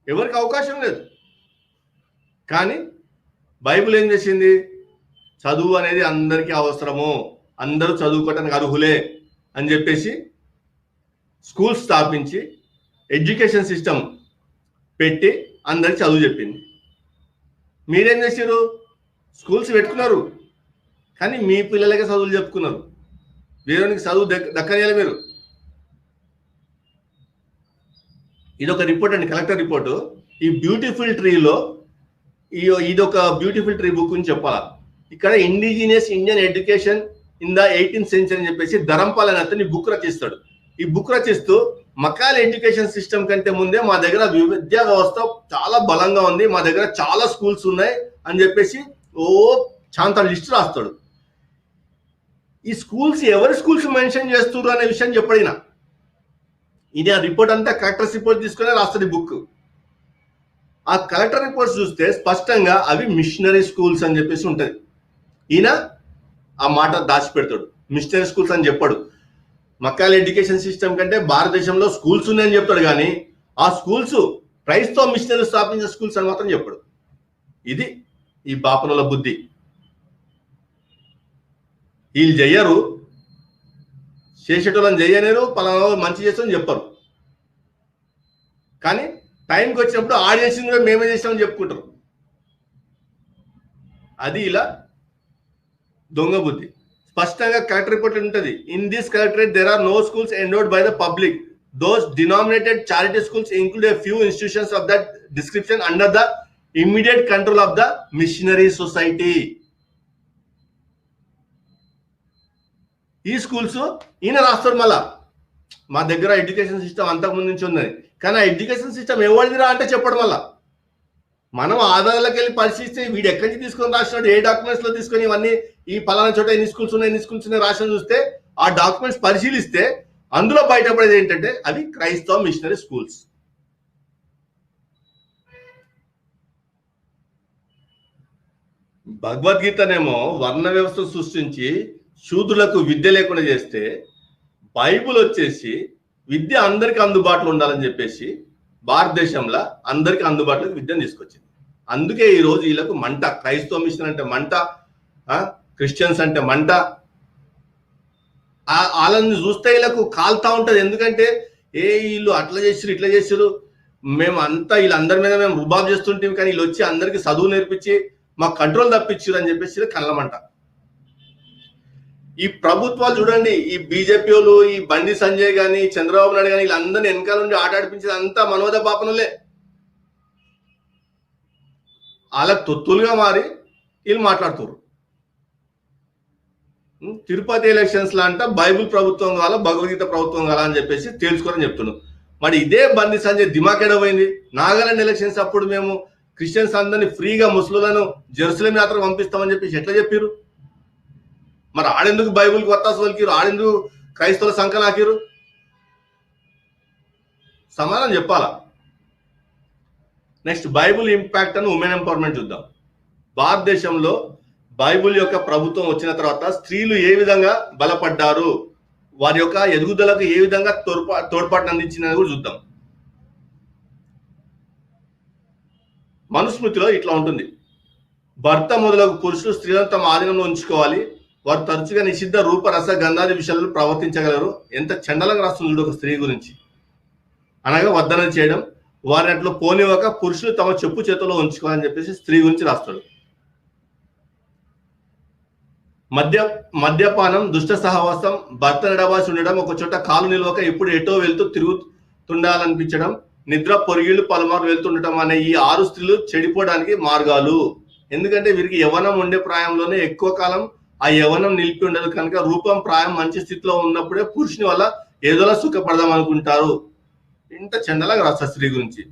ఎవరికి అవకాశం లేదు. కానీ బైబిల్ ఏం చేసింది? చదువు అనేది అందరికీ అవసరము, అందరూ చదువుకోవటానికి అర్హులే అని చెప్పేసి స్కూల్స్ స్థాపించి ఎడ్యుకేషన్ సిస్టమ్ పెట్టి అందరికి చదువు చెప్పింది. మీరేం చేశారు? స్కూల్స్ పెట్టుకున్నారు కానీ మీ పిల్లలకే చదువులు చెప్పుకున్నారు. వేరేనికి చదువు దక్కనేయాలి మీరు. ఇది ఒక రిపోర్ట్ అండి, కలెక్టర్ రిపోర్టు. ఈ బ్యూటిఫుల్ ట్రీలో ఇది ఒక బ్యూటిఫుల్ ట్రీ బుక్ అని చెప్పాలా. ఇక్కడ indigenous Indian education in the 18th century అని చెప్పేసి ధరంపాల్ అనే అతను బుక్ రచిస్తాడు. ఈ బుక్ రచిస్తూ మకాలే ఎడ్యుకేషన్ సిస్టమ్ కంటే ముందే మా దగ్గర విద్యా వ్యవస్థ చాలా బలంగా ఉంది, మా దగ్గర చాలా స్కూల్స్ ఉన్నాయి అని చెప్పేసి చాలా లిస్ట్ రాస్తాడు. ఈ స్కూల్స్ ఎవరి స్కూల్స్ మెన్షన్ చేస్తున్నారు అనే విషయం చెప్పడినా ఇది ఆ రిపోర్ట్ అంతా కలెక్టర్స్ రిపోర్ట్ తీసుకునే రాస్తుంది బుక్. ఆ కలెక్టర్ రిపోర్ట్స్ చూస్తే స్పష్టంగా అవి మిషనరీ స్కూల్స్ అని చెప్పేసి ఉంటుంది. ఈయన ఆ మాట దాచిపెడతాడు, మిషనరీ స్కూల్స్ అని చెప్పాడు. మక్కాల ఎడ్యుకేషన్ సిస్టమ్ కంటే భారతదేశంలో స్కూల్స్ ఉన్నాయని చెప్తాడు, కానీ ఆ స్కూల్స్ క్రైస్తవ మిషనరీ స్థాపించిన స్కూల్స్ అని మాత్రం చెప్పాడు. ఇది ఈ బాపనుల బుద్ధి. వీళ్ళు చెయ్యరు, చేసేటోళ్ళని చెయ్యలేరు, పలానా మంచి చేస్తామని చెప్పరు. కానీ టైంకి వచ్చినప్పుడు ఆడియన్స్ కూడా మేమే చేస్తామని చెప్పుకుంటారు. అది ఇలా దొంగ బుద్ధి. స్పష్టంగా కలెక్టర్ రిపోర్ట్ ఉంటుంది. In this collectorate there are no schools endowed by the public. Those denominated charity schools include a few institutions of that description under the immediate control of the missionary society. ఈ స్కూల్స్ ఈయన రాస్తాడు. మళ్ళా మా దగ్గర ఎడ్యుకేషన్ సిస్టమ్ అంతకుముందు నుంచి ఉన్నది, కానీ ఆ ఎడ్యుకేషన్ సిస్టమ్ ఎవరిదిరా అంటే చెప్పడం. మళ్ళా మనం ఆధారాలకు వెళ్ళి పరిశీలిస్తే వీడు ఎక్కడి నుంచి తీసుకొని రాసినాడు, ఏ డాక్యుమెంట్స్ లో తీసుకొని ఇవన్నీ ఈ పలానా చోట ఎన్ని స్కూల్స్ ఉన్నాయి రాసిన చూస్తే ఆ డాక్యుమెంట్స్ పరిశీలిస్తే అందులో బయటపడేది ఏంటంటే అవి క్రైస్తవ మిషనరీ స్కూల్స్. భగవద్గీతనేమో వర్ణ వ్యవస్థ సృష్టించి శూద్రులకు విద్య లేకుండా చేస్తే, బైబుల్ వచ్చేసి విద్య అందరికీ అందుబాటులో ఉండాలని చెప్పేసి భారతదేశంలో అందరికీ అందుబాటులోకి విద్యను తీసుకొచ్చింది. అందుకే ఈ రోజు వీళ్ళకు మంట. క్రైస్తవ మిషన్ అంటే మంట, క్రిస్టియన్స్ అంటే మంట. వాళ్ళని చూస్తే వీళ్ళకు కాలుతా ఉంటది. ఎందుకంటే వీళ్ళు అట్లా చేసిరు ఇట్లా చేసిరు, మేము అంతా వీళ్ళందరి మీద మేము రుబాబ్ చేస్తుంటాం, కానీ వీళ్ళు వచ్చి అందరికి చదువు నేర్పించి మాకు కంట్రోల్ తప్పించారు అని చెప్పేసి కళ్ళమంట. ఈ ప్రభుత్వాలు చూడండి, ఈ బీజేపీ వాళ్ళు, ఈ బండి సంజయ్ గాని చంద్రబాబు నాయుడు గాని వీళ్ళందరినీ వెనకాల నుండి ఆటాడిపించేది అంతా మనోద పాపనులే. వాళ్ళకి తొత్తులుగా మారి వీళ్ళు మాట్లాడుతున్నారు. తిరుపతి ఎలక్షన్స్ లా అంట బైబుల్ ప్రభుత్వం కావాలా భగవద్గీత ప్రభుత్వం కావాలా అని చెప్పేసి తెలుసుకోరని చెప్తున్నాను. మరి ఇదే బండి సంజయ్ దిమాకెడ పోయింది. నాగాలాండ్ ఎలక్షన్స్ అప్పుడు మేము క్రిస్టియన్స్ అందరినీ ఫ్రీగా ముస్లింలను జెరూసలేం యాత్ర పంపిస్తామని చెప్పేసి ఎట్లా చెప్పారు? మరి ఆడెందుకు బైబుల్కి వత్తాసు పలికిరు? ఆడెందుకు క్రైస్తవుల సంఖ్యలు ఆకిరు? సమాధానం చెప్పాలా. నెక్స్ట్, బైబుల్ ఇంపాక్ట్ అని ఉమెన్ ఎంపవర్మెంట్ చూద్దాం. భారతదేశంలో బైబుల్ యొక్క ప్రభుత్వం వచ్చిన తర్వాత స్త్రీలు ఏ విధంగా బలపడ్డారు, వారి యొక్క ఎదుగుదలకు ఏ విధంగా తోడ్పాటును అందించిందని కూడా చూద్దాం. మనుస్మృతిలో ఇట్లా ఉంటుంది: భర్త మొదలగు పురుషులు స్త్రీలను తమ ఆధీనంలో ఉంచుకోవాలి, వారు తరచుగా నిషిద్ధ రూప రస గంధాది విషయాలను ప్రవర్తించగలరు. ఎంత చండలంగా రాస్తుంది ఒక స్త్రీ గురించి. అనగా వద్దన చేయడం, వారిని అట్లా పోనివ్వక పురుషులు తమ చెప్పు చేతిలో ఉంచుకోవాలని చెప్పేసి స్త్రీ గురించి రాస్తాడు. మద్యపానం, దుష్ట సహవాసం, భర్త నిడబాసి ఉండడం, ఒక చోట కాలు నిలవక ఎప్పుడు ఎటో వెళ్తూ తిరుగుతుండాలనిపించడం, నిద్ర పొరిగిళ్ళు పలుమారు వెళ్తుండటం అనే ఈ 6 స్త్రీలు చెడిపోవడానికి మార్గాలు. ఎందుకంటే వీరికి యవ్వనం ఉండే ప్రాయంలోనే ఎక్కువ కాలం ఆ యవ్వనం నిలిపి ఉండదు కనుక రూపం ప్రాయం మంచి స్థితిలో ఉన్నప్పుడే పురుషుని వల్ల ఏదోలా సుఖపడదాం అనుకుంటారు. ఇంత చండలాగా రాస్తారు స్త్రీ గురించి.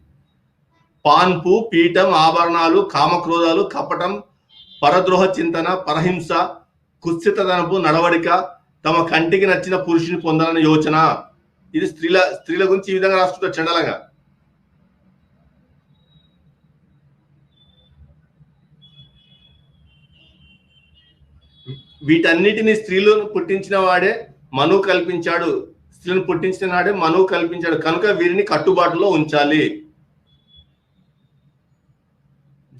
పాన్పు, పీఠం, ఆభరణాలు, కామక్రోధాలు, కపటం, పరద్రోహ చింతన, పరహింస, కుత్సితదనపు నడవడిక, తమ కంటికి నచ్చిన పురుషుని పొందాలనే యోచన. ఇది స్త్రీల గురించి ఈ విధంగా రాస్తుంటారు చండలంగా. వీటన్నిటిని స్త్రీలను పుట్టించిన వాడే మనువు కల్పించాడు. స్త్రీలను పుట్టించిన నాడే మనువు కల్పించాడు కనుక వీరిని కట్టుబాటులో ఉంచాలి.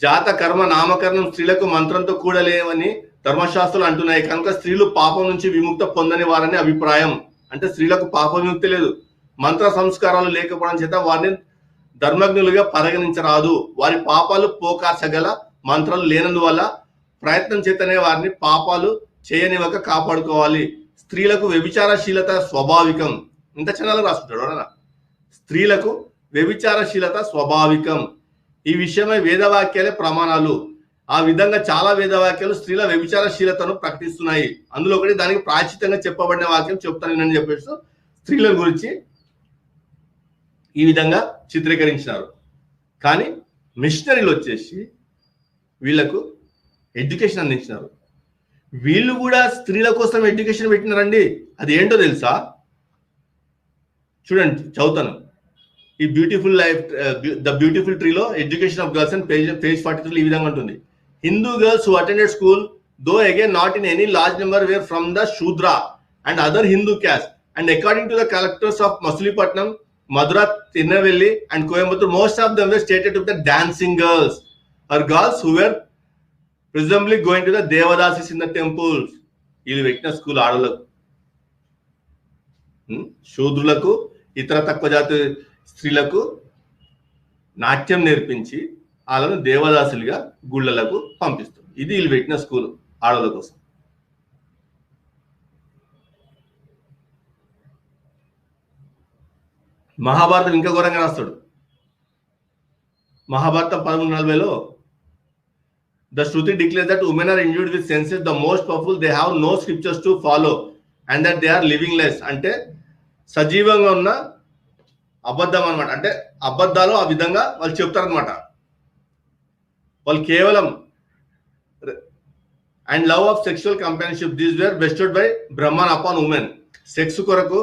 జాత కర్మ నామకరణం స్త్రీలకు మంత్రంతో కూడలేవని ధర్మశాస్త్రాలు అంటున్నాయి. కనుక స్త్రీలు పాపం నుంచి విముక్త పొందని వారని అభిప్రాయం. అంటే స్త్రీలకు పాప విముక్తి లేదు, మంత్ర సంస్కారాలు లేకపోవడం చేత వారిని ధర్మజ్ఞులుగా పరిగణించరాదు. వారి పాపాలు పోకార్చగల మంత్రాలు లేనందువల్ల ప్రయత్నం చేతనే వారిని పాపాలు చేయనివ్వక కాపాడుకోవాలి. స్త్రీలకు వ్యభిచారశీలత స్వాభావికం. ఇంత ఛానల్ రాసుకుంటాడు. స్త్రీలకు వ్యభిచారశీలత స్వాభావికం. ఈ విషయమై వేదవాక్యాలే ప్రమాణాలు. ఆ విధంగా చాలా వేదవాక్యాలు స్త్రీల వ్యభిచారశీలతను ప్రకటిస్తున్నాయి. అందులో ఒకటి దానికి ప్రాచితంగా చెప్పబడిన వాక్యం చెప్తాను నేను చెప్పేసి స్త్రీల గురించి ఈ విధంగా చిత్రీకరించినారు. కానీ మిషనరీలు వచ్చేసి వీళ్లకు ఎడ్యుకేషన్ అందించినారు. వీళ్ళు కూడా స్త్రీల కోసం ఎడ్యుకేషన్ పెట్టినారండి. అది ఏంటో తెలుసా? చూడండి, చదువుతాను. ఈ బ్యూటిఫుల్ లైఫ్ ద బ్యూటిఫుల్ ట్రీలో education of girls and page 43 ఈ విధంగా ఉంటుంది. Hindu girls who attended school though again not in any large number were from the Shudra and other Hindu caste and according to the collectors of Machilipatnam, Madura, Tirunelveli and Coimbatore, most of them were stated to be the dancing girls or girls who were presumably going to the Devadasis in the temples. వీళ్ళు పెట్టిన స్కూల్ ఆడలకు, శూద్రులకు, ఇతర తక్కువ జాతి స్త్రీలకు నాట్యం నేర్పించి వాళ్ళను దేవదాసులుగా గుళ్ళలకు పంపిస్తారు. ఇది వీళ్ళు పెట్టిన స్కూల్ ఆడల కోసం. మహాభారతం ఇంకా ఘోరంగా రాస్తాడు. మహాభారతం 1340లో the Shruti declares that women are endued with senses the most powerful, they have no scriptures to follow and that they are living less. అంటే సజీవంగా ఉన్న అబద్ధం అనమాట. అంటే అబద్ధాలు ఆ విధంగా వాళ్ళు చెప్తారనమాట. వాళ్ళు కేవలం and love of sexual companionship these were vested by Brahman upon women. Sex కొరకు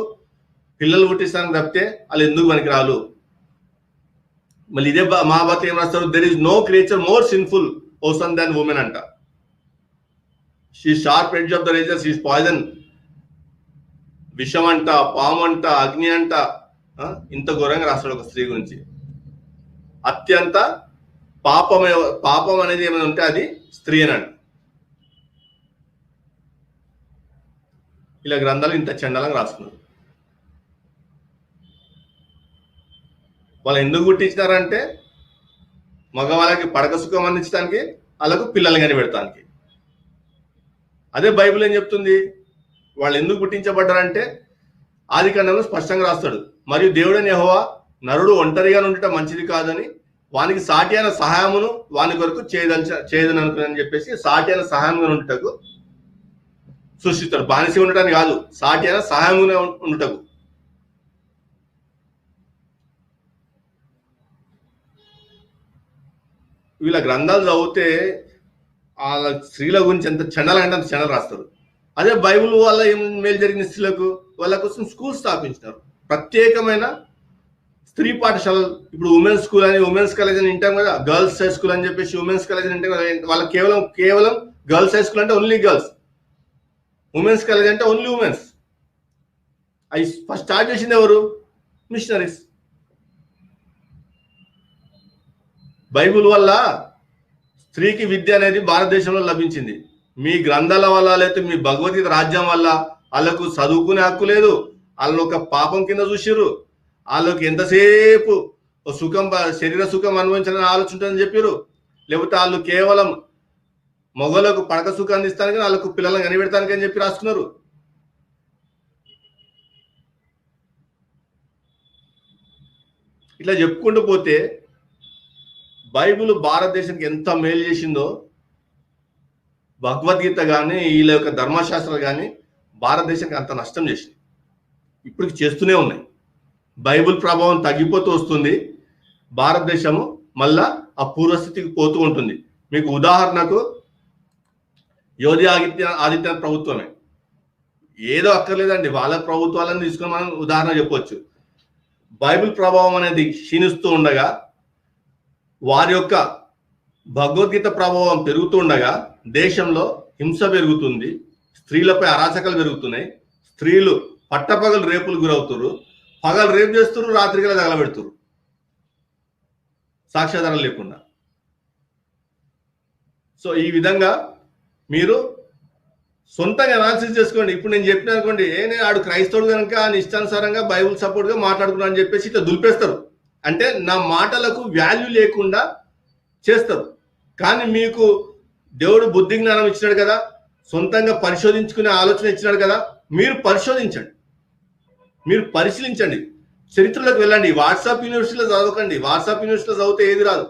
పిల్లలు పుట్టిస్తానికి తప్పితే వాళ్ళు ఎందుకు పనికిరాలు. మళ్ళీ ఇదే మహాభారతం ఏం రాస్తారు? There is no creature more sinful ఓసన్ దాన్ ఉమెన్ అంట. She sharp edge of the razor, she poison. విషం అంట, పాము అంట, అగ్ని అంట, ఇంత ఘోరంగా రాస్తాడు ఒక స్త్రీ గురించి. అత్యంత పాపం అనేది ఏమైనా ఉంటే అది స్త్రీ అనంట. ఇలా గ్రంథాలు ఇంత చండాలంగా రాస్తున్నారు. వాళ్ళు ఎందుకు పుట్టించినారంటే మగవాళ్ళకి పడక సుఖం అందించడానికి, వాళ్ళకు పిల్లల్ని కనిపెడతానికి. అదే బైబిల్ ఏం చెప్తుంది? వాళ్ళు ఎందుకు పుట్టించబడ్డారంటే ఆదికాండంలో స్పష్టంగా రాస్తాడు. మరియు దేవుడైన యెహోవా నరుడు ఒంటరిగా ఉండటం మంచిది కాదని, వానికి సాటి అయిన సహాయమును వాని కొరకు చేయదనుకుని చెప్పేసి సాటి అయిన సహాయంగా ఉండటకు సృష్టిస్తాడు. బానిస ఉండటానికి కాదు, సాటి అయిన సహాయంగా ఉండటకు. వీళ్ళ గ్రంథాలు చదివితే వాళ్ళ స్త్రీల గురించి ఎంత చండాలంటే అంత చండాలు రాస్తారు. అదే బైబిల్ వల్ల ఏం మేలు జరిగిన స్త్రీలకు, వాళ్ళ కోసం స్కూల్ స్థాపించినారు. ప్రత్యేకమైన స్త్రీ పాఠశాలలు. ఇప్పుడు ఉమెన్స్ స్కూల్ అని, ఉమెన్స్ కాలేజ్ అని వింటాం కదా, గర్ల్స్ హై స్కూల్ అని చెప్పేసి ఉమెన్స్ కాలేజ్ అని వింటాం కదా. వాళ్ళకి కేవలం గర్ల్స్ హై స్కూల్ అంటే ఓన్లీ గర్ల్స్, ఉమెన్స్ కాలేజ్ అంటే ఓన్లీ ఉమెన్స్. అవి ఫస్ట్ స్టార్ట్ చేసింది ఎవరు? మిషనరీస్. బైబిల్ వల్ల స్త్రీకి విద్య అనేది భారతదేశంలో లభించింది. మీ గ్రంథాల వల్ల, లేకపోతే మీ భగవద్గీత రాజ్యం వల్ల వాళ్ళకు చదువుకునే హక్కు లేదు. వాళ్ళు ఒక పాపం కింద చూసిర్రు. వాళ్ళకి ఎంతసేపు సుఖం, శరీర సుఖం అనుభవించాలని ఆలోచించాలని చెప్పారు. లేకపోతే వాళ్ళు కేవలం మగలకు పడక సుఖం అందిస్తానికి, వాళ్ళకు పిల్లలను కనిపెడతానికి అని చెప్పి రాసుకున్నారు. ఇట్లా చెప్పుకుంటూ పోతే బైబిల్ భారతదేశానికి ఎంత మేలు చేసిందో, భగవద్గీత కానీ వీళ్ళ యొక్క ధర్మశాస్త్రాలు కానీ భారతదేశానికి అంత నష్టం చేసింది. ఇప్పటికి చేస్తూనే ఉన్నాయి. బైబిల్ ప్రభావం తగ్గిపోతూ వస్తుంది. భారతదేశము మళ్ళా ఆ పూర్వస్థితికి పోతూ ఉంటుంది. మీకు ఉదాహరణకు యోగి ఆదిత్యనాథ్ ప్రభుత్వమే. ఏదో అక్కర్లేదండి, వాళ్ళ ప్రభుత్వాలను తీసుకొని మనం ఉదాహరణ చెప్పవచ్చు. బైబిల్ ప్రభావం అనేది క్షీణిస్తూ ఉండగా, వారి యొక్క భగవద్గీత ప్రభావం పెరుగుతూ ఉండగా దేశంలో హింస పెరుగుతుంది, స్త్రీలపై అరాచకాలు పెరుగుతున్నాయి. స్త్రీలు పట్టపగలు రేపులు గురవుతారు. పగలు రేపు చేస్తున్నారు, రాత్రికల్లా తగలబెడుతున్నారు సాక్ష్యాధారం లేకుండా. సో ఈ విధంగా మీరు సొంతంగా అనాలిసిస్ చేసుకోండి. ఇప్పుడు నేను చెప్పిన అనుకోండి, నేను ఆడు క్రైస్తవుడు కనుక ఆయన ఇష్టానుసారంగా బైబుల్ సపోర్ట్గా మాట్లాడుకున్నా అని చెప్పేసి ఇట్లా దులిపేస్తారు. అంటే నా మాటలకు వాల్యూ లేకుండా చేస్తారు. కానీ మీకు దేవుడు బుద్ధి జ్ఞానం ఇచ్చినాడు కదా, సొంతంగా పరిశోధించుకునే ఆలోచన ఇచ్చినాడు కదా, మీరు పరిశోధించండి, మీరు పరిశీలించండి, చరిత్రలోకి వెళ్ళండి. వాట్సాప్ యూనివర్సిటీలో చదవకండి. వాట్సాప్ యూనివర్సిటీలో చదివితే ఏది రాదు.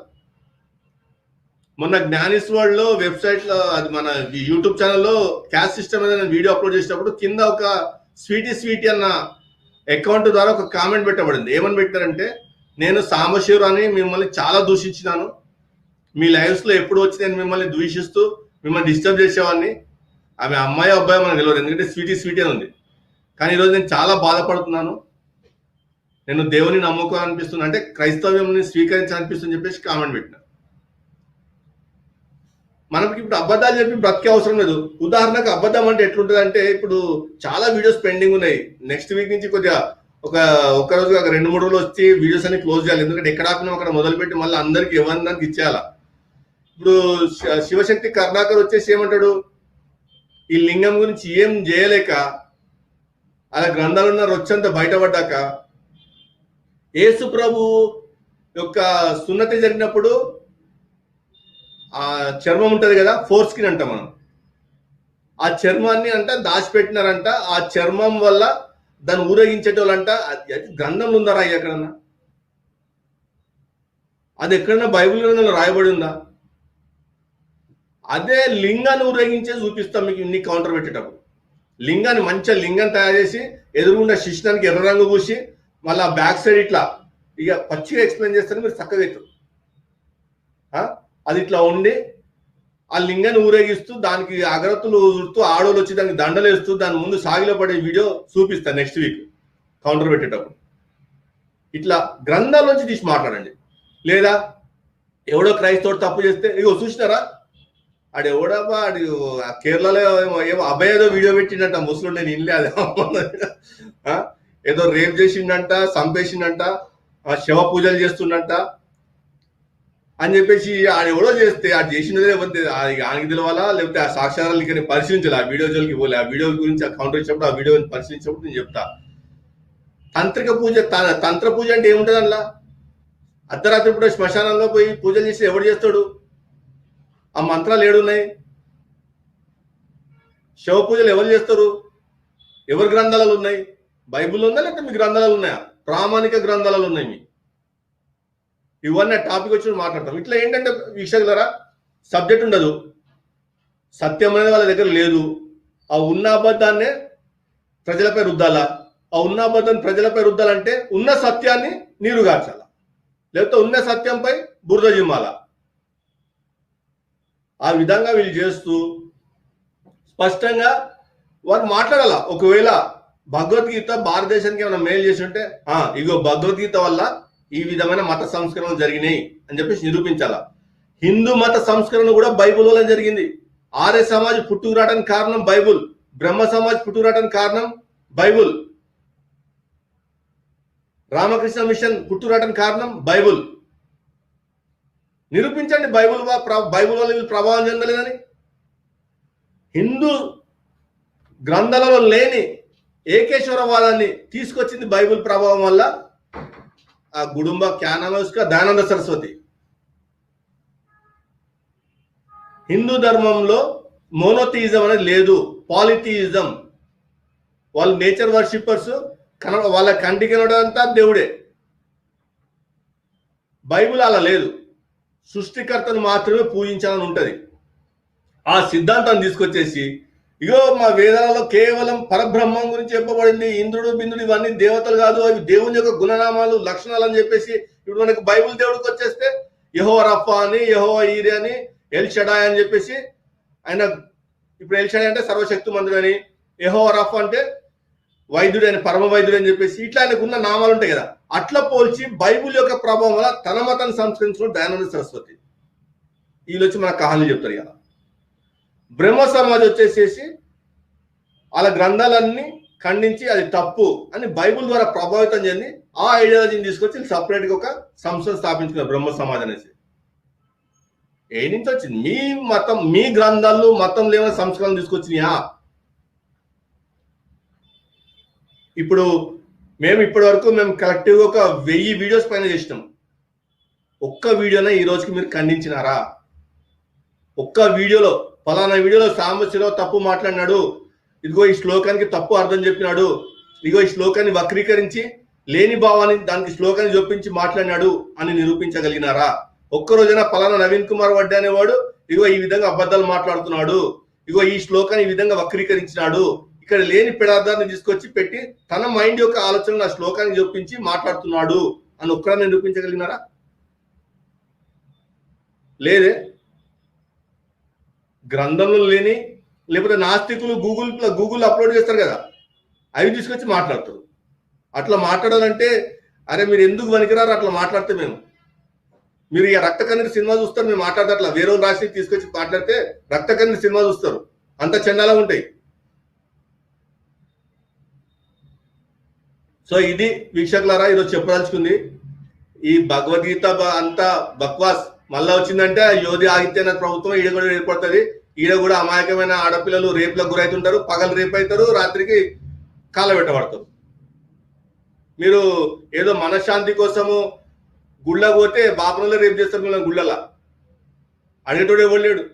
మొన్న జ్ఞానిస్ వరల్డ్ లో వెబ్సైట్ లో, అది మన యూట్యూబ్ ఛానల్లో క్యాస్ట్ సిస్టమ్ మీద నేను వీడియో అప్లోడ్ చేసినప్పుడు కింద ఒక స్వీటీ అన్న అకౌంట్ ద్వారా ఒక కామెంట్ పెట్టబడింది. ఏమని పెట్టారంటే, నేను సాంబశివరావు అని మిమ్మల్ని చాలా దూషించినాను, మీ లైవ్స్ లో ఎప్పుడు వచ్చి నేను మిమ్మల్ని దూషిస్తూ మిమ్మల్ని డిస్టర్బ్ చేసేవాడిని. ఆమె అమ్మాయి అబ్బాయి మనకు తెలియదు, ఎందుకంటే స్వీటే ఉంది. కానీ ఈరోజు నేను చాలా బాధపడుతున్నాను. నేను దేవుని నమ్ముకోవాలనిపిస్తుంది, అంటే క్రైస్తవ్యంని స్వీకరించాలనిపిస్తుంది చెప్పేసి కామెంట్ పెట్టిన. మనకి ఇప్పుడు అబద్ధాలు చెప్పి బ్రతికే అవసరం లేదు. ఉదాహరణకు అబద్ధం అంటే ఎట్లుంటుంది అంటే, ఇప్పుడు చాలా వీడియోస్ పెండింగ్ ఉన్నాయి. నెక్స్ట్ వీక్ నుంచి కొద్దిగా ఒక రోజు 2-3 రోజులు వచ్చి వీడియోస్ అన్ని క్లోజ్ చేయాలి. ఎందుకంటే ఎక్కడ ఆపినా అక్కడ మొదలుపెట్టి మళ్ళీ అందరికి ఎవరికి ఇచ్చేయాల. ఇప్పుడు శివశక్తి కరుణాకర్ వచ్చేసి ఏమంటాడు, ఈ లింగం గురించి ఏం చేయలేక అలా గ్రంథాలున్న రొచ్చంతా బయటపడ్డాక యేసు ప్రభు యొక్క సున్నతి జరిగినప్పుడు ఆ చర్మం ఉంటది కదా, ఫోర్ స్కిన్ అంట, మనం ఆ చర్మాన్ని అంట దాచిపెట్టినారంట. ఆ చర్మం వల్ల దాన్ని ఊరేగించేటోళ్ళంట. గ్రంథంలో ఉందా రాయి ఎక్కడన్నా? అది ఎక్కడన్నా బైబిల్ గ్రంథంలో రాయబడి ఉందా? అదే లింగాన్ని ఊరేగించే చూపిస్తాం మీకు ఇన్ని కౌంటర్ పెట్టేటప్పుడు. లింగాన్ని మంచిగా లింగం తయారు చేసి ఎదురుగుండా శిష్యానికి ఎర్ర రంగు పూసి మళ్ళీ బ్యాక్ సైడ్ ఇట్లా ఇక పచ్చిగా ఎక్స్ప్లెయిన్ చేస్తాను, మీరు చక్కగా అవుతారు. అది ఇట్లా ఉండి ఆ లింగాన్ని ఊరేగిస్తూ దానికి అగరత్తులు చుడుతూ ఆడోళ్ళు వచ్చి దానికి దండలు వేస్తూ దాని ముందు సాగిలో పడే వీడియో చూపిస్తాను నెక్స్ట్ వీక్ కౌంటర్ పెట్టేటప్పుడు. ఇట్లా గ్రంథాల నుంచి తీసి మాట్లాడండి. లేదా ఎవడో క్రైస్తవుడు తప్పు చేస్తే ఇగో చూసినారా, ఆడు ఎవడబ్బా ఆడు కేరళలో ఏమో అబ్బాయి ఏదో వీడియో పెట్టిండంట, ముస్లిం, నేను ఇల్లే అదే ఏదో రేప్ చేసిండంట, చంపేసిండంట, శవ పూజలు చేస్తుండంట అని చెప్పేసి ఆడు ఎవడో చేస్తే ఆడు చేసినదే లేకపోతే ఆయనకి తెలవాలా, లేకపోతే ఆ సాక్ష్యాలను ఇక్కడ పరిశీలించాలి. ఆ వీడియో జోలికి పోలే. ఆ వీడియో గురించి ఆ కౌంటర్ ఇచ్చినప్పుడు ఆ వీడియోని పరిశీలించినప్పుడు నేను చెప్తా. తంత్ర పూజ అంటే ఏముంటుంది అందులో? అర్ధరాత్రి పూట శ్మశానంలో పోయి పూజలు చేసి ఎవడు చేస్తాడు? ఆ మంత్రాలు ఏడున్నాయి? శవ పూజలు ఎవరు చేస్తారు? ఎవరి గ్రంథాలలో ఉన్నాయి? బైబిల్లో ఉందా లేకపోతే మీ గ్రంథాలలో ఉన్నాయా? ప్రామాణిక గ్రంథాలలో ఉన్నాయి మీ. ఇవన్నీ టాపిక్ వచ్చి మాట్లాడతాం. ఇట్లా ఏంటంటే వీక్షకులారా, సబ్జెక్ట్ ఉండదు, సత్యం అనేది వాళ్ళ దగ్గర లేదు. ఆ ఉన్న అబద్ధాన్నే ప్రజలపై రుద్దాలా. ఆ ఉన్న అబద్ధాన్ని ప్రజలపై రుద్దాలంటే ఉన్న సత్యాన్ని నీరుగార్చాల, లేకపోతే ఉన్న సత్యంపై బురద జిమ్మాల. ఆ విధంగా వీళ్ళు చేస్తూ స్పష్టంగా వారు మాట్లాడాల. ఒకవేళ భగవద్గీత భారతదేశానికి ఏమైనా మేలు చేసి ఉంటే ఇగో భగవద్గీత వల్ల ఈ విధమైన మత సంస్కరణలు జరిగినాయి అని చెప్పేసి నిరూపించాల. హిందూ మత సంస్కరణ కూడా బైబుల్ వల్ల జరిగింది. ఆర్య సమాజ్ పుట్టుకురావడానికి కారణం బైబుల్. బ్రహ్మ సమాజ్ పుట్టుకురావడానికి కారణం బైబుల్. రామకృష్ణ మిషన్ పుట్టుకురావడానికి కారణం బైబుల్. నిరూపించండి బైబుల్ వల్ల వీళ్ళు ప్రభావం చెందలేదని. హిందూ గ్రంథాలలో లేని ఏకేశ్వరవాదాన్ని తీసుకొచ్చింది బైబుల్ ప్రభావం వల్ల. ఆ గుడుంబ క్యానమస్క దయానంద సరస్వతి. హిందూ ధర్మంలో మోనోథియిజం అనేది లేదు, పాలిథియిజం. వాళ్ళు నేచర్ వర్షిప్పర్స్, వాళ్ళ కంటికి కనడంతా దేవుడే. బైబుల్ అలా లేదు, సృష్టికర్తను మాత్రమే పూజించాలని ఉంటది. ఆ సిద్ధాంతాన్ని తీసుకొచ్చేసి ఇగో మా వేదాలలో కేవలం పరబ్రహ్మం గురించి చెప్పబడింది, ఇంద్రుడు బిందుడు ఇవన్నీ దేవతలు కాదు, అవి దేవుని యొక్క గుణనామాలు లక్షణాలు అని చెప్పేసి ఇప్పుడు మనకు బైబుల్ దేవుడికి వచ్చేస్తే యెహోవా రఫా అని, యెహోవా ఈరే అని, ఎల్ షడాయ్ అని చెప్పేసి ఆయన. ఇప్పుడు ఎల్ షడాయ్ అంటే సర్వశక్తిమంతుడు అని, యెహోవా రఫా అంటే వైద్యుడు అని, పరమ వైద్యుడు అని చెప్పేసి ఇట్లా ఆయనకున్న నామాలు ఉంటాయి కదా. అట్లా పోల్చి బైబుల్ యొక్క ప్రభావం వల్ల తన మతాన్ని సంస్కరించడం దయానంద సరస్వతి. వీళ్ళు వచ్చి మన కహాలు చెప్తారు కదా. బ్రహ్మ సమాజ్ వచ్చేసేసి వాళ్ళ గ్రంథాలన్నీ ఖండించి అది తప్పు అని బైబుల్ ద్వారా ప్రభావితం చెంది ఆ ఐడియాలజీని తీసుకొచ్చి సపరేట్ గా ఒక సంస్థను స్థాపించుకున్నారు బ్రహ్మ సమాజ్ అనేసి. ఏ నుంచి వచ్చింది? మీ మతం, మీ గ్రంథాలు మతంలో ఏమైనా సంస్కరణలు తీసుకొచ్చినాయా? ఇప్పుడు మేము ఇప్పటి వరకు కలెక్టివ్ గా ఒక 1000 వీడియోస్ పైన చేసినాం. ఒక్క వీడియోనే ఈ రోజుకి మీరు ఖండించినారా? ఒక్క వీడియోలో ఫలానా వీడియోలో సాంబశివరావు తప్పు మాట్లాడినాడు, ఇదిగో ఈ శ్లోకానికి తప్పు అర్థం చెప్పినాడు, ఇదిగో ఈ శ్లోకాన్ని వక్రీకరించి లేని భావాన్ని దానికి శ్లోకాన్ని జొప్పించి మాట్లాడినాడు అని నిరూపించగలిగినారా? ఒక్కరోజైనా ఫలానా నవీన్ కుమార్ వడ్డే అనేవాడు ఇదిగో ఈ విధంగా అబద్ధాలు మాట్లాడుతున్నాడు, ఇదిగో ఈ శ్లోకాన్ని ఈ విధంగా వక్రీకరించినాడు, ఇక్కడ లేని పదార్థాన్ని తీసుకొచ్చి పెట్టి తన మైండ్ యొక్క ఆలోచనలు ఆ శ్లోకాన్ని జొప్పించి మాట్లాడుతున్నాడు అని ఒక్కరాన్ని నిరూపించగలిగినారా? లేదే. గ్రంథంలో లేని, లేకపోతే నాస్తికులు గూగుల్ అప్లోడ్ చేస్తారు కదా, అవి తీసుకొచ్చి మాట్లాడతారు. అట్లా మాట్లాడాలంటే అరే మీరు ఎందుకు పనికిరారు అట్లా మాట్లాడితే మీరు ఇక రక్త కన్నీరు సినిమా చూస్తారు, మేము మాట్లాడితే అట్లా వేరే రాసి తీసుకొచ్చి మాట్లాడితే రక్త కన్నీరు సినిమా చూస్తారు, అంత చండాలంగా ఉంటాయి. సో ఇది వీక్షకులారా ఈరోజు చెప్పదలుచుకుంది. ఈ భగవద్గీత అంతా బక్వాస్ మళ్ళా వచ్చిందంటే యోగి ఆదిత్యనాథ్ ప్రభుత్వం ఈడ కూడా ఏర్పడుతుంది. ఈడ కూడా అమాయకమైన ఆడపిల్లలు రేపులకు గురవుతుంటారు, పగలు రేపు అవుతారు, రాత్రికి కాలబెట్టబడతారు. మీరు ఏదో మనశ్శాంతి కోసము గుళ్ళ పోతే బాపనలో రేపు చేస్తారు, గుళ్ళలా అడిగేటోడు ఎవరు లేడు.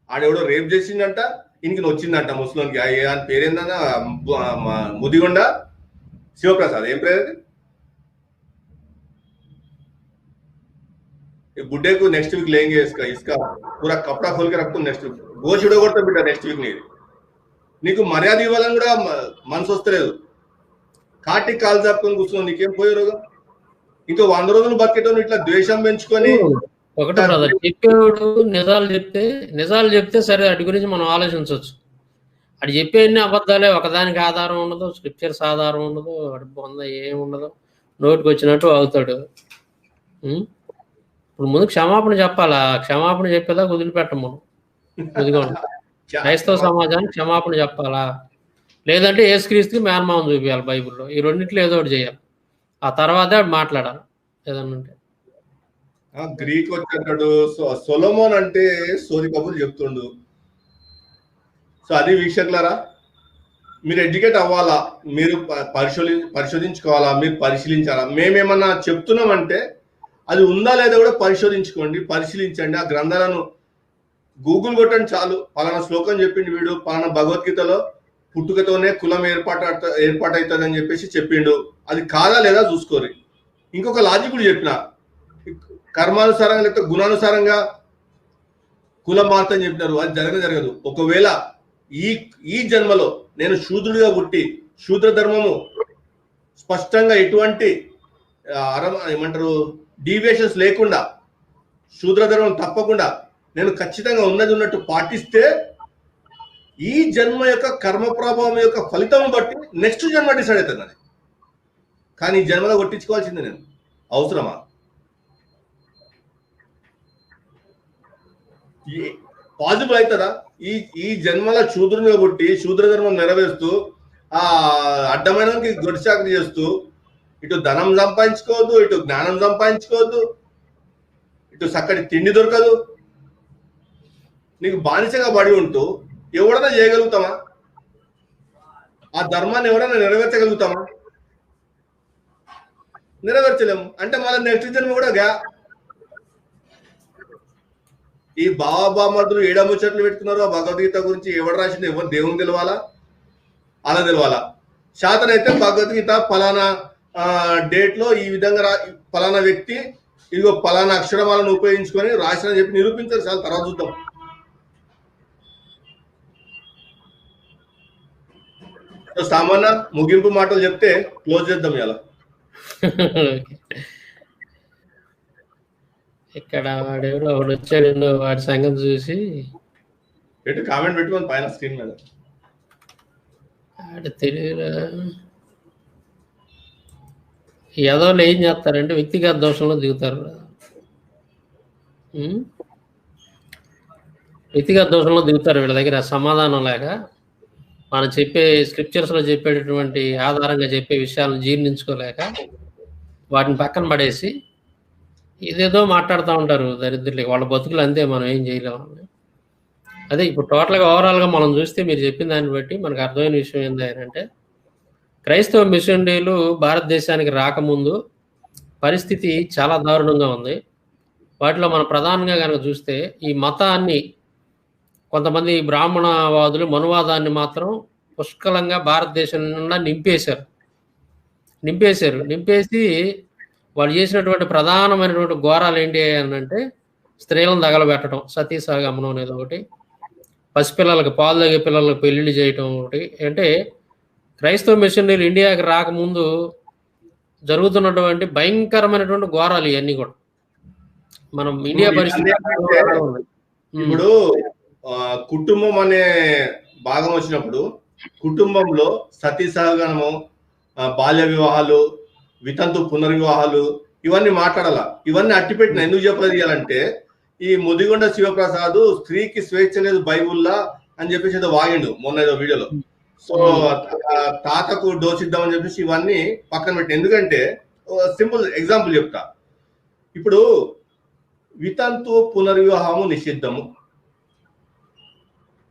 ఆడెవడో రేపు చేసిందంట, ఇంక వచ్చిందంట ముస్లింకి, అని పేరేందన్నా ముదిగొండ శివప్రసాద్, ఏం పేరు? बुड्ढे को नेक्स्ट वीक लेंगे, इसका पूरा कपड़ा खोल के रखो, नेक्स्ट वीक గోచి ఉడగొడతా బిడ్డ నెక్స్ట్ వీక్. నీకు మర్యాద ఇవ్వాలని కూడా మనసు వస్తలేదు, కాటికి కాలు చాపుకొని కూర్చున్నావు, నీకేం పోయే రోగం? ఇంకో 100 రోజులు బతికేటోని ఇట్లా ద్వేషం పెంచుకొని. ఒకటే బ్రదర్, చెప్పేవాడు నిజాలు చెప్తే సరే, వాటి గురించి మనం ఆలోచించవచ్చు. అది చెప్పే అన్ని అబద్ధాలే, ఒకదానికి ఆధారం ఉండదు, స్క్రిప్చర్స్ ఆధారం ఉండదు, వాడి బొంద ఏముండదు, నోటికి వచ్చినట్టు అవుతాడు. ఇప్పుడు ముందు క్షమాపణ చెప్పాలా, క్షమాపణ చెప్పేదా వదిలిపెట్టం మనం. ఇదిగోండి, క్రైస్తవ సమాజానికి క్షమాపణ చెప్పాలా, లేదంటే యేసుక్రీస్తుకి మేనమామం చూపించాలి బైబిల్లో. ఈ రెండింటిలో ఏదో ఒకటి చేయాలి, ఆ తర్వాతే మాట్లాడాలి ఏదన్నా ఉంటే. గ్రీక్ వచ్చాడు సొలొమోన్ అంటే సోది కబుర్లు చెప్తుండు. సో అది వీక్షకులారా, మీరు ఎడ్యుకేట్ అవ్వాలా, మీరు పరిశోధించుకోవాలా, మీరు పరిశీలించాలా. మేమేమన్నా చెప్తున్నామంటే అది ఉందా లేదా కూడా పరిశోధించుకోండి, పరిశీలించండి. ఆ గ్రంథాలను గూగుల్ కొట్టండి చాలు. పలానా శ్లోకం చెప్పిండు వీడు, పలానా భగవద్గీతలో పుట్టుకతోనే కులం ఏర్పాటవుతుంది అని చెప్పేసి చెప్పిండు, అది కాదా లేదా చూసుకోరు. ఇంకొక లాజిక్ కూడా చెప్పిన, కర్మానుసారంగా లేకపోతే గుణానుసారంగా కులం మారుతని చెప్పినారు, అది జరగదు. ఒకవేళ ఈ జన్మలో నేను శూద్రుడిగా పుట్టి, శూద్ర ధర్మము స్పష్టంగా ఎటువంటి ఏమంటారు డీవియేషన్స్ లేకుండా, శూద్రధర్మం తప్పకుండా నేను ఖచ్చితంగా ఉన్నట్టు పాటిస్తే ఈ జన్మ యొక్క కర్మ ప్రభావం యొక్క ఫలితం బట్టి నెక్స్ట్ జన్మ డిసైడ్ అవుతుంది అది. కానీ ఈ జన్మలో కొట్టించుకోవాల్సిందే నేను, అవసరమా? పాజిబుల్ అవుతుందా? ఈ జన్మలో శూద్రునిగా పుట్టి శూద్రధర్మం నెరవేరుస్తూ ఆ అడ్డమైన గొడిచాకరి చేస్తూ ఇటు ధనం సంపాదించుకోవద్దు, ఇటు జ్ఞానం సంపాదించుకోవద్దు, ఇటు చక్కటి తిండి దొరకదు, నీకు బానిసగా పడి ఉంటూ ఎవడన్నా చేయగలుగుతామా? ఆ ధర్మాన్ని ఎవడన్నా నెరవేర్చగలుగుతామా? నెరవేర్చలేము. అంటే మళ్ళీ నెక్స్ట్ జన్మ కూడా ఈ బాబామర్దులు ఏడముచ్చట్లు పెట్టుకున్నారు. ఆ భగవద్గీత గురించి ఎవడు రాసింది, ఎవరు దేవుని తెలవాలా, అలా తెలవాలా. శాతనైతే భగవద్గీత ఫలానా డేట్ లో ఈ విధంగా ఫలానా వ్యక్తి ఇదిగో ఫలానా అక్షరమాలను ఉపయోగించుకొని రాసిన చెప్పి నిరూపించారు. చాలా తర్వాత చూద్దాం. సామాన్య ముగింపు మాటలు చెప్తే క్లోజ్ చేద్దాం ఇలా. ఇక్కడ వాడెవడో ఒకడు వచ్చాడు, వాడి సంగతి చూసి పెట్టి కామెంట్ పెట్టుకొని పైన స్క్రీన్ మీద ఆడ తెలియరా ఎదోళ్ళు ఏం చేస్తారంటే వ్యక్తిగత దోషంలో దిగుతారు. వ్యక్తిగత దోషంలో దిగుతారు. వీళ్ళ దగ్గర సమాధానం లేక మనం చెప్పే స్క్రిప్చర్స్లో చెప్పేటటువంటి ఆధారంగా చెప్పే విషయాలను జీర్ణించుకోలేక వాటిని పక్కన పడేసి ఇదేదో మాట్లాడుతూ ఉంటారు దరిద్రులకి. వాళ్ళ బతుకులు అంతే, మనం ఏం చేయలేము. అదే ఇప్పుడు టోటల్గా ఓవరాల్గా మనం చూస్తే మీరు చెప్పిన దాన్ని బట్టి మనకు అర్థమైన విషయం ఏంటంటే, క్రైస్తవ మిషనరీలు భారతదేశానికి రాకముందు పరిస్థితి చాలా దారుణంగా ఉంది. వాటిలో మనం ప్రధానంగా కనుక చూస్తే ఈ మతాన్ని కొంతమంది బ్రాహ్మణవాదులు మనువాదాన్ని మాత్రం పుష్కలంగా భారతదేశం నుండి నింపేసి వాళ్ళు చేసినటువంటి ప్రధానమైనటువంటి ఘోరాలు ఏంటి అని అంటే, స్త్రీలను తగలబెట్టడం, సతీ సహగమనం అనేది ఒకటి, పసిపిల్లలకు పాలు తాగే పిల్లలకు పెళ్లిళ్ళు చేయటం ఒకటి. అంటే క్రైస్తవ మిషనరీలు ఇండియాకి రాకముందు జరుగుతున్నటువంటి భయంకరమైనటువంటి ఘోరాలు ఇవన్నీ కూడా. మనం ఇండియా పరిస్థితి ఇప్పుడు కుటుంబం అనే భాగం వచ్చినప్పుడు కుటుంబంలో సతీ సహగమనము, బాల్య వివాహాలు, వితంతు పునర్వివాహాలు ఇవన్నీ మాట్లాడాల. ఇవన్నీ అట్టిపెట్టిన ఎందుకు చెప్పాలంటే ఈ ముదిగొండ శివప్రసాద్ స్త్రీకి స్వేచ్ఛ లేదు బైబుల్లా అని చెప్పేసి ఏదో వాగిండు మొన్న ఏదో వీడియోలో. సో తాతకు డోస్ ఇద్దామని చెప్పేసి ఇవన్నీ పక్కన పెట్టి, ఎందుకంటే సింపుల్ ఎగ్జాంపుల్ చెప్తా. ఇప్పుడు వితంతు పునర్వివాహము నిషిద్ధము.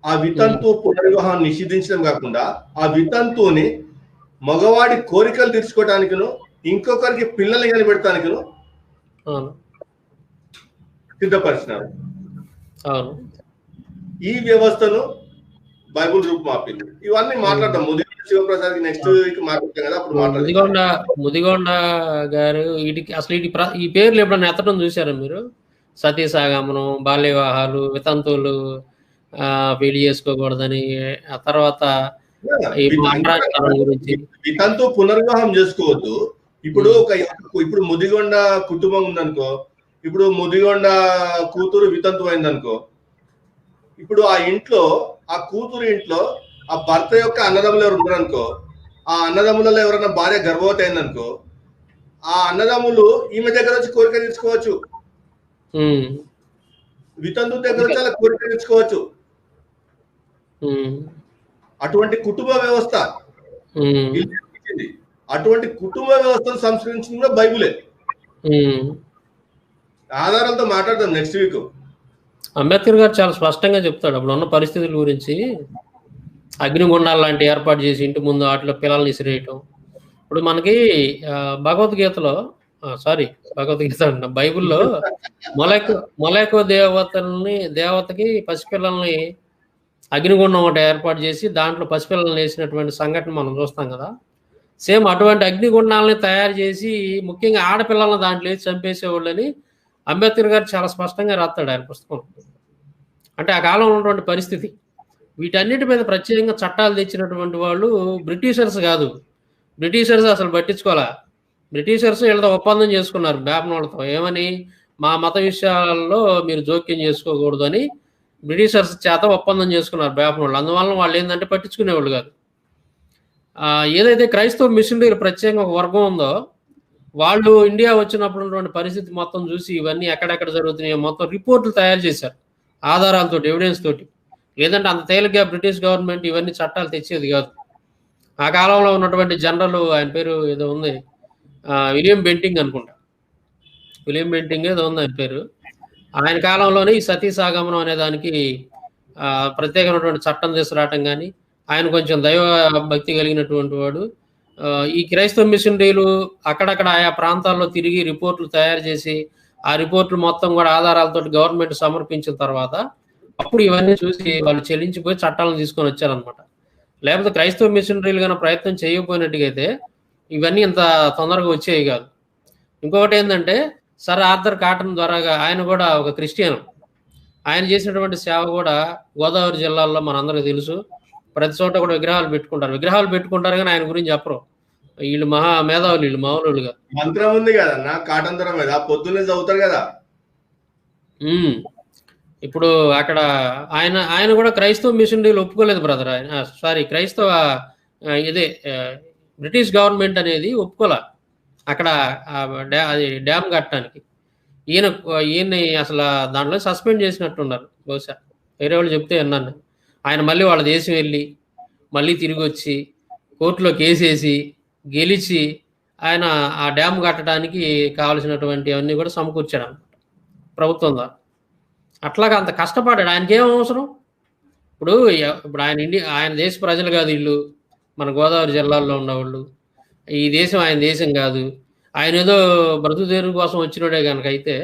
ఆ వితంతు పునర్వివాహం నిషేధించడం కాకుండా ఆ వితంతుని మగవాడి కోరికలు తీర్చుకోవటానికిను ఇంకొకరికి పిల్లల్ని కనిపెడటానికిను సిద్ధపరిచినారు. ఈ వ్యవస్థను బైబుల్ రూపుమాపింది. ఇవన్నీ మాట్లాడతాం. ముదిగొండ శివప్రసాద్ కి నెక్స్ట్ వీక్ మాట్లాడతాం కదా, అప్పుడు ముదిగొండ గారు వీటికి అసలు ఈ పేర్లు ఎప్పుడన్నా ఎత్తడం చూసారా మీరు? సతీ సాగమనం, బాల్య వివాహాలు, వితంతువులు పెళ్లి చేసుకోకూడదని, ఆ తర్వాత గురించి వితంతు పునర్వివాహం చేసుకోవద్దు. ఇప్పుడు ఇప్పుడు ముదిగొండ కుటుంబం ఉందనుకో, ఇప్పుడు ముదిగొండ కూతురు వితంతు అయిందనుకో, ఇప్పుడు ఆ ఇంట్లో ఆ కూతురు ఇంట్లో ఆ భర్త యొక్క అన్నదమ్ములు ఎవరు ఉన్నారనుకో, ఆ అన్నదమ్ములలో ఎవరైనా భార్య గర్భవతి అయిందనుకో, ఆ అన్నదమ్ములు ఈమె దగ్గర వచ్చి కోరిక తీర్చుకోవచ్చు, వితంతు దగ్గర వచ్చి అలా కోరిక తీర్చుకోవచ్చు. అటువంటి కుటుంబ వ్యవస్థ, అటువంటి కుటుంబ వ్యవస్థను సంస్కరించింది బైబులే. ఆధారాలతో మాట్లాడతాం నెక్స్ట్ వీక్. అంబేద్కర్ గారు చాలా స్పష్టంగా చెప్తాడు అప్పుడు ఉన్న పరిస్థితుల గురించి. అగ్నిగుండాలు లాంటి ఏర్పాటు చేసి ఇంటి ముందు వాటిలో పిల్లల్ని ఇసిరేయటం. ఇప్పుడు మనకి భగవద్గీతలో బైబుల్లో మొలెకో దేవతకి పసిపిల్లల్ని అగ్నిగుండం ఒకటి ఏర్పాటు చేసి దాంట్లో పసిపిల్లల్ని వేసినటువంటి సంఘటన మనం చూస్తాం కదా. సేమ్ అటువంటి అగ్నిగుండాలని తయారు చేసి ముఖ్యంగా ఆడపిల్లలను దాంట్లో వేసి చంపేసేవాళ్ళని అంబేద్కర్ గారు చాలా స్పష్టంగా రాస్తాడు ఆయన పుస్తకం. అంటే ఆ కాలంలో ఉన్నటువంటి పరిస్థితి. వీటన్నిటి మీద ప్రత్యేకంగా చట్టాలు తెచ్చినటువంటి వాళ్ళు బ్రిటిషర్స్ కాదు. బ్రిటిషర్స్ అసలు పట్టించుకోవాలా. బ్రిటిషర్స్ వీళ్ళతో ఒప్పందం చేసుకున్నారు బేపనోళ్ళతో. ఏమని? మా మత విషయాల్లో మీరు జోక్యం చేసుకోకూడదు అని బ్రిటిషర్స్ చేత ఒప్పందం చేసుకున్నారు బేపనోళ్ళు. అందువల్ల వాళ్ళు ఏంటంటే పట్టించుకునేవాళ్ళు కాదు. ఏదైతే క్రైస్తవ మిషనరీలు ప్రత్యేకంగా ఒక వర్గం ఉందో వాళ్ళు ఇండియా వచ్చినప్పుడు ఉన్నటువంటి పరిస్థితి మొత్తం చూసి ఇవన్నీ ఎక్కడెక్కడ జరుగుతున్నాయో మొత్తం రిపోర్టులు తయారు చేశారు ఆధారాలతో, ఎవిడెన్స్ తోటి. లేదంటే అంత తేలిగ్గా బ్రిటిష్ గవర్నమెంట్ ఇవన్నీ చట్టాలు తెచ్చేది కాదు. ఆ కాలంలో ఉన్నటువంటి జనరల్, ఆయన పేరు ఏదో ఉంది, విలియం బెంటింగ్ అనుకుంటా, విలియం బెంటింగ్ ఏదో ఉంది ఆయన పేరు. ఆయన కాలంలోనే ఈ సతీ సాగమనం అనే దానికి ప్రత్యేకమైనటువంటి చట్టం తీసుకురావటం కానీ, ఆయన కొంచెం దైవ భక్తి కలిగినటువంటి వాడు. ఈ క్రైస్తవ మిషనరీలు అక్కడక్కడ ఆయా ప్రాంతాల్లో తిరిగి రిపోర్ట్లు తయారు చేసి ఆ రిపోర్ట్లు మొత్తం కూడా ఆధారాలతో గవర్నమెంట్ సమర్పించిన తర్వాత అప్పుడు ఇవన్నీ చూసి వాళ్ళు చెల్లించిపోయి చట్టాలను తీసుకొని వచ్చారనమాట. లేకపోతే క్రైస్తవ మిషనరీలు కానీ ప్రయత్నం చేయకపోయినట్టుగైతే ఇవన్నీ ఇంత తొందరగా వచ్చేవి కాదు. ఇంకొకటి ఏంటంటే సర్ ఆర్థర్ కాటన్ ద్వారా, ఆయన కూడా ఒక క్రిస్టియన్. ఆయన చేసినటువంటి సేవ కూడా గోదావరి జిల్లాల్లో మనందరికీ తెలుసు. ప్రతి చోట కూడా విగ్రహాలు పెట్టుకుంటారు కానీ ఆయన గురించి చెప్పరు. వీళ్ళు మహా మేధావులు, వీళ్ళు మామూలుగా. మంత్రం ఉంది కదా నా కాటన్ ధర మీద, పొద్దున్నే చదువుతారు కదా. ఇప్పుడు అక్కడ ఆయన కూడా క్రైస్తవ మిషనరీలు ఒప్పుకోలేదు బ్రదర్. క్రైస్తవ బ్రిటిష్ గవర్నమెంట్ అనేది ఒప్పుకోలే అక్కడ డ్యామ్ కట్టడానికి. ఈయన్ని అసలు దాంట్లో సస్పెండ్ చేసినట్టున్నారు బహుశా, వేరే వాళ్ళు చెప్తే అన్నాను. ఆయన మళ్ళీ వాళ్ళ దేశం వెళ్ళి మళ్ళీ తిరిగి వచ్చి కోర్టులో కేసేసి గెలిచి ఆయన ఆ డ్యామ్ కట్టడానికి కావాల్సినటువంటి అవన్నీ కూడా సమకూర్చాడు అనమాట ప్రభుత్వం ద్వారా. అట్లాగా అంత కష్టపడ్డాడు. ఆయనకి ఏం అవసరం? ఇప్పుడు ఆయన దేశ ప్రజలు కాదు వీళ్ళు, మన గోదావరి జిల్లాల్లో ఉన్నవాళ్ళు. ఈ దేశం ఆయన దేశం కాదు. ఆయన ఏదో బ్రతుకు తెరువు కోసం వచ్చినోడే కనుక అయితే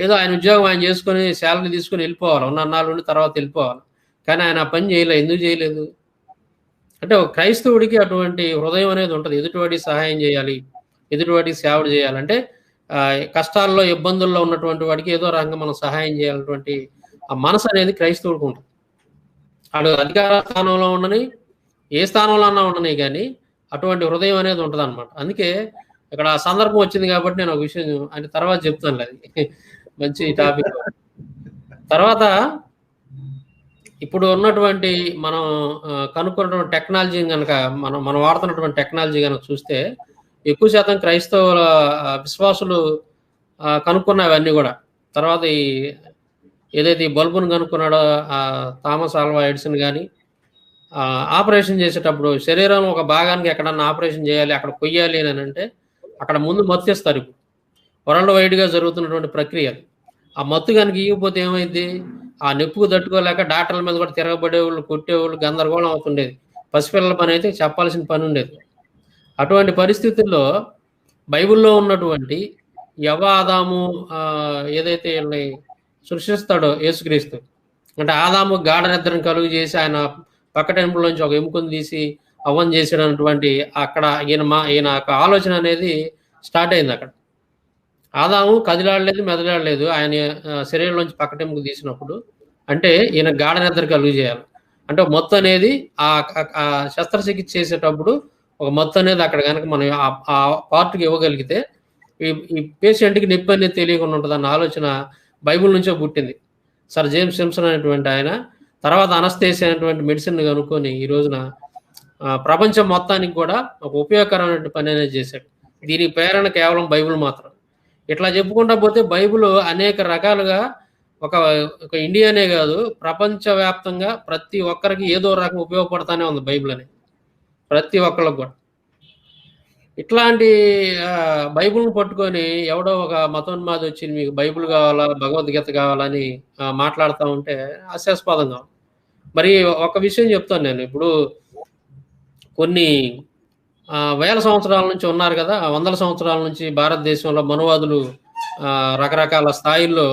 ఏదో ఆయన ఉద్యోగం ఆయన చేసుకొని శాలరీ తీసుకొని వెళ్ళిపోవాలి, ఉన్న అన్నాళ్ళు ఉండి తర్వాత వెళ్ళిపోవాలి. కానీ ఆయన ఆ పని చేయలేదు. ఎందుకు చేయలేదు అంటే ఒక క్రైస్తవుడికి అటువంటి హృదయం అనేది ఉంటుంది. ఎదుటివాడికి సహాయం చేయాలి, ఎదుటివాడికి సేవ చేయాలంటే కష్టాల్లో ఇబ్బందుల్లో ఉన్నటువంటి వాడికి ఏదో రకంగా మనం సహాయం చేయాలన్నటువంటి ఆ మనసు అనేది క్రైస్తవుడికి ఉంటుంది. వాడు అధికార స్థానంలో ఉండని, ఏ స్థానంలో అన్నా ఉండని, కానీ అటువంటి హృదయం అనేది ఉంటుంది అనమాట. అందుకే ఇక్కడ ఆ సందర్భం వచ్చింది కాబట్టి నేను ఒక విషయం అంటే తర్వాత చెప్తాను. అది మంచి టాపిక్. తర్వాత ఇప్పుడు ఉన్నటువంటి మనం కనుక్కున్నటువంటి టెక్నాలజీని కనుక మనం వాడుతున్నటువంటి టెక్నాలజీ కనుక చూస్తే ఎక్కువ శాతం క్రైస్తవుల విశ్వాసులు కనుక్కున్నవన్నీ కూడా. తర్వాత ఏదైతే ఈ బల్బును కనుక్కున్నాడో థామస్ ఆల్వా ఎడిసన్ కానీ ఆపరేషన్ చేసేటప్పుడు శరీరం ఒక భాగానికి ఎక్కడన్నా ఆపరేషన్ చేయాలి, అక్కడ కొయ్యాలి అని అంటే అక్కడ ముందు మత్తు ఇస్తారు. ఇప్పుడు వరల్డ్ వైడ్గా జరుగుతున్నటువంటి ప్రక్రియ. ఆ మత్తు కనుక ఇవ్వకపోతే ఏమైంది, ఆ నొప్పుకు తట్టుకోలేక డాక్టర్ల మీద కూడా తిరగబడేవాళ్ళు, కొట్టేవాళ్ళు, గందరగోళం అవుతుండేది. పసిపిల్లల పని అయితే చెప్పాల్సిన పని ఉండేది. అటువంటి పరిస్థితుల్లో బైబిల్లో ఉన్నటువంటి ఆదాము ఏదైతే సృష్టిస్తాడో యేసుక్రీస్తు, అంటే ఆదాము గాఢ నిద్రను కలుగు చేసి ఆయన పక్క టెంపుల్ నుంచి ఒక ఎముకను తీసి అవ్వం చేసేటటువంటి అక్కడ ఈయన ఆలోచన అనేది స్టార్ట్ అయింది. అక్కడ ఆదాము కదిలాడలేదు, మెదలాడలేదు. ఆయన శరీరంలోంచి పక్క టెంపుకు తీసినప్పుడు అంటే ఈయన గాఢ నిద్ర కలుగు చేయాలి. అంటే మత్తు అనేది ఆ శస్త్రచికిత్స చేసేటప్పుడు ఒక మత్తు అనేది అక్కడ కనుక మనం ఆ పార్ట్కి ఇవ్వగలిగితే ఈ పేషెంట్కి నొప్పి అనేది తెలియకుండా ఉంటుంది అన్న ఆలోచన బైబిల్ నుంచే పుట్టింది. సర్ జేమ్స్ సిమ్సన్ అనేటువంటి ఆయన తర్వాత అనస్థేసియా అనేటువంటి మెడిసిన్ కనుక్కొని ఈ రోజున ప్రపంచం మొత్తానికి కూడా ఒక ఉపయోగకరమైన పని అనేది చేశాడు. దీని ప్రేరణ కేవలం బైబిల్ మాత్రం. ఇట్లా చెప్పుకుంటా పోతే బైబిల్ అనేక రకాలుగా ఒక ఇండియానే కాదు ప్రపంచవ్యాప్తంగా ప్రతి ఒక్కరికి ఏదో రకం ఉపయోగపడతానే ఉంది బైబిల్ అనేది, ప్రతి ఒక్కరికి కూడా. ఇట్లాంటి బైబిల్ని పట్టుకొని ఎవడో ఒక మతోన్మాది వచ్చి మీకు బైబిల్ కావాలా, భగవద్గీత కావాలని మాట్లాడుతూ ఉంటే హాస్యాస్పదంగా. మరి ఒక విషయం చెప్తాను నేను. ఇప్పుడు కొన్ని వేల సంవత్సరాల నుంచి ఉన్నారు కదా, వందల సంవత్సరాల నుంచి భారతదేశంలో మనువాదులు రకరకాల స్థాయిల్లో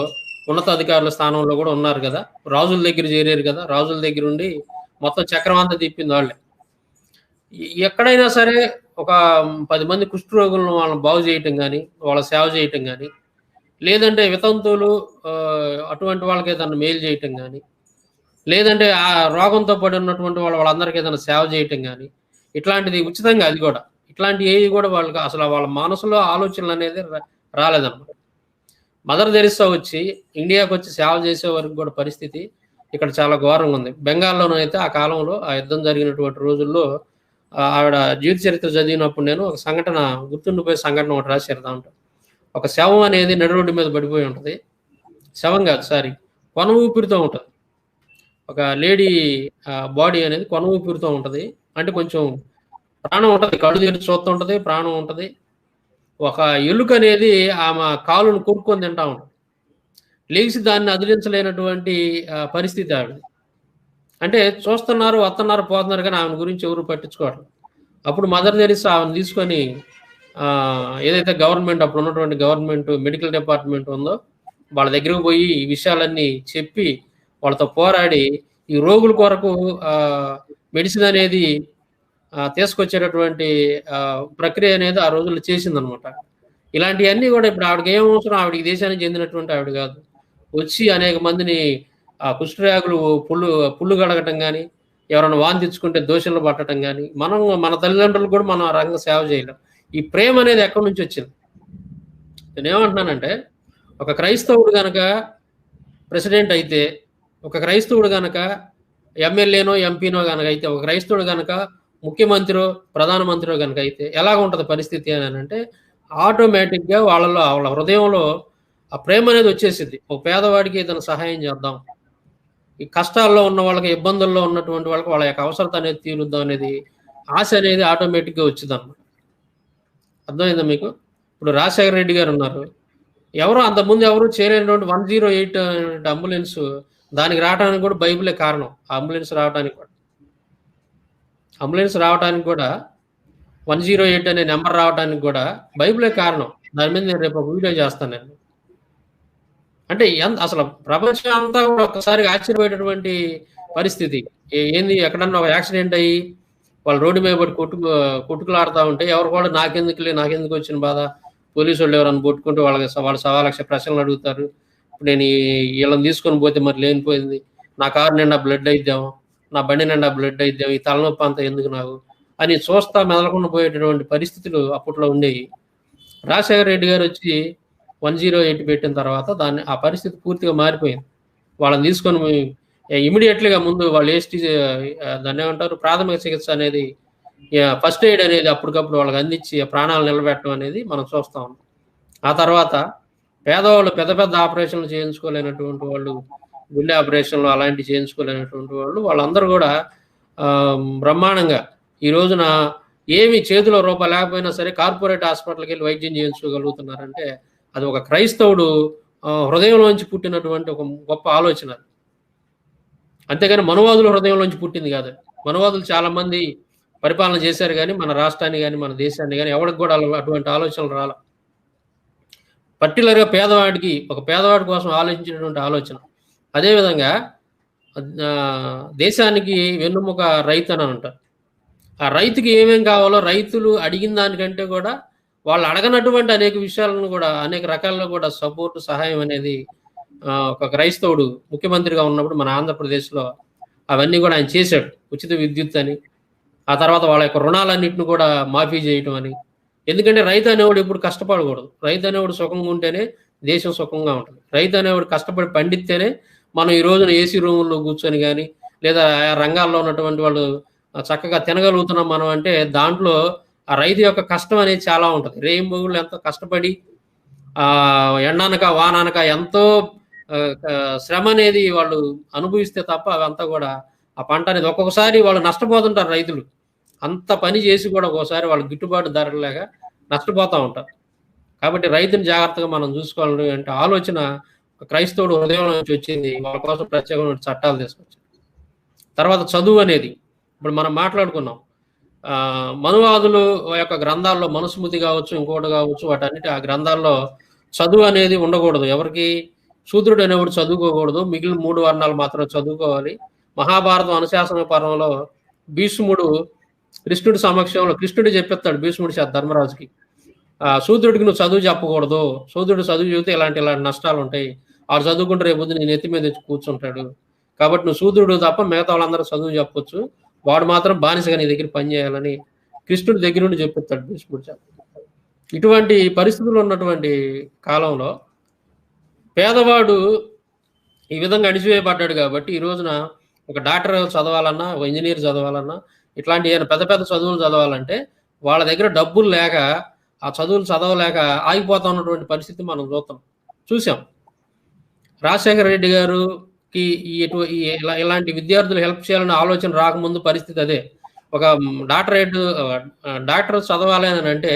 ఉన్నతాధికారుల స్థానంలో కూడా ఉన్నారు కదా. రాజుల దగ్గర చేరారు కదా, రాజుల దగ్గర ఉండి మొత్తం చక్రమంతా తిప్పింది వాళ్ళే. ఎక్కడైనా సరే ఒక 10 మంది కుష్ఠరోగులను వాళ్ళని బాగు చేయటం కానీ, వాళ్ళ సేవ చేయటం కానీ, లేదంటే వితంతువులు అటువంటి వాళ్ళకి ఏదైనా మేలు చేయటం కానీ, లేదంటే ఆ రోగంతో పడి ఉన్నటువంటి వాళ్ళందరికీ ఏదైనా సేవ చేయటం కానీ, ఇట్లాంటిది ఉచితంగా. అది కూడా ఇట్లాంటి ఏవి కూడా వాళ్ళకి అసలు వాళ్ళ మనసులో ఆలోచనలు అనేది రాలేదన్నమాట. మదర్ తెరిసా వచ్చి ఇండియాకి వచ్చి సేవ చేసే వరకు కూడా పరిస్థితి ఇక్కడ చాలా ఘోరంగా ఉంది. బెంగాల్లోనూ అయితే ఆ కాలంలో ఆ యుద్ధం జరిగినటువంటి రోజుల్లో ఆవిడ జీవిత చరిత్ర చదివినప్పుడు నేను ఒక సంఘటన గుర్తుండిపోయే సంఘటన ఒకటి రాసి చెప్తా ఉంటాను. ఒక శవం అనేది నడి రోడ్డు మీద పడిపోయి ఉంటుంది. శవం కాదు, సారీ, కొన ఊపిరితో ఉంటుంది. ఒక లేడీ బాడీ అనేది కొన ఊపిరితో ఉంటుంది. అంటే కొంచెం ప్రాణం ఉంటుంది, కళ్ళు తెరిచి చూస్తూ ఉంటుంది, ప్రాణం ఉంటుంది. ఒక ఎలుక అనేది ఆమె కాలును కొరుక్కొని తింటా ఉంటుంది. లేచి దాన్ని అదిలించలేనటువంటి పరిస్థితి ఆవిడ. అంటే చూస్తున్నారు, వస్తున్నారు, పోతున్నారు, కానీ ఆమె గురించి ఎవరు పట్టించుకోవట్లేదు. అప్పుడు మదర్ తెరిసా ఆమెను తీసుకొని ఏదైతే గవర్నమెంట్ అప్పుడు ఉన్నటువంటి గవర్నమెంట్ మెడికల్ డిపార్ట్మెంట్ ఉందో వాళ్ళ దగ్గరకు పోయి ఈ విషయాలన్నీ చెప్పి వాళ్ళతో పోరాడి ఈ రోగుల కొరకు మెడిసిన్ అనేది తీసుకొచ్చేటటువంటి ప్రక్రియ అనేది ఆ రోజుల్లో చేసిందనమాట. ఇలాంటివన్నీ కూడా ఇప్పుడు ఆవిడకి ఏం అవసరం, ఆవిడకి దేశానికి చెందినటువంటి ఆవిడ కాదు. వచ్చి అనేక మందిని కుష్ఠరోగులు పుళ్ళు కడగటం కానీ, ఎవరైనా వాంతి తెచ్చుకుంటే దోషులు పట్టడం కానీ, మన తల్లిదండ్రులు కూడా మనం ఆ రకంగా సేవ చేయలేం. ఈ ప్రేమ అనేది ఎక్కడి నుంచి వచ్చింది? నేను ఏమంటున్నానంటే, ఒక క్రైస్తవుడు కనుక ప్రెసిడెంట్ అయితే, ఒక క్రైస్తవుడు కనుక ఎమ్మెల్యేనో ఎంపీనో కనుక అయితే, ఒక క్రైస్తవుడు కనుక ముఖ్యమంత్రిో ప్రధానమంత్రిో కనుక అయితే ఎలాగ ఉంటుంది పరిస్థితి అని అంటే ఆటోమేటిక్గా వాళ్ళ హృదయంలో ఆ ప్రేమ అనేది వచ్చేసింది. ఒక పేదవాడికి ఏదైనా సహాయం చేద్దాం, ఈ కష్టాల్లో ఉన్న వాళ్ళకి, ఇబ్బందుల్లో ఉన్నటువంటి వాళ్ళకి వాళ్ళ యొక్క అవసరత అనేది తీరుద్దాం అనేది ఆశ అనేది ఆటోమేటిక్గా వచ్చింది అన్నమాట. అర్థమైందా మీకు? ఇప్పుడు రాజశేఖర రెడ్డి గారు ఉన్నారు, అంతకుముందు ఎవరు చేయలేనటువంటి 108 అంబులెన్స్ దానికి రావడానికి కూడా బైబిలే కారణం. ఆ అంబులెన్స్ రావడానికి కూడా 108 అనే నెంబర్ రావడానికి కూడా బైబిలే కారణం. దాని మీద నేను రేపు ఒక వీడియో చేస్తాను నేను. అంటే అసలు ప్రపంచం అంతా కూడా ఒక్కసారి ఆశ్చర్యపోయేటటువంటి పరిస్థితి. ఏంది, ఎక్కడన్నా ఒక యాక్సిడెంట్ అయ్యి వాళ్ళు రోడ్డు మీద పడి కొట్టుకులాడుతూ ఉంటే ఎవరు కూడా నాకెందుకు వచ్చిన బాధ, పోలీసు వాళ్ళు ఎవరైనా కొట్టుకుంటే వాళ్ళు 1,00,000 ప్రశ్నలు అడుగుతారు. ఇప్పుడు నేను వీళ్ళని తీసుకొని పోతే మరి లేనిపోయింది, నా కారు నిండా బ్లడ్ అయిద్దాం, నా బండి నిండా బ్లడ్ అయిద్దాం, ఈ తలనొప్పి అంతా ఎందుకు నాకు అని చూస్తా మెదలకుండా పోయేటటువంటి పరిస్థితులు అప్పట్లో ఉండేవి. రాజశేఖర రెడ్డి గారు వచ్చి 108 పెట్టిన తర్వాత ఆ పరిస్థితి పూర్తిగా మారిపోయింది. వాళ్ళని తీసుకొని ఇమీడియట్లీగా ముందు వాళ్ళు దాన్ని ఏమంటారు, ప్రాథమిక చికిత్స అనేది, ఫస్ట్ ఎయిడ్ అనేది అప్పటికప్పుడు వాళ్ళకి అందించి ప్రాణాలు నిలబెట్టడం అనేది మనం చూస్తా ఉన్నాం. ఆ తర్వాత పేదవాళ్ళు పెద్ద పెద్ద ఆపరేషన్లు చేయించుకోలేనటువంటి వాళ్ళు, గుండె ఆపరేషన్లు అలాంటివి చేయించుకోలేనటువంటి వాళ్ళందరూ కూడా బ్రహ్మాండంగా ఈ రోజున ఏమి చేతిలో రూపాయి లేకపోయినా సరే కార్పొరేట్ హాస్పిటల్కి వెళ్ళి వైద్యం చేయించుకోగలుగుతున్నారంటే అది ఒక క్రైస్తవుడు హృదయంలోంచి పుట్టినటువంటి ఒక గొప్ప ఆలోచన. అంతేగాని మనువాదుల హృదయంలోంచి పుట్టింది కాదు. మనువాదులు చాలా మంది పరిపాలన చేశారు, కానీ మన రాష్ట్రాన్ని కానీ మన దేశాన్ని కానీ ఎవరికి కూడా అటువంటి ఆలోచనలు రాల. పర్టికులర్గా ఒక పేదవాడి కోసం ఆలోచించినటువంటి ఆలోచన. అదేవిధంగా దేశానికి వెన్నుముక రైతు అని అంటారు. ఆ రైతుకి ఏమేం కావాలో రైతులు అడిగిన దానికంటే కూడా వాళ్ళు అడగనటువంటి అనేక విషయాలను కూడా అనేక రకాల్లో కూడా సపోర్ట్, సహాయం అనేది ఒక క్రైస్తవుడు ముఖ్యమంత్రిగా ఉన్నప్పుడు మన ఆంధ్రప్రదేశ్లో అవన్నీ కూడా ఆయన చేశాడు. ఉచిత విద్యుత్ అని, ఆ తర్వాత వాళ్ళ యొక్క రుణాలన్నింటిని కూడా మాఫీ చేయటం అని. ఎందుకంటే రైతు అనేవాడు ఇప్పుడు కష్టపడకూడదు. రైతు అనేవాడు సుఖంగా ఉంటేనే దేశం సుఖంగా ఉంటుంది. రైతు అనేవాడు కష్టపడి పండిస్తేనే మనం ఈ రోజున ఏసీ రూముల్లో కూర్చొని కానీ లేదా ఆ రంగాల్లో ఉన్నటువంటి వాళ్ళు చక్కగా తినగలుగుతున్నాం మనం. అంటే దాంట్లో ఆ రైతు యొక్క కష్టం అనేది చాలా ఉంటుంది. రేయింబగుళ్ళు ఎంతో కష్టపడి ఎండానక వానానక ఎంతో శ్రమ అనేది వాళ్ళు అనుభవిస్తే తప్ప అవంతా కూడా ఆ పంట అనేది ఒక్కొక్కసారి వాళ్ళు నష్టపోతుంటారు. రైతులు అంత పని చేసి కూడా ఒక్కోసారి వాళ్ళు గిట్టుబాటు ధర లేక నష్టపోతూ ఉంటారు. కాబట్టి రైతుని జాగ్రత్తగా మనం చూసుకోవాలి అంటే ఆలోచన క్రైస్తవుడు హృదయంలో నుంచి వచ్చింది. వాళ్ళ కోసం ప్రత్యేకమైన చట్టాలు తీసుకొచ్చారు. తర్వాత చదువు అనేది ఇప్పుడు మనం మాట్లాడుకున్నాం. మనువాదులు యొక్క గ్రంథాల్లో మనుస్మృతి కావచ్చు, ఇంకోటి కావచ్చు, వాటన్నిటి ఆ గ్రంథాల్లో చదువు అనేది ఉండకూడదు. ఎవరికి శూద్రుడు అనేవాడు చదువుకోకూడదు, మిగిలిన 3 వర్ణాలు మాత్రం చదువుకోవాలి. మహాభారతం అనుశాసన పర్వంలో భీష్ముడు కృష్ణుడి సమక్షంలో కృష్ణుడు చెప్పేస్తాడు భీష్ముడి ధర్మరాజుకి, శూద్రుడికి నువ్వు చదువు చెప్పకూడదు, శూద్రుడు చదువు చెబితే ఇలాంటి నష్టాలు ఉంటాయి, వాడు చదువుకుంటే రేపు నేను ఎత్తి మీద తెచ్చి కూర్చుంటాడు, కాబట్టి నువ్వు శూద్రుడు తప్ప మిగతా వాళ్ళందరూ చదువు చెప్పొచ్చు, వాడు మాత్రం బానిసగా నీ దగ్గర పనిచేయాలని కృష్ణుడి దగ్గర నుండి చెప్పిస్తాడు భీష్ముడు. ఇటువంటి పరిస్థితులు ఉన్నటువంటి కాలంలో పేదవాడు ఈ విధంగా అణిచివేయబడ్డాడు. కాబట్టి ఈ రోజున ఒక డాక్టర్ చదవాలన్నా, ఒక ఇంజనీర్ చదవాలన్నా, ఇట్లాంటి పెద్ద పెద్ద చదువులు చదవాలంటే వాళ్ళ దగ్గర డబ్బులు లేక ఆ చదువులు చదవలేక ఆగిపోతా ఉన్నటువంటి పరిస్థితి మనం చూసాం. రాజశేఖర రెడ్డి గారుకి ఇలాంటి విద్యార్థులు హెల్ప్ చేయాలనే ఆలోచన రాకముందు పరిస్థితి అదే. ఒక డాక్టర్ చదవాలి అని అంటే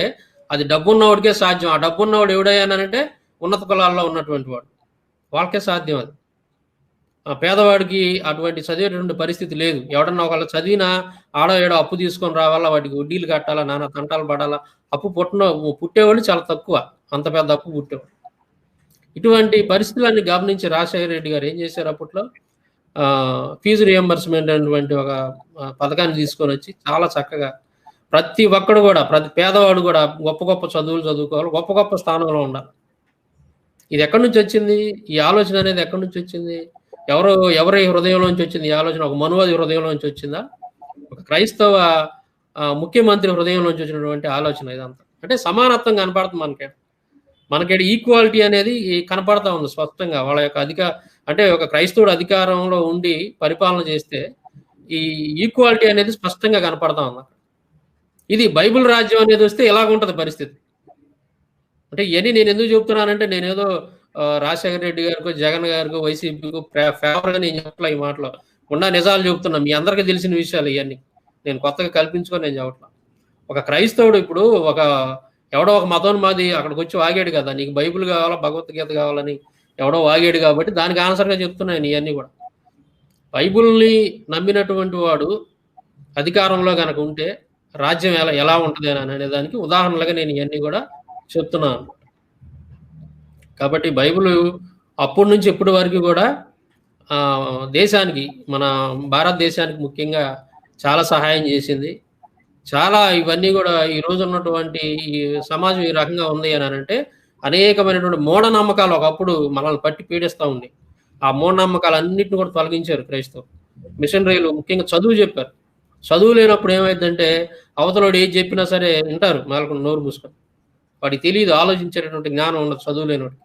అది డబ్బున్నవాడికే సాధ్యం. ఆ డబ్బున్నవాడు ఎవడయ్యానంటే ఉన్నత కులాల్లో ఉన్నటువంటి వాడు, వాళ్ళకే సాధ్యం. అది పేదవాడికి అటువంటి చదివేటువంటి పరిస్థితి లేదు. ఎవడన్నా ఒకళ్ళు చదివినా ఆడో ఏడో అప్పు తీసుకొని రావాలా, వాటికి వడ్డీలు కట్టాలా, నానా తంటాలు పడాలా. అప్పు పుట్టేవాళ్ళు చాలా తక్కువ, అంత పెద్ద అప్పు పుట్టేవాళ్ళు. ఇటువంటి పరిస్థితులన్నీ గమనించి రాజశేఖర రెడ్డి గారు ఏం చేశారు, అప్పట్లో ఫీజు రియంబర్స్మెంట్ అనేటువంటి ఒక పథకాన్ని తీసుకొని వచ్చి చాలా చక్కగా ప్రతి ఒక్కడు కూడా, ప్రతి పేదవాడు కూడా గొప్ప గొప్ప చదువులు చదువుకోవాలి, గొప్ప గొప్ప స్థానంలో ఉండాలి. ఇది ఎక్కడి నుంచి వచ్చింది? ఈ ఆలోచన అనేది ఎక్కడి నుంచి వచ్చింది? ఎవరి హృదయంలోంచి వచ్చింది ఈ ఆలోచన? ఒక మనువాది హృదయంలోంచి వచ్చిందా? ఒక క్రైస్తవ ముఖ్యమంత్రి హృదయంలోంచి వచ్చినటువంటి ఆలోచన ఇదంతా. అంటే సమానత్వం కనపడుతుంది మనకేడు ఈక్వాలిటీ అనేది కనపడతా ఉంది స్పష్టంగా. వాళ్ళ యొక్క అంటే ఒక క్రైస్తవుడు అధికారంలో ఉండి పరిపాలన చేస్తే ఈ ఈక్వాలిటీ అనేది స్పష్టంగా కనపడతా ఉంది. ఇది బైబిల్ రాజ్యం అనేది వస్తే ఎలాగుంటది పరిస్థితి అంటే ఇవన్నీ నేను ఎందుకు చెప్తున్నానంటే నేనేదో రాజశేఖర రెడ్డి గారికో జగన్ గారికో వైసీపీకో ఫేవర్గా నేను చెప్పట్లా. ఈ మాటలో ఉన్న నిజాలు చెప్తున్నా, మీ అందరికీ తెలిసిన విషయాలు ఇవన్నీ. నేను కొత్తగా కల్పించుకొని నేను చెప్పట్లా. ఒక క్రైస్తవుడు ఇప్పుడు ఎవడో ఒక మతోన్మాది అక్కడికి వచ్చి వాగాడు కదా, నీకు బైబిల్ కావాలా భగవద్గీత కావాలని ఎవడో వాగాడు కాబట్టి దానికి ఆన్సర్గా చెప్తున్నాను ఇవన్నీ కూడా. బైబిల్ని నమ్మినటువంటి వాడు అధికారంలో కనుక ఉంటే రాజ్యం ఎలా ఉంటుంది అని అనేదానికి ఉదాహరణలుగా నేను ఇవన్నీ కూడా చెప్తున్నాను. కాబట్టి బైబిల్ అప్పటి నుంచి ఇప్పటి వరకు కూడా దేశానికి, మన భారతదేశానికి ముఖ్యంగా చాలా సహాయం చేసింది. చాలా ఇవన్నీ కూడా ఈ రోజు ఉన్నటువంటి ఈ సమాజం ఈ రకంగా ఉంది అని అంటే అనేకమైనటువంటి మూఢనమ్మకాలు ఒకప్పుడు మనల్ని పట్టి పీడిస్తూ ఉంది. ఆ మూఢనమ్మకాలు అన్నింటిని కూడా తొలగించారు క్రైస్తవులు. మిషనరీలు ముఖ్యంగా చదువు చెప్పారు. చదువు లేనప్పుడు ఏమైందంటే అవతలోడు ఏది చెప్పినా సరే వింటారు, మేలకు నోరు మూసుకొని. వాడికి తెలియదు, ఆలోచించేటటువంటి జ్ఞానం ఉండదు చదువు లేనివాడికి.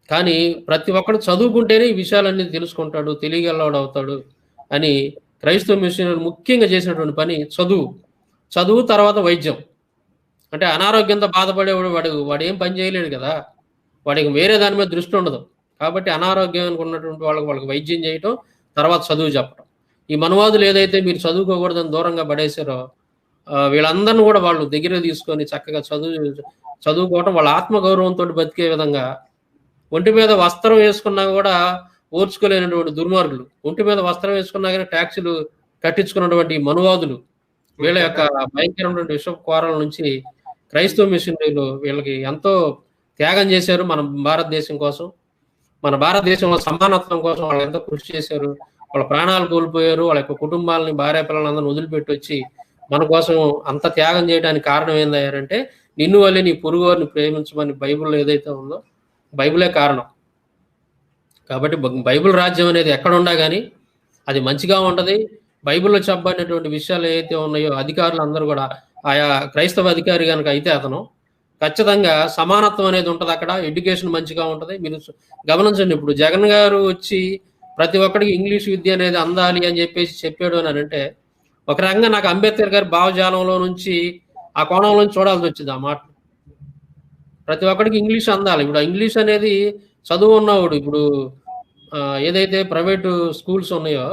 కానీ ప్రతి ఒక్కడు చదువుకుంటేనే ఈ విషయాలన్నీ తెలుసుకుంటాడు, తెలియగలవాడు అవుతాడు అని క్రైస్తవ మిషనరీలు ముఖ్యంగా చేసినటువంటి పని చదువు తర్వాత వైద్యం. అంటే అనారోగ్యంతో బాధపడేవాడు వాడు ఏం పని చేయలేడు కదా, వాడికి వేరే దాని మీద దృష్టి ఉండదు. కాబట్టి అనారోగ్యానికి ఉన్నటువంటి వాళ్ళకి వైద్యం చేయటం, తర్వాత చదువు చెప్పడం. ఈ మనువాదులు ఏదైతే మీరు చదువుకోకూడదని దూరంగా పడేశారో వీళ్ళందరినీ కూడా వాళ్ళు దగ్గర తీసుకొని చక్కగా చదువుకోవటం, వాళ్ళ ఆత్మగౌరవంతో బతికే విధంగా. ఒంటి మీద వస్త్రం వేసుకున్నా కూడా ఓర్చుకోలేనటువంటి దుర్మార్గులు, ఒంటి మీద వస్త్రం వేసుకున్నా కానీ ట్యాక్సీలు కట్టించుకున్నటువంటి మనువాదులు, వీళ్ళ యొక్క భయంకరమైనటువంటి విషపు కోరల నుంచి క్రైస్తవ మిషనరీలు వీళ్ళకి ఎంతో త్యాగం చేశారు. మన భారతదేశం కోసం, మన భారతదేశంలో సమానత్వం కోసం వాళ్ళు ఎంతో కృషి చేశారు. వాళ్ళ ప్రాణాలు కోల్పోయారు, వాళ్ళ యొక్క కుటుంబాలని, భార్య పిల్లలందరినీ వదిలిపెట్టి వచ్చి మన కోసం అంత త్యాగం చేయడానికి కారణం ఏందయ్యారంటే, నిన్ను వల్లే నీ పొరుగువారిని ప్రేమించమని బైబిల్లో ఏదైతే ఉందో బైబిలే కారణం. కాబట్టి బైబిల్ రాజ్యం అనేది ఎక్కడ ఉండా కానీ అది మంచిగా ఉంటుంది. బైబిల్లో చెప్పబడినటువంటి విషయాలు ఏవైతే ఉన్నాయో అధికారులు అందరూ కూడా, ఆయా క్రైస్తవ అధికారి కనుక అయితే అతను ఖచ్చితంగా సమానత్వం అనేది ఉంటుంది అక్కడ, ఎడ్యుకేషన్ మంచిగా ఉంటుంది. మీరు గమనించండి, ఇప్పుడు జగన్ గారు వచ్చి ప్రతి ఒక్కడికి ఇంగ్లీష్ విద్య అనేది అందాలి అని చెప్పాడు అని అంటే, ఒక రకంగా నాకు అంబేద్కర్ గారి భావజాలంలో నుంచి ఆ కోణంలో చూడాల్సి వచ్చింది ఆ మాట. ప్రతి ఒక్కడికి ఇంగ్లీష్ అందాలి. ఇప్పుడు ఇంగ్లీష్ అనేది చదువు ఉన్నవాడు, ఇప్పుడు ఏదైతే ప్రైవేటు స్కూల్స్ ఉన్నాయో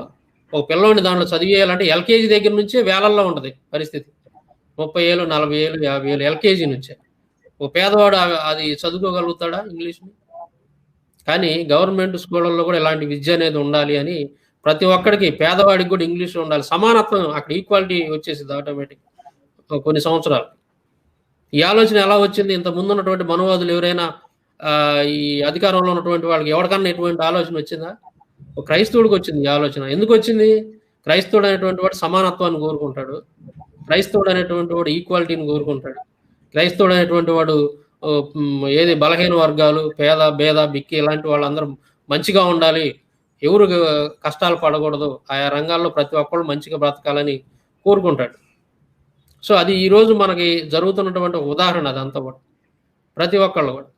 ఒక పిల్లవాడిని దాంట్లో చదివేయాలంటే ఎల్కేజీ దగ్గర నుంచే వేలల్లో ఉంటుంది పరిస్థితి. 30,000, 40,000, 50,000 ఎల్కేజీ నుంచే. ఒక పేదవాడు అది చదువుకోగలుగుతాడా ఇంగ్లీష్ని? కానీ గవర్నమెంట్ స్కూళ్ళల్లో కూడా ఇలాంటి విద్య అనేది ఉండాలి అని ప్రతి ఒక్కడికి, పేదవాడికి కూడా ఇంగ్లీష్ ఉండాలి. సమానత్వం, అక్కడ ఈక్వాలిటీ వచ్చేసింది ఆటోమేటిక్ కొన్ని సంవత్సరాలు. ఈ ఆలోచన ఎలా వచ్చింది? ఇంత ముందు ఉన్నటువంటి మనువాదులు ఎవరైనా ఈ అధికారంలో ఉన్నటువంటి వాళ్ళకి ఎవరికన్నా ఎటువంటి ఆలోచన వచ్చిందా? ఒక క్రైస్తవుడికి వచ్చింది ఈ ఆలోచన. ఎందుకు వచ్చింది? క్రైస్తవుడు అనేటువంటి వాడు సమానత్వాన్ని కోరుకుంటాడు, క్రైస్తవుడు అనేటువంటి వాడు ఈక్వాలిటీని కోరుకుంటాడు, క్రైస్తవుడు అనేటువంటి వాడు ఏది బలహీన వర్గాలు, భేద బిక్కి ఇలాంటి వాళ్ళందరూ మంచిగా ఉండాలి, ఎవరు కష్టాలు పడకూడదు, ఆయా రంగాల్లో ప్రతి ఒక్కళ్ళు మంచిగా బ్రతకాలని కోరుకుంటాడు. సో అది ఈరోజు మనకి జరుగుతున్నటువంటి ఉదాహరణ అదంతా కూడా, ప్రతి ఒక్కళ్ళు కూడా.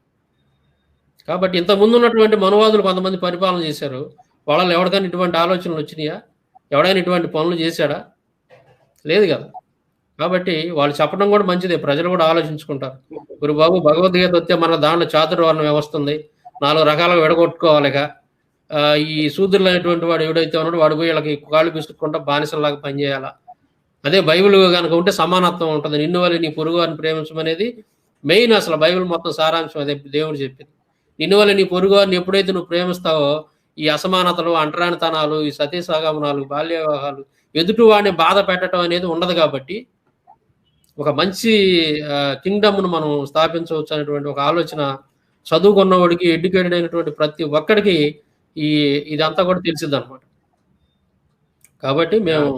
కాబట్టి ఇంతకుముందు ఉన్నటువంటి మనువాదులు కొంతమంది పరిపాలన చేశారు, వాళ్ళలో ఎవరికైనా ఇటువంటి ఆలోచనలు వచ్చినాయా? ఎవడైనా ఇటువంటి పనులు చేశాడా? లేదు కదా. కాబట్టి వాళ్ళు చెప్పడం కూడా మంచిదే, ప్రజలు కూడా ఆలోచించుకుంటారు. గురుబాబు భగవద్గీత వస్తే మన దాంట్లో చాతుర్వర్ణ వ్యవస్థ ఉంది, 4 రకాలుగా విడగొట్టుకోవాలిగా. ఈ శూద్రులు అనేటువంటి వాడు ఎవడైతే ఉన్నాడో వాడు పోయి వీళ్ళకి కాళ్ళు పిసుక్కుంటా బానిసలాగా పనిచేయాలా. అదే బైబిల్ కనుక ఉంటే సమానత్వం ఉంటుంది, నిన్ను వల్ల నీ పొరుగు వారిని ప్రేమించమనేది మెయిన్. అసలు బైబిల్ మొత్తం సారాంశం అదే దేవుడు చెప్పింది. నిన్ను వల్ల నీ పొరుగు వారిని ఎప్పుడైతే నువ్వు ప్రేమిస్తావో ఈ అసమానతలు, అంటరానితనాలు, ఈ సతీసాగమనాలు, బాల్య వివాహాలు, ఎదుటి వాడిని బాధ పెట్టడం అనేది ఉండదు. కాబట్టి ఒక మంచి కింగ్డమ్ను మనం స్థాపించవచ్చు అనేటువంటి ఒక ఆలోచన చదువుకున్నవాడికి, ఎడ్యుకేటెడ్ అయినటువంటి ప్రతి ఒక్కడికి ఇదంతా కూడా తెలిసింది అనమాట. కాబట్టి మేము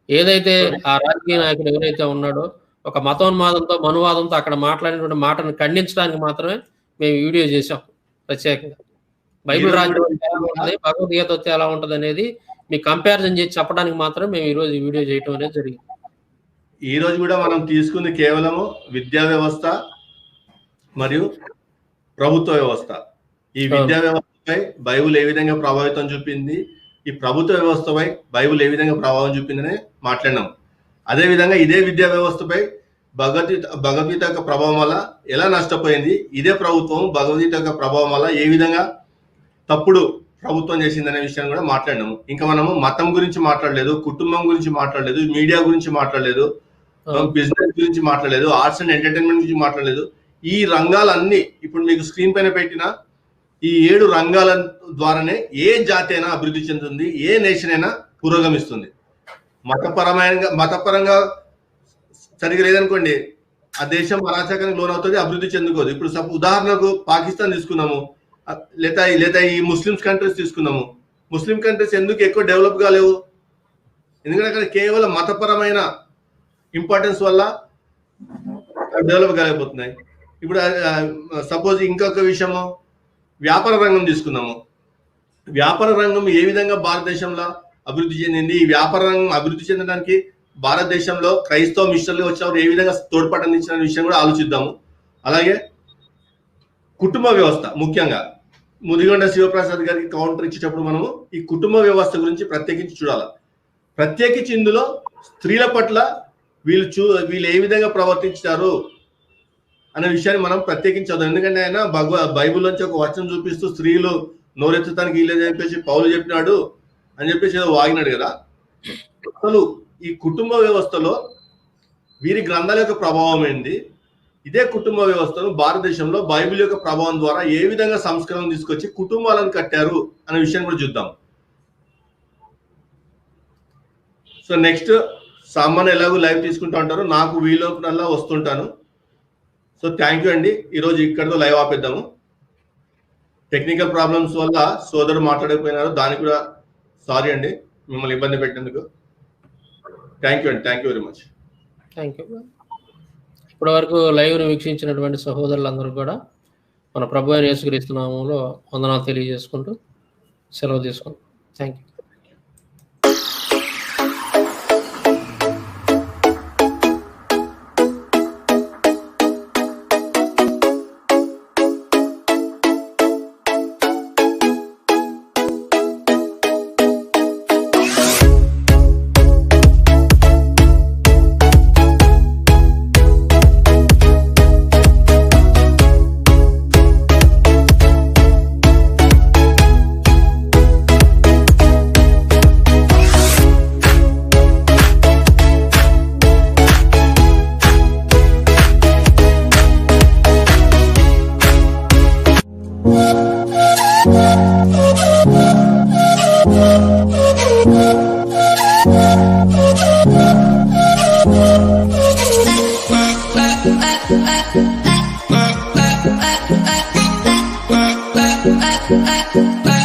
ఏదైతే ఆ రాజకీయ నాయకుడు ఎవరైతే ఉన్నాడో ఒక మతోన్మాదంతో, మనువాదంతో అక్కడ మాట్లాడినటువంటి మాటను ఖండించడానికి మాత్రమే మేము వీడియో చేసాం ప్రత్యేకంగా. బైబిల్ రాజ్యం ఎలా ఉంటుంది, భగవద్గీత వస్తే ఎలా ఉంటుంది అనేది మీకు కంపారిజన్ చేసి చెప్పడానికి మాత్రం మేము ఈరోజు ఈ వీడియో చేయటం అనేది జరిగింది. ఈ రోజు కూడా మనం తీసుకుంది కేవలము విద్యా వ్యవస్థ మరియు ప్రభుత్వ వ్యవస్థ. ఈ విద్యా వ్యవస్థపై బైబిల్ ఏ విధంగా ప్రభావితం చూపింది, ఈ ప్రభుత్వ వ్యవస్థపై బైబిల్ ఏ విధంగా ప్రభావం చూపిందని మాట్లాడినాం. అదేవిధంగా ఇదే విద్యా వ్యవస్థపై భగవద్గీత యొక్క ప్రభావం వల్ల ఎలా నష్టపోయింది, ఇదే ప్రభుత్వం భగవద్గీత యొక్క ప్రభావం వల్ల ఏ విధంగా తప్పుడు ప్రభుత్వం చేసిందనే విషయాన్ని కూడా మాట్లాడినాము. ఇంకా మనము మతం గురించి మాట్లాడలేదు, కుటుంబం గురించి మాట్లాడలేదు, మీడియా గురించి మాట్లాడలేదు, బిజినెస్ గురించి మాట్లాడలేదు, ఆర్ట్స్ అండ్ ఎంటర్టైన్మెంట్ గురించి మాట్లాడలేదు. ఈ రంగాలన్నీ ఇప్పుడు మీకు స్క్రీన్ పైన పెట్టిన ఈ 7 రంగాల ద్వారానే ఏ జాతి అయినా అభివృద్ధి చెందుతుంది, ఏ నేషన్ అయినా పురోగమిస్తుంది. మతపరంగా సరిగా లేదనుకోండి, ఆ దేశం అరాచకానికి లోనవుతుంది, అభివృద్ధి చెందుకోదు. ఇప్పుడు ఉదాహరణకు పాకిస్తాన్ తీసుకున్నాము, లేదా ఈ ముస్లిమ్స్ కంట్రీస్ తీసుకున్నాము. ముస్లిం కంట్రీస్ ఎందుకు ఎక్కువ డెవలప్ కాలేవు? ఎందుకంటే అక్కడ కేవలం మతపరమైన ఇంపార్టెన్స్ వల్ల డెవలప్ కాలేకపోతున్నాయి. ఇప్పుడు సపోజ్ ఇంకొక విషయము, వ్యాపార రంగం తీసుకున్నాము. వ్యాపార రంగం ఏ విధంగా భారతదేశంలో అభివృద్ధి చెందింది, ఈ వ్యాపార రంగం అభివృద్ధి చెందడానికి భారతదేశంలో క్రైస్తవ మిషనరీలు వచ్చినప్పుడు ఏ విధంగా తోడ్పాటు ఇచ్చిన విషయం కూడా ఆలోచిద్దాము. అలాగే కుటుంబ వ్యవస్థ, ముఖ్యంగా ముదిగొండ శివప్రసాద్ గారికి కౌంటర్ ఇచ్చేటప్పుడు మనము ఈ కుటుంబ వ్యవస్థ గురించి ప్రత్యేకించి చూడాలి. ప్రత్యేకించి ఇందులో స్త్రీల పట్ల వీళ్ళు ఏ విధంగా ప్రవర్తించారు అనే విషయాన్ని మనం ప్రత్యేకించి చదువు. ఎందుకంటే ఆయన బైబిల్ నుంచి ఒక వచనం చూపిస్తూ స్త్రీలు నోరెత్తడానికి వీళ్ళని చెప్పేసి పౌలు చెప్పినాడు అని చెప్పేసి ఏదో వాగినాడు కదా. అసలు ఈ కుటుంబ వ్యవస్థలో వీరి గ్రంథాల యొక్క ప్రభావం ఏంటి, ఇదే కుటుంబ వ్యవస్థను భారతదేశంలో బైబిల్ యొక్క ప్రభావం ద్వారా ఏ విధంగా సంస్కరణ తీసుకొచ్చి కుటుంబాలను కట్టారు అనే విషయాన్ని కూడా చూద్దాం. సో నెక్స్ట్ సామాన్ ఎలాగో లైవ్ తీసుకుంటూ ఉంటారు, నాకు వీలోపునల్లా వస్తుంటాను. సో థ్యాంక్ యూ అండి. ఈరోజు ఇక్కడితో లైవ్ ఆపేద్దాము. టెక్నికల్ ప్రాబ్లమ్స్ వల్ల సోదరు మాట్లాడకపోయినారు, దానికి కూడా సారీ అండి మిమ్మల్ని ఇబ్బంది పెట్టినందుకు. థ్యాంక్ యూ అండి, thank you very much. Thank you. ఇప్పటి వరకు లైవ్ను వీక్షించినటువంటి సహోదరులందరూ కూడా మన ప్రభు అయిన యేసుక్రీస్తు నామములో వందనాలు తెలియజేసుకుంటూ సెలవు తీసుకుంటాం. Thank you. Bye.